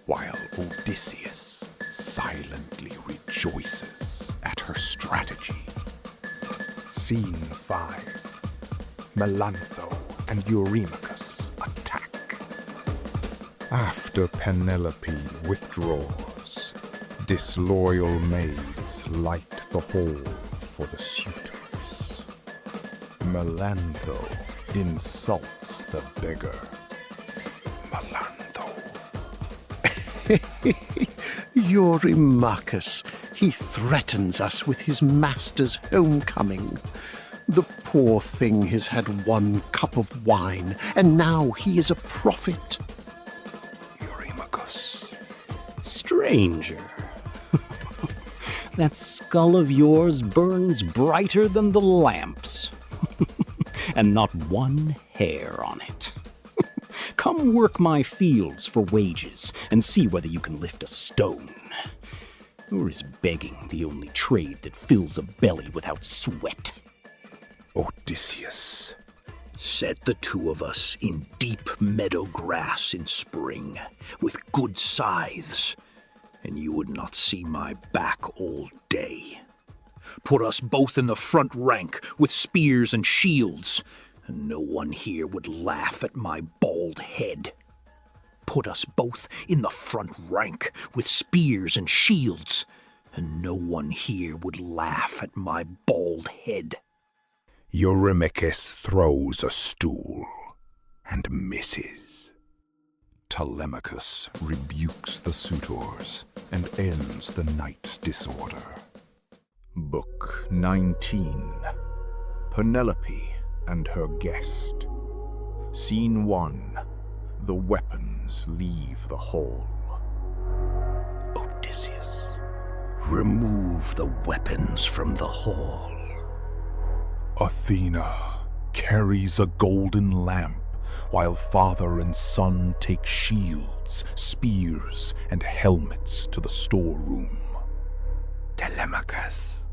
[SPEAKER 1] while Odysseus silently rejoices at her strategy. Scene 5. Melantho and Eurymachus attack. After Penelope withdraws, disloyal maids light the hall for the suitors. Melantho insults the beggar.
[SPEAKER 9] Eurymachus, he threatens us with his master's homecoming. The poor thing has had one cup of wine, and now he is a prophet.
[SPEAKER 1] Eurymachus.
[SPEAKER 3] Stranger, that skull of yours burns brighter than the lamps, and not one hair on it. Come work my fields for wages, and see whether you can lift a stone. Or is begging the only trade that fills a belly without sweat?
[SPEAKER 1] Odysseus.
[SPEAKER 18] Set the two of us in deep meadow grass in spring, with good scythes, and you would not see my back all day. Put us both in the front rank with spears and shields, and no one here would laugh at my bald head. Put us both in the front rank with spears and shields, and no one here would laugh at my bald head.
[SPEAKER 16] Eurymachus throws a stool and misses. Telemachus rebukes the suitors and ends the night's disorder. Book 19. Penelope and her guest. Scene 1. The weapons leave the hall.
[SPEAKER 2] Odysseus, remove the weapons from the hall.
[SPEAKER 11] Athena carries a golden lamp, while father and son take shields, spears, and helmets to the storeroom.
[SPEAKER 16] Telemachus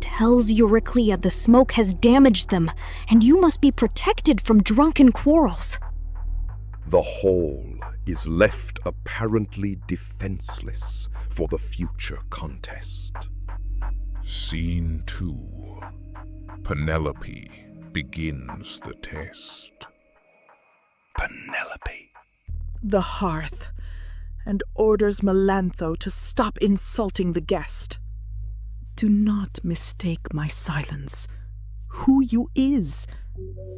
[SPEAKER 14] tells Euryclea the smoke has damaged them, and you must be protected from drunken quarrels.
[SPEAKER 1] The hall is left apparently defenseless for the future contest.
[SPEAKER 11] Scene 2. Penelope begins the test.
[SPEAKER 2] Penelope.
[SPEAKER 10] The hearth, and orders Melantho to stop insulting the guest. Do not mistake my silence. Who you is,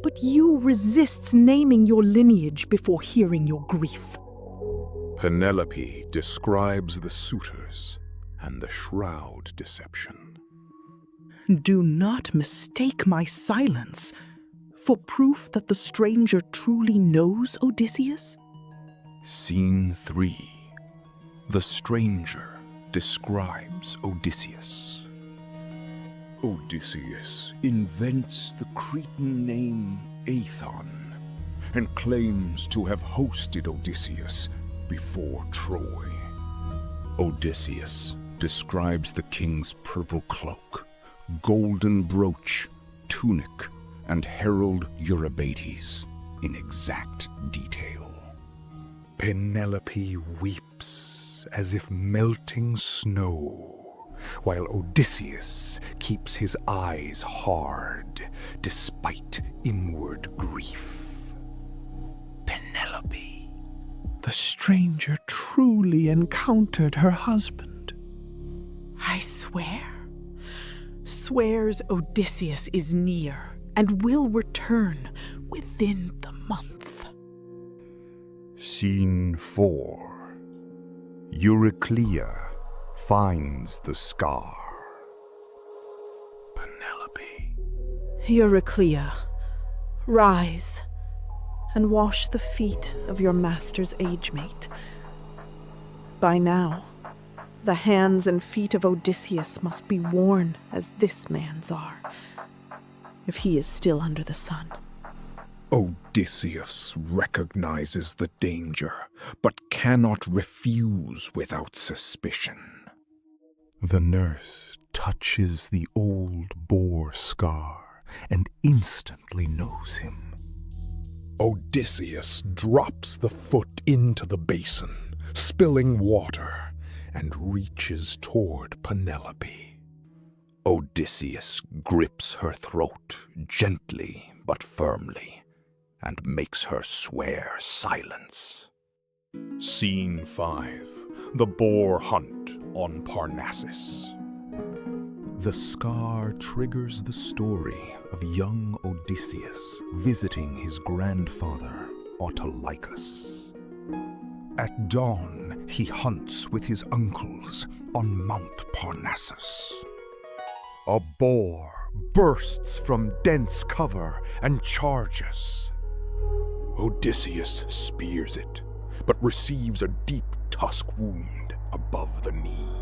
[SPEAKER 10] but you resists naming your lineage before hearing your grief.
[SPEAKER 1] Penelope describes the suitors and the shroud deception.
[SPEAKER 10] Do not mistake my silence for proof that the stranger truly knows Odysseus.
[SPEAKER 11] Scene 3. The stranger describes Odysseus.
[SPEAKER 2] Odysseus invents the Cretan name Aethon and claims to have hosted Odysseus before Troy.
[SPEAKER 1] Odysseus describes the king's purple cloak, golden brooch, tunic, and herald Eurybates in exact detail.
[SPEAKER 11] Penelope weeps as if melting snow, while Odysseus keeps his eyes hard despite inward grief.
[SPEAKER 2] Penelope.
[SPEAKER 21] The stranger truly encountered her husband.
[SPEAKER 10] I swears Odysseus is near and will return within the month.
[SPEAKER 11] Scene 4. Euryclea finds the scar.
[SPEAKER 2] Penelope.
[SPEAKER 10] Euryclea, rise and wash the feet of your master's age-mate. By now, the hands and feet of Odysseus must be worn as this man's are, if he is still under the sun.
[SPEAKER 2] Odysseus recognizes the danger, but cannot refuse without suspicion.
[SPEAKER 11] The nurse touches the old boar scar and instantly knows him.
[SPEAKER 2] Odysseus drops the foot into the basin, spilling water, and reaches toward Penelope.
[SPEAKER 1] Odysseus grips her throat gently but firmly and makes her swear silence.
[SPEAKER 2] Scene 5. The boar hunt on Parnassus.
[SPEAKER 11] The scar triggers the story of young Odysseus visiting his grandfather, Autolycus. At dawn, he hunts with his uncles on Mount Parnassus.
[SPEAKER 2] A boar bursts from dense cover and charges. Odysseus spears it, but receives a deep tusk wound above the knee.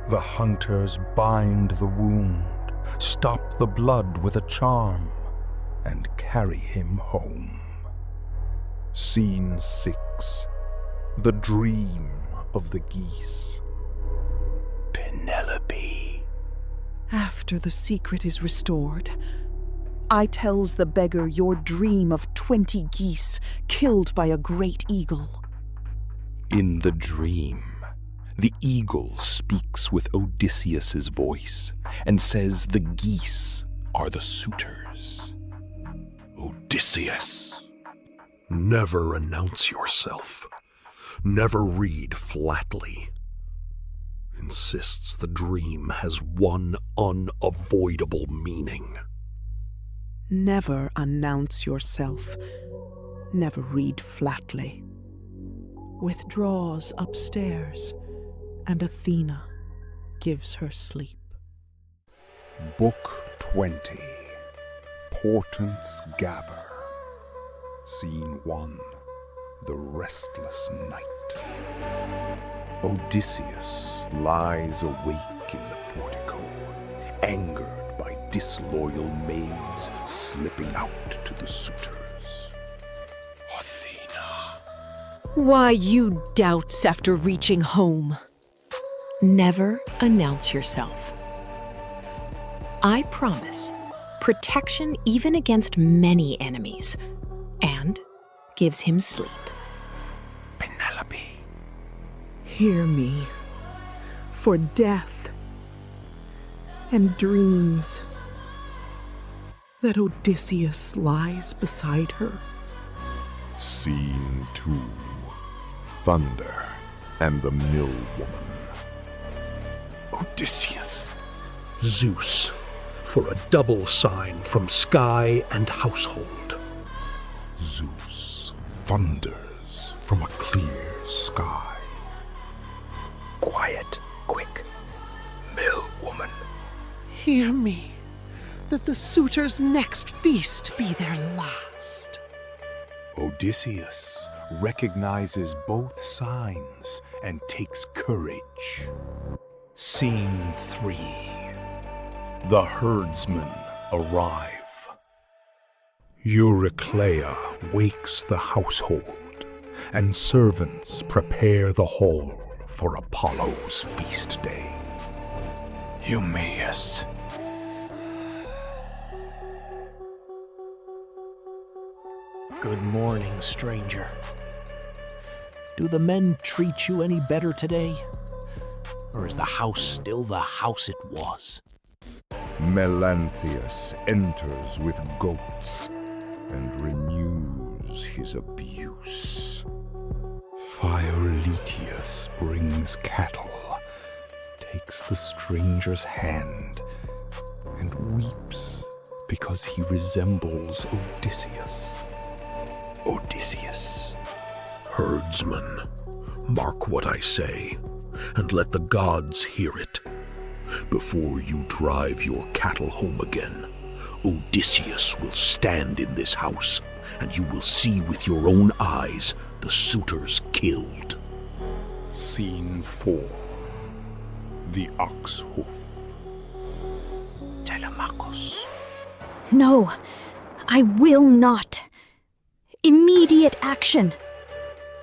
[SPEAKER 11] The hunters bind the wound, stop the blood with a charm, and carry him home.
[SPEAKER 2] Scene 6. The dream of the geese.
[SPEAKER 10] Penelope. After the secret is restored, I tells the beggar your dream of 20 geese killed by a great eagle.
[SPEAKER 16] In the dream,
[SPEAKER 2] The eagle speaks with Odysseus's voice and says the geese are the suitors.
[SPEAKER 9] Odysseus, never announce yourself. Never read flatly. Insists the dream has one unavoidable meaning.
[SPEAKER 10] Never announce yourself. Never read flatly. Withdraws upstairs, and Athena gives her sleep.
[SPEAKER 1] Book 20. Portents gather. Scene 1. The restless night. Odysseus lies awake in the portico, angered by disloyal maids slipping out to the suitors.
[SPEAKER 4] Athena. Why you doubts after reaching home? Never announce yourself. I promise protection even against many enemies, and gives him sleep.
[SPEAKER 1] Penelope.
[SPEAKER 10] Hear me, for death and dreams that Odysseus lies beside her.
[SPEAKER 1] Scene 2. Thunder and the mill woman.
[SPEAKER 9] Odysseus. Zeus, for a double sign from sky and household.
[SPEAKER 1] Zeus thunders from a clear sky.
[SPEAKER 2] Quiet, quick. Mill woman.
[SPEAKER 10] Hear me, that the suitors' next feast be their last.
[SPEAKER 1] Odysseus recognizes both signs and takes courage. Scene 3. The herdsmen arrive. Eurycleia wakes the household, and servants prepare the hall for Apollo's feast day. Eumaeus.
[SPEAKER 18] Good morning, stranger. Do the men treat you any better today? Or is the house still the house it was?
[SPEAKER 1] Melanthius enters with goats and renews his abuse. Philetius brings cattle, takes the stranger's hand, and weeps because he resembles Odysseus. Odysseus.
[SPEAKER 9] Herdsman, mark what I say, and let the gods hear it. Before you drive your cattle home again, Odysseus will stand in this house, and you will see with your own eyes the suitors killed.
[SPEAKER 1] Scene 4. The ox hoof.
[SPEAKER 2] Telemachus.
[SPEAKER 14] No, I will not. Immediate action.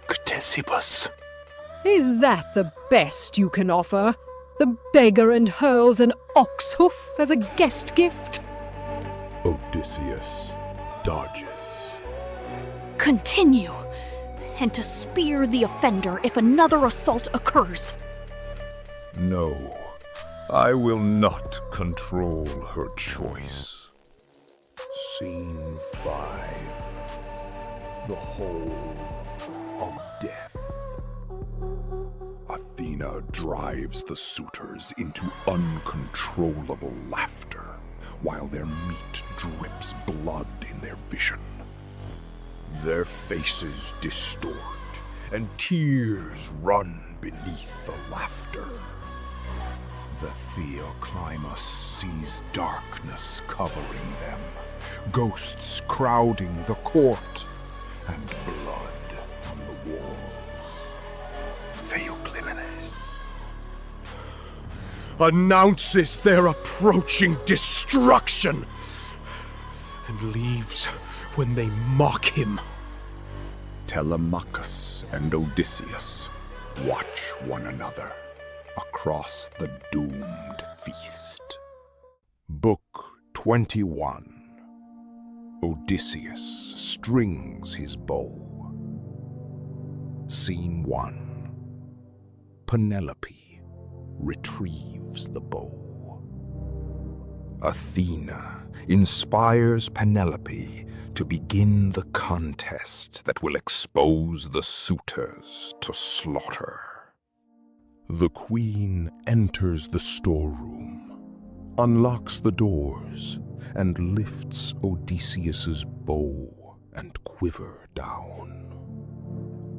[SPEAKER 2] Ctesippus.
[SPEAKER 4] Is that the best you can offer? The beggar and hurls an ox hoof as a guest gift?
[SPEAKER 1] Odysseus dodges.
[SPEAKER 14] Continue, and to spear the offender if another assault occurs.
[SPEAKER 1] No, I will not control her choice. Scene 5. The Hole of Death. Athena drives the suitors into uncontrollable laughter, while their meat drips blood in their vision. Their faces distort, and tears run beneath the laughter. The Theoclimus sees darkness covering them, ghosts crowding the court, and blood on the walls.
[SPEAKER 2] Theoclimenes
[SPEAKER 6] announces their approaching destruction and leaves when they mock him.
[SPEAKER 1] Telemachus and Odysseus watch one another across the doomed feast. Book 21. Odysseus strings his bow. Scene 1.
[SPEAKER 2] Penelope retrieves the bow. Athena inspires Penelope to begin the contest that will expose the suitors to slaughter.
[SPEAKER 1] The queen enters the storeroom, unlocks the doors, and lifts Odysseus's bow and quiver down.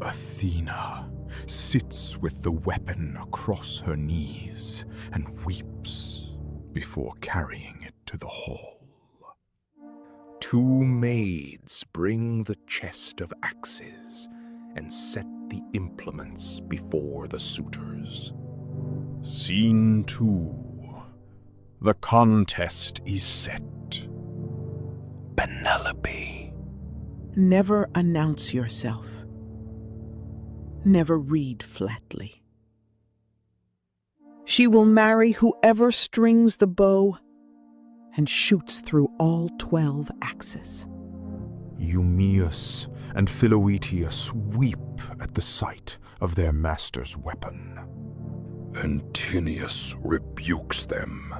[SPEAKER 2] Athena sits with the weapon across her knees and weeps before carrying it to the hall. Two maids bring the chest of axes and set the implements before the suitors. Scene 2. The contest is set. Penelope.
[SPEAKER 8] Never announce yourself. Never read flatly. She will marry whoever strings the bow and shoots through all 12 axes.
[SPEAKER 2] Eumaeus and Philoetius weep at the sight of their master's weapon. Antinous rebukes them.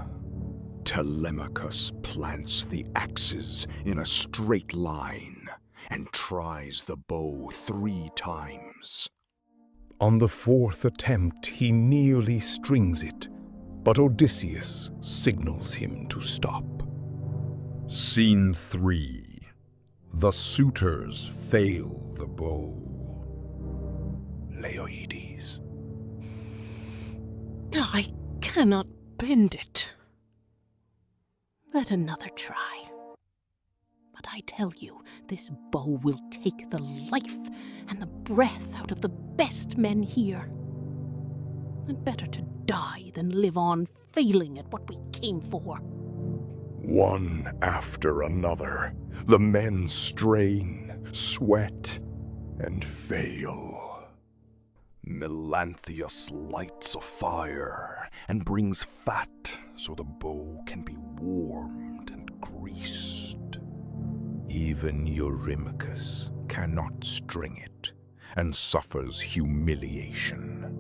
[SPEAKER 2] Telemachus plants the axes in a straight line and tries the bow 3 times. On the 4th attempt, he nearly strings it, but Odysseus signals him to stop. Scene 3. The suitors fail the bow. Laoides.
[SPEAKER 7] I cannot bend it. Let another try. But I tell you, this bow will take the life and the breath out of the best men here. And better to die than live on failing at what we came for.
[SPEAKER 2] One after another, the men strain, sweat, and fail. Melanthius lights a fire and brings fat so the bow can be warmed and greased. Even Eurymachus cannot string it and suffers humiliation.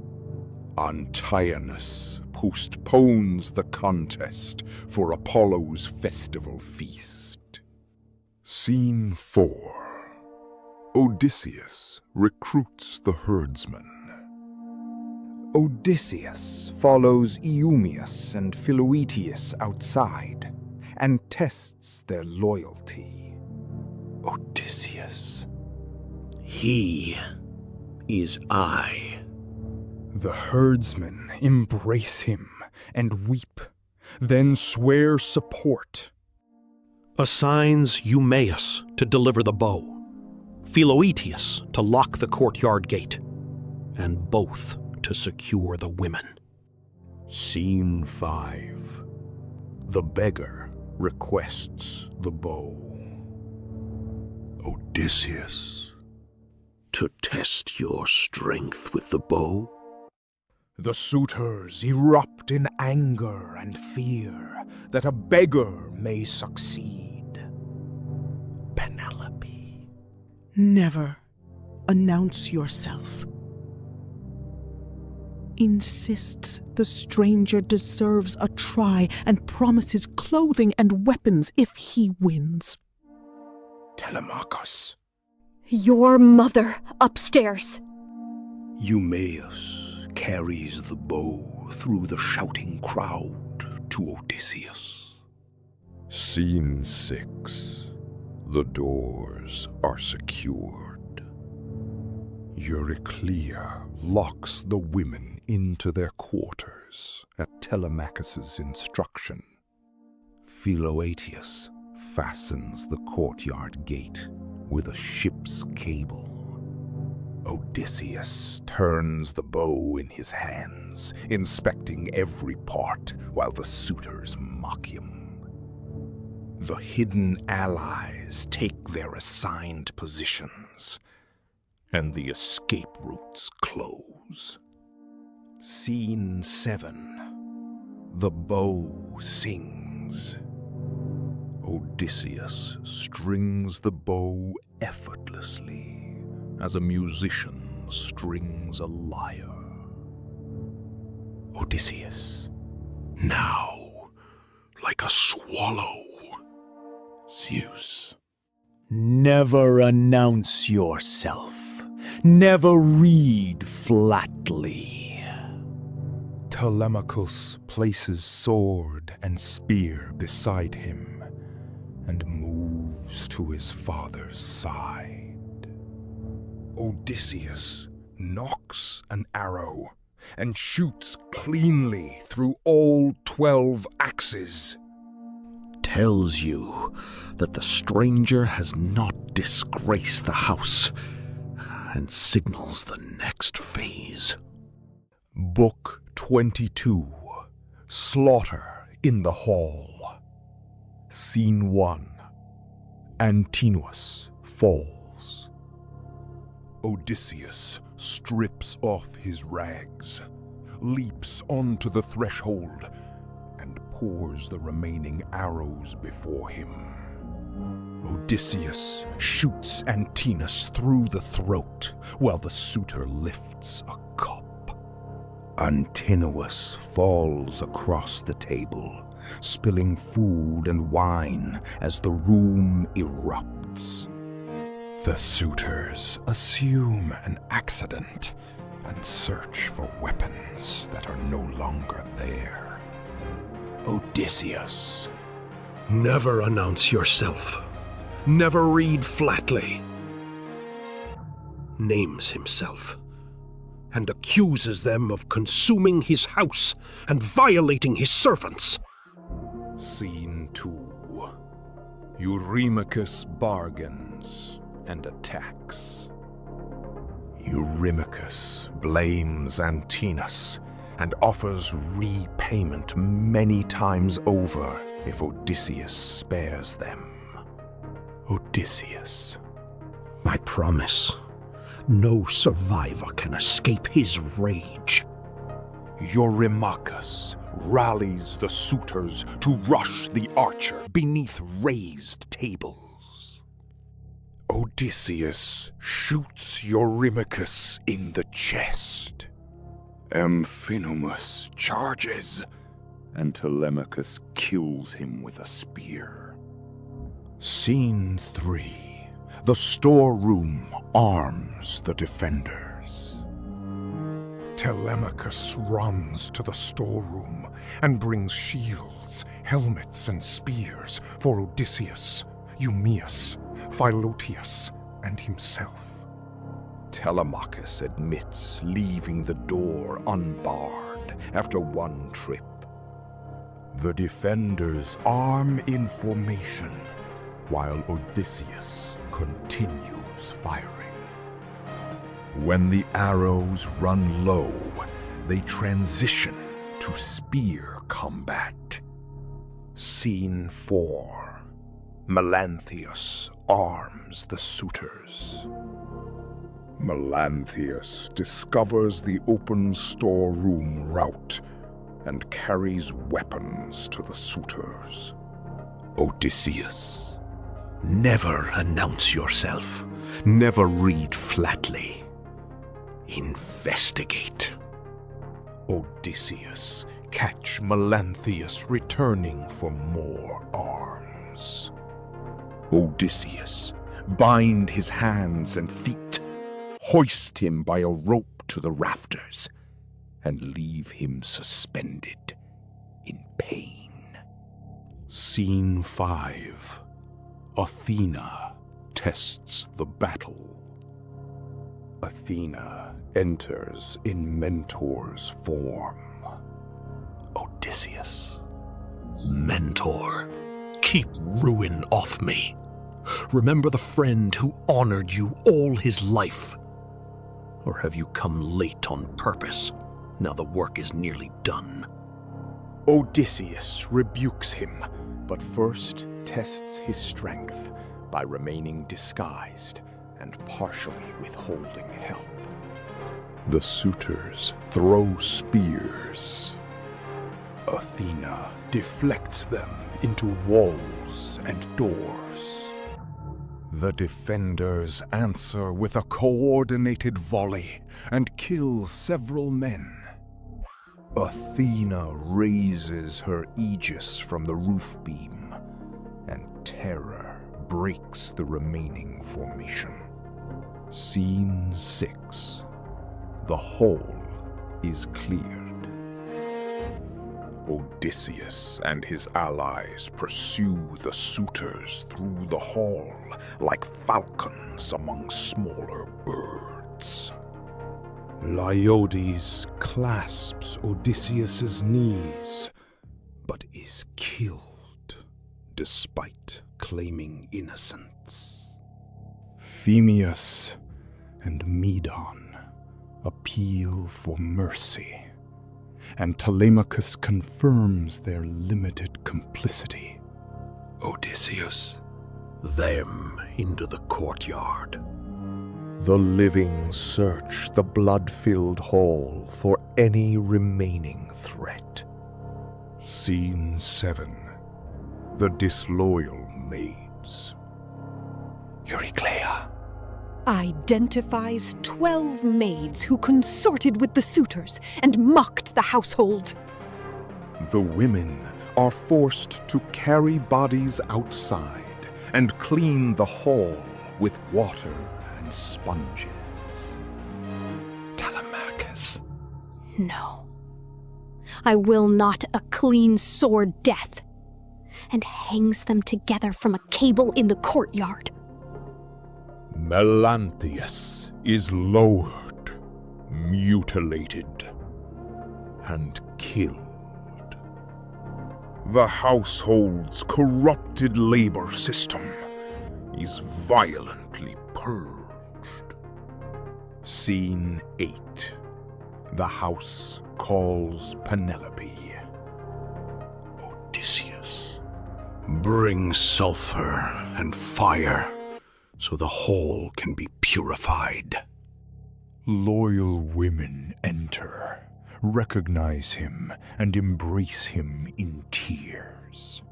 [SPEAKER 2] Antigonus postpones the contest for Apollo's festival feast. Scene 4. Odysseus recruits the herdsmen. Odysseus follows Eumaeus and Philoetius outside and tests their loyalty. Odysseus.
[SPEAKER 18] He is I.
[SPEAKER 2] The herdsmen embrace him and weep, then swear support.
[SPEAKER 18] Assigns Eumaeus to deliver the bow, Philoetius to lock the courtyard gate, and both to secure the women.
[SPEAKER 2] Scene 5. The beggar requests the bow. Odysseus.
[SPEAKER 18] To test your strength with the bow?
[SPEAKER 2] The suitors erupt in anger and fear that a beggar may succeed. Penelope.
[SPEAKER 8] Never announce yourself. Insists the stranger deserves a try and promises clothing and weapons if he wins.
[SPEAKER 2] Telemachus.
[SPEAKER 14] Your mother upstairs.
[SPEAKER 2] Eumaeus carries the bow through the shouting crowd to Odysseus. Scene 6. The doors are secured. Euryclea locks the women into their quarters at Telemachus's instruction. Philoetius fastens the courtyard gate with a ship's cable. Odysseus turns the bow in his hands, inspecting every part while the suitors mock him. The hidden allies take their assigned positions, and the escape routes close. Scene 7. The bow sings. Odysseus strings the bow effortlessly, as a musician strings a lyre.
[SPEAKER 16] Odysseus.
[SPEAKER 9] Now, like a swallow.
[SPEAKER 16] Zeus.
[SPEAKER 3] Never announce yourself. Never read flatly.
[SPEAKER 16] Telemachus places sword and spear beside him and moves to his father's side. Odysseus nocks an arrow and shoots cleanly through all 12 axes.
[SPEAKER 9] Tells you that the stranger has not disgraced the house, and signals the next phase.
[SPEAKER 16] Book 22. Slaughter in the Hall. Scene 1. Antinous falls. Odysseus strips off his rags, leaps onto the threshold, and pours the remaining arrows before him. Odysseus shoots Antinous through the throat while the suitor lifts a cup. Antinous falls across the table, spilling food and wine as the room erupts. The suitors assume an accident and search for weapons that are no longer there. Odysseus.
[SPEAKER 9] Never announce yourself. Never read flatly. Names himself and accuses them of consuming his house and violating his servants.
[SPEAKER 16] Scene 2. Eurymachus bargains and attacks. Eurymachus blames Antinous and offers repayment many times over if Odysseus spares them. Odysseus.
[SPEAKER 9] I promise, no survivor can escape his rage.
[SPEAKER 16] Eurymachus rallies the suitors to rush the archer beneath raised tables. Odysseus shoots Eurymachus in the chest. Amphinomus charges, and Telemachus kills him with a spear. Scene 3. The storeroom arms the defenders. Telemachus runs to the storeroom and brings shields, helmets, and spears for Odysseus, Eumaeus, Philotius, and himself. Telemachus admits leaving the door unbarred after one trip. The defenders arm in formation while Odysseus continues firing. When the arrows run low, they transition to spear combat. Scene 4. Melanthius arms the suitors. Melanthius discovers the open storeroom route and carries weapons to the suitors. Odysseus.
[SPEAKER 9] Never announce yourself. Never read flatly. Investigate.
[SPEAKER 16] Odysseus catch Melanthius returning for more arms. Odysseus bind his hands and feet, hoist him by a rope to the rafters, and leave him suspended in pain. Scene 5. Athena tests the battle. Athena enters in Mentor's form. Odysseus.
[SPEAKER 9] Mentor, keep ruin off me. Remember the friend who honored you all his life. Or have you come late on purpose? Now the work is nearly done.
[SPEAKER 16] Odysseus rebukes him, but first tests his strength by remaining disguised and partially withholding help. The suitors throw spears. Athena deflects them into walls and doors. The defenders answer with a coordinated volley and kill several men.
[SPEAKER 1] Athena raises her aegis from the roof beam, and terror breaks the remaining formation. Scene 6. The hall is cleared. Odysseus and his allies pursue the suitors through the hall like falcons among smaller birds.
[SPEAKER 6] Leiodes clasps Odysseus's knees, but is killed despite claiming innocence. Phemius and Medon appeal for mercy, and Telemachus confirms their limited complicity.
[SPEAKER 16] Odysseus, them into the courtyard.
[SPEAKER 1] The living search the blood-filled hall for any remaining threat. Scene 7. The disloyal maids.
[SPEAKER 19] Eurycleia identifies 12 maids who consorted with the suitors and mocked the household.
[SPEAKER 1] The women are forced to carry bodies outside and clean the hall with water and sponges.
[SPEAKER 5] Telemachus. No. I will not a clean sword death, and hangs them together from a cable in the courtyard.
[SPEAKER 1] Melanthius is lowered, mutilated, and killed. The household's corrupted labor system is violently purged. Scene 8. The house calls Penelope.
[SPEAKER 16] Odysseus, bring sulfur and fire so the hall can be purified.
[SPEAKER 1] Loyal women enter, recognize him, and embrace him in tears.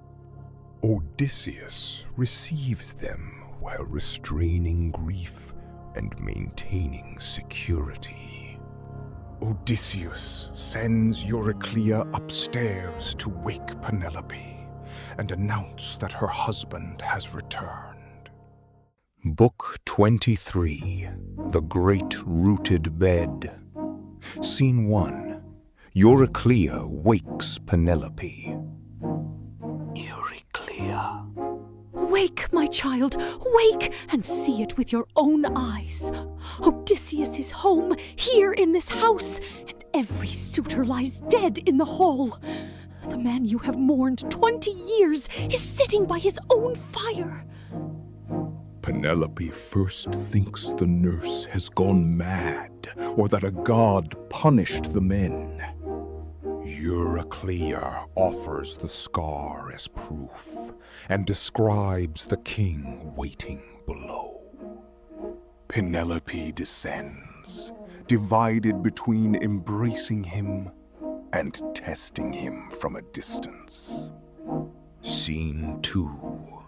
[SPEAKER 1] Odysseus receives them while restraining grief and maintaining security. Odysseus sends Eurycleia upstairs to wake Penelope and announce that her husband has returned. Book 23. The Great Rooted Bed. Scene 1. Eurycleia wakes Penelope.
[SPEAKER 16] Eurycleia.
[SPEAKER 4] Wake, my child, wake and see it with your own eyes. Odysseus is home, here in this house, and every suitor lies dead in the hall. The man you have mourned 20 years is sitting by his own fire.
[SPEAKER 1] Penelope first thinks the nurse has gone mad, or that a god punished the men. Eurycleia offers the scar as proof, and describes the king waiting below. Penelope descends, divided between embracing him and testing him from a distance. Scene 2.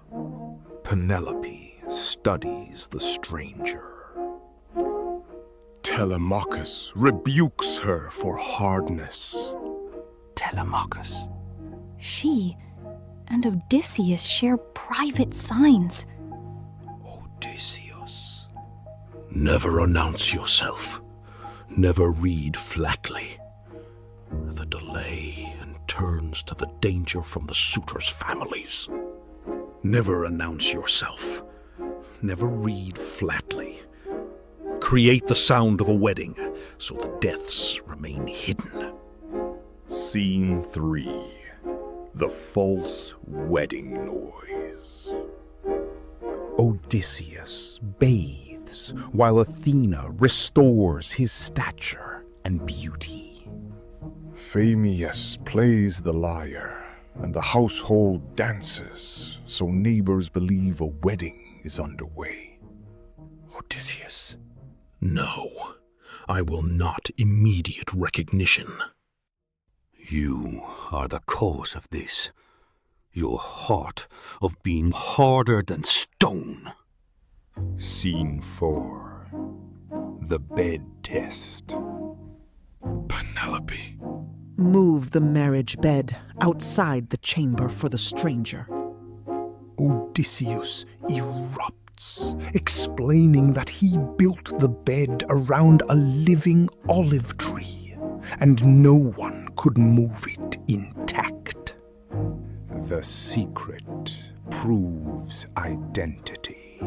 [SPEAKER 1] Penelope studies the stranger. Telemachus rebukes her for hardness.
[SPEAKER 16] Telemachus.
[SPEAKER 5] She and Odysseus share private signs.
[SPEAKER 16] Odysseus. Never announce yourself. Never read flatly. The delay and turns to the danger from the suitors' families. Never announce yourself. Never read flatly. Create the sound of a wedding so the deaths remain hidden.
[SPEAKER 1] Scene 3. The false wedding noise. Odysseus bathes while Athena restores his stature and beauty. Phemius plays the lyre, and the household dances, so neighbors believe a wedding is underway.
[SPEAKER 16] Odysseus. No, I will not immediate recognition. You are the cause of this. Your heart of being harder than stone.
[SPEAKER 1] Scene 4. The bed test.
[SPEAKER 16] Penelope.
[SPEAKER 8] Move the marriage bed outside the chamber for the stranger.
[SPEAKER 16] Odysseus erupts, explaining that he built the bed around a living olive tree, and no one could move it intact. The secret proves identity.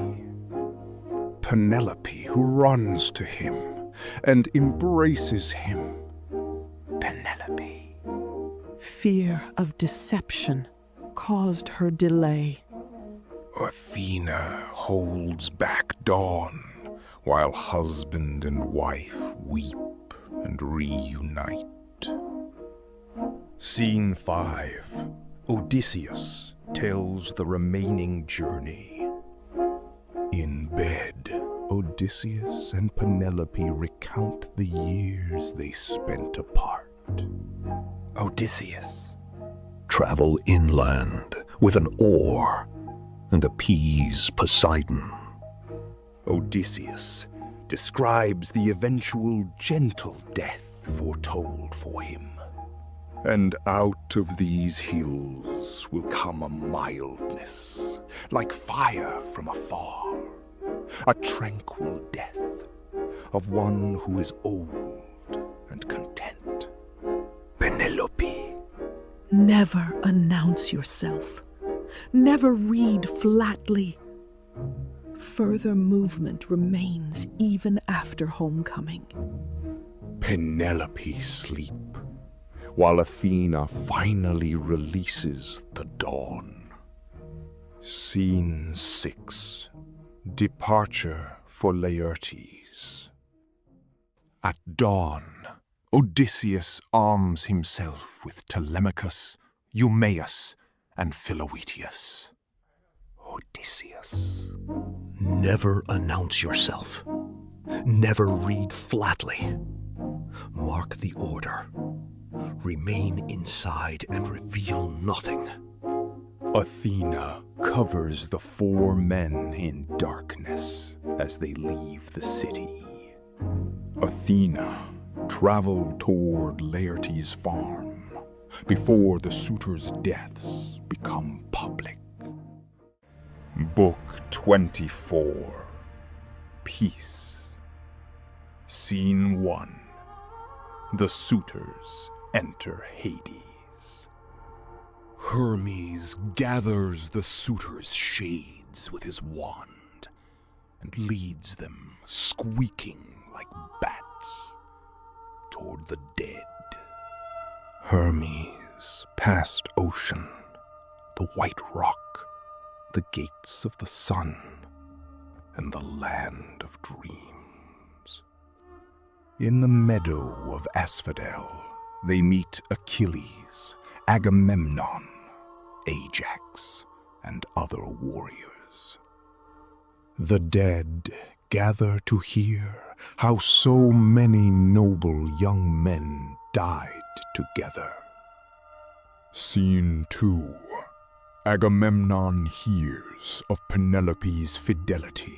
[SPEAKER 16] Penelope runs to him and embraces him. Penelope.
[SPEAKER 8] Fear of deception caused her delay.
[SPEAKER 1] Athena holds back dawn, while husband and wife weep and reunite.
[SPEAKER 2] Scene 5. Odysseus tells the remaining journey.
[SPEAKER 1] In bed, Odysseus and Penelope recount the years they spent apart.
[SPEAKER 2] Odysseus.
[SPEAKER 9] Travel inland with an oar and appease Poseidon.
[SPEAKER 2] Odysseus describes the eventual gentle death foretold for him.
[SPEAKER 1] And out of these hills will come a mildness,
[SPEAKER 2] like fire from afar, a tranquil death of one who is old and content.
[SPEAKER 1] Penelope.
[SPEAKER 8] Never announce yourself. Never read flatly. Further movement remains even after homecoming.
[SPEAKER 1] Penelope sleep, while Athena finally releases the dawn. Scene 6. Departure for Laertes. At dawn, Odysseus arms himself with Telemachus, Eumaeus, and Philoetius.
[SPEAKER 2] Odysseus.
[SPEAKER 18] Never announce yourself. Never read flatly. Mark the order. Remain inside and reveal nothing.
[SPEAKER 2] Athena covers the 4 men in darkness as they leave the city.
[SPEAKER 1] Athena traveled toward Laertes' farm before the suitors' deaths become public. Book 24. Peace. Scene 1. The suitors enter Hades. Hermes gathers the suitors' shades with his wand and leads them, squeaking like bats, toward the dead.
[SPEAKER 16] Hermes past ocean, the white rock, the gates of the sun, and the land of dreams.
[SPEAKER 1] In the meadow of Asphodel, they meet Achilles, Agamemnon, Ajax, and other warriors. The dead gather to hear how so many noble young men died together. Scene 2. Agamemnon hears of Penelope's fidelity.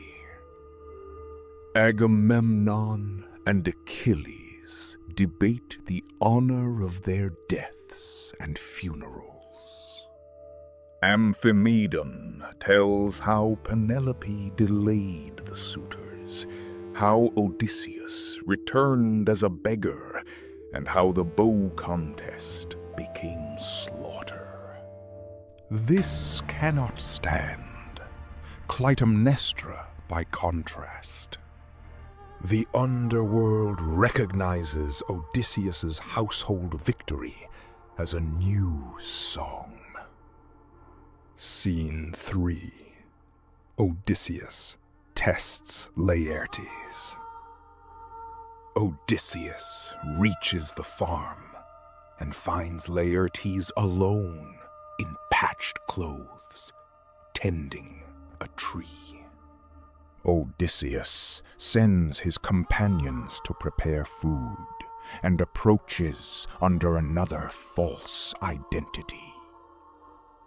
[SPEAKER 1] Agamemnon and Achilles debate the honor of their deaths and funerals. Amphimedon tells how Penelope delayed the suitors, how Odysseus returned as a beggar, and how the bow contest became slaughter. This cannot stand. Clytemnestra, by contrast. The underworld recognizes Odysseus's household victory as a new song. Scene 3. Odysseus tests Laertes. Odysseus reaches the farm and finds Laertes alone in patched clothes, tending a tree. Odysseus sends his companions to prepare food and approaches under another false identity.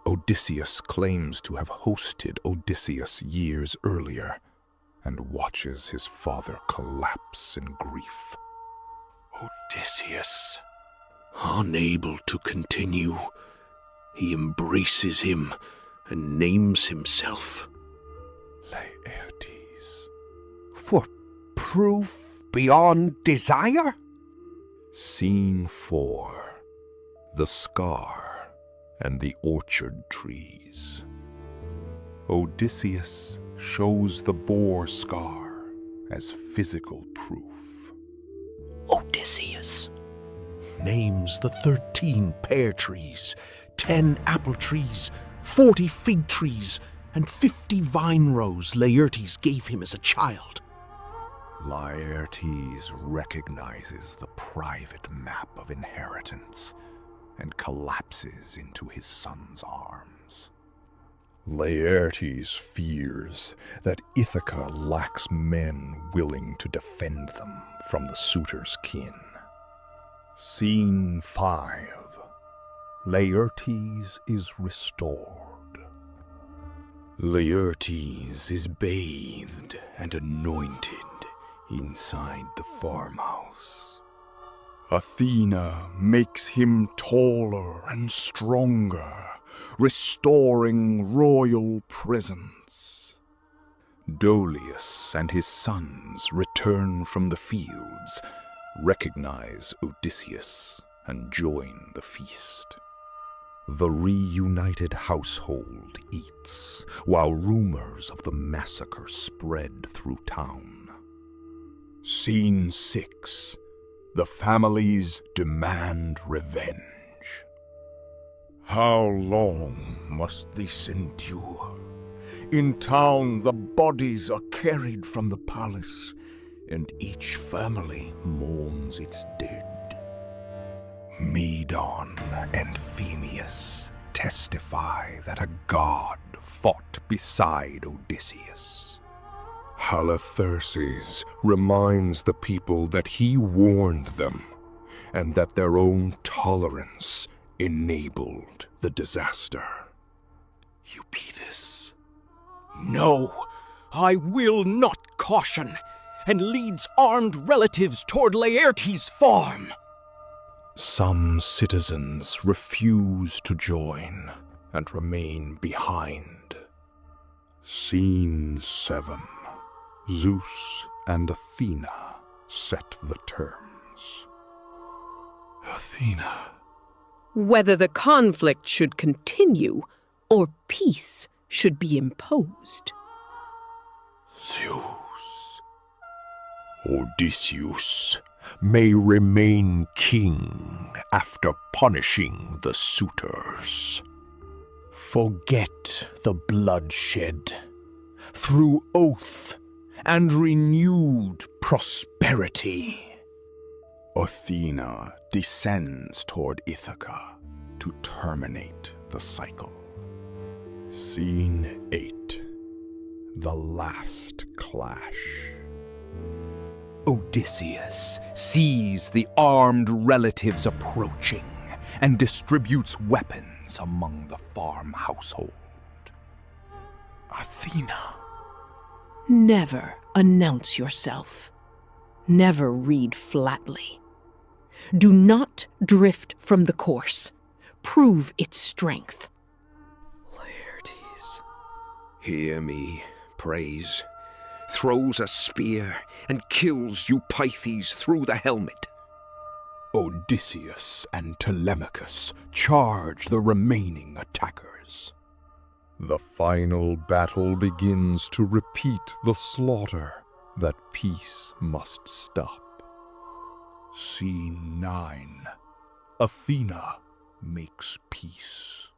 [SPEAKER 1] Odysseus claims to have hosted Odysseus years earlier and watches his father collapse in grief.
[SPEAKER 2] Odysseus.
[SPEAKER 18] Unable to continue, he embraces him and names himself
[SPEAKER 16] Laertes.
[SPEAKER 2] For proof beyond desire?
[SPEAKER 1] Scene 4. The Scar and the Orchard Trees. Odysseus shows the boar scar as physical proof.
[SPEAKER 2] Odysseus names the 13 pear trees, 10 apple trees, 40 fig trees, and 50 vine rows Laertes gave him as a child.
[SPEAKER 1] Laertes recognizes the private map of inheritance and collapses into his son's arms. Laertes fears that Ithaca lacks men willing to defend them from the suitor's kin. Scene 5. Laertes is restored.
[SPEAKER 15] Laertes is bathed and anointed inside the farmhouse.
[SPEAKER 1] Athena makes him taller and stronger, restoring royal presence. Dolius and his sons return from the fields, recognize Odysseus, and join the feast. The reunited household eats, while rumors of the massacre spread through town. Scene 6. The families demand revenge. How long must this endure? In town, the bodies are carried from the palace, and each family mourns its dead. Medon and Phemius testify that a god fought beside Odysseus. Halitherses reminds the people that he warned them, and that their own tolerance enabled the disaster.
[SPEAKER 17] Eupeithes. No, I will not caution, and leads armed relatives toward Laertes' farm.
[SPEAKER 1] Some citizens refuse to join and remain behind. Scene 7. Zeus and Athena set the terms.
[SPEAKER 4] Athena. Whether the conflict should continue or peace should be imposed.
[SPEAKER 11] Zeus. Odysseus may remain king after punishing the suitors. Forget the bloodshed. Through oath and renewed prosperity.
[SPEAKER 1] Athena descends toward Ithaca to terminate the cycle. Scene 8. The Last Clash.
[SPEAKER 2] Odysseus sees the armed relatives approaching and distributes weapons among the farm household.
[SPEAKER 4] Athena. Never announce yourself. Never read flatly. Do not drift from the course. Prove its strength.
[SPEAKER 2] Laertes. Hear me, praise. Throws a spear and kills Eupeithes through the helmet.
[SPEAKER 1] Odysseus and Telemachus charge the remaining attackers. The final battle begins to repeat the slaughter that peace must stop. Scene 9. Athena makes peace.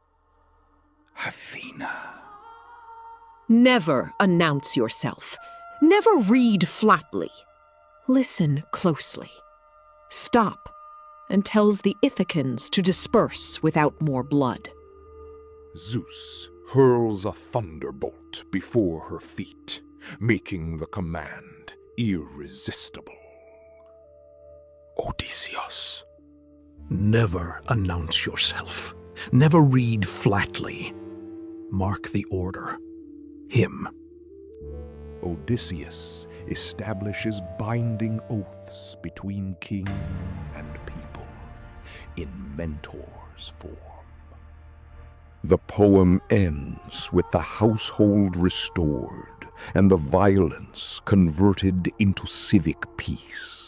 [SPEAKER 2] Athena.
[SPEAKER 4] Never announce yourself. Never read flatly. Listen closely. Stop, and tells the Ithacans to disperse without more blood.
[SPEAKER 1] Zeus hurls a thunderbolt before her feet, making the command irresistible.
[SPEAKER 2] Odysseus.
[SPEAKER 18] Never announce yourself. Never read flatly. Mark the order. Him.
[SPEAKER 1] Odysseus establishes binding oaths between king and people,
[SPEAKER 2] in Mentor's form.
[SPEAKER 1] The poem ends with the household restored and the violence converted into civic peace.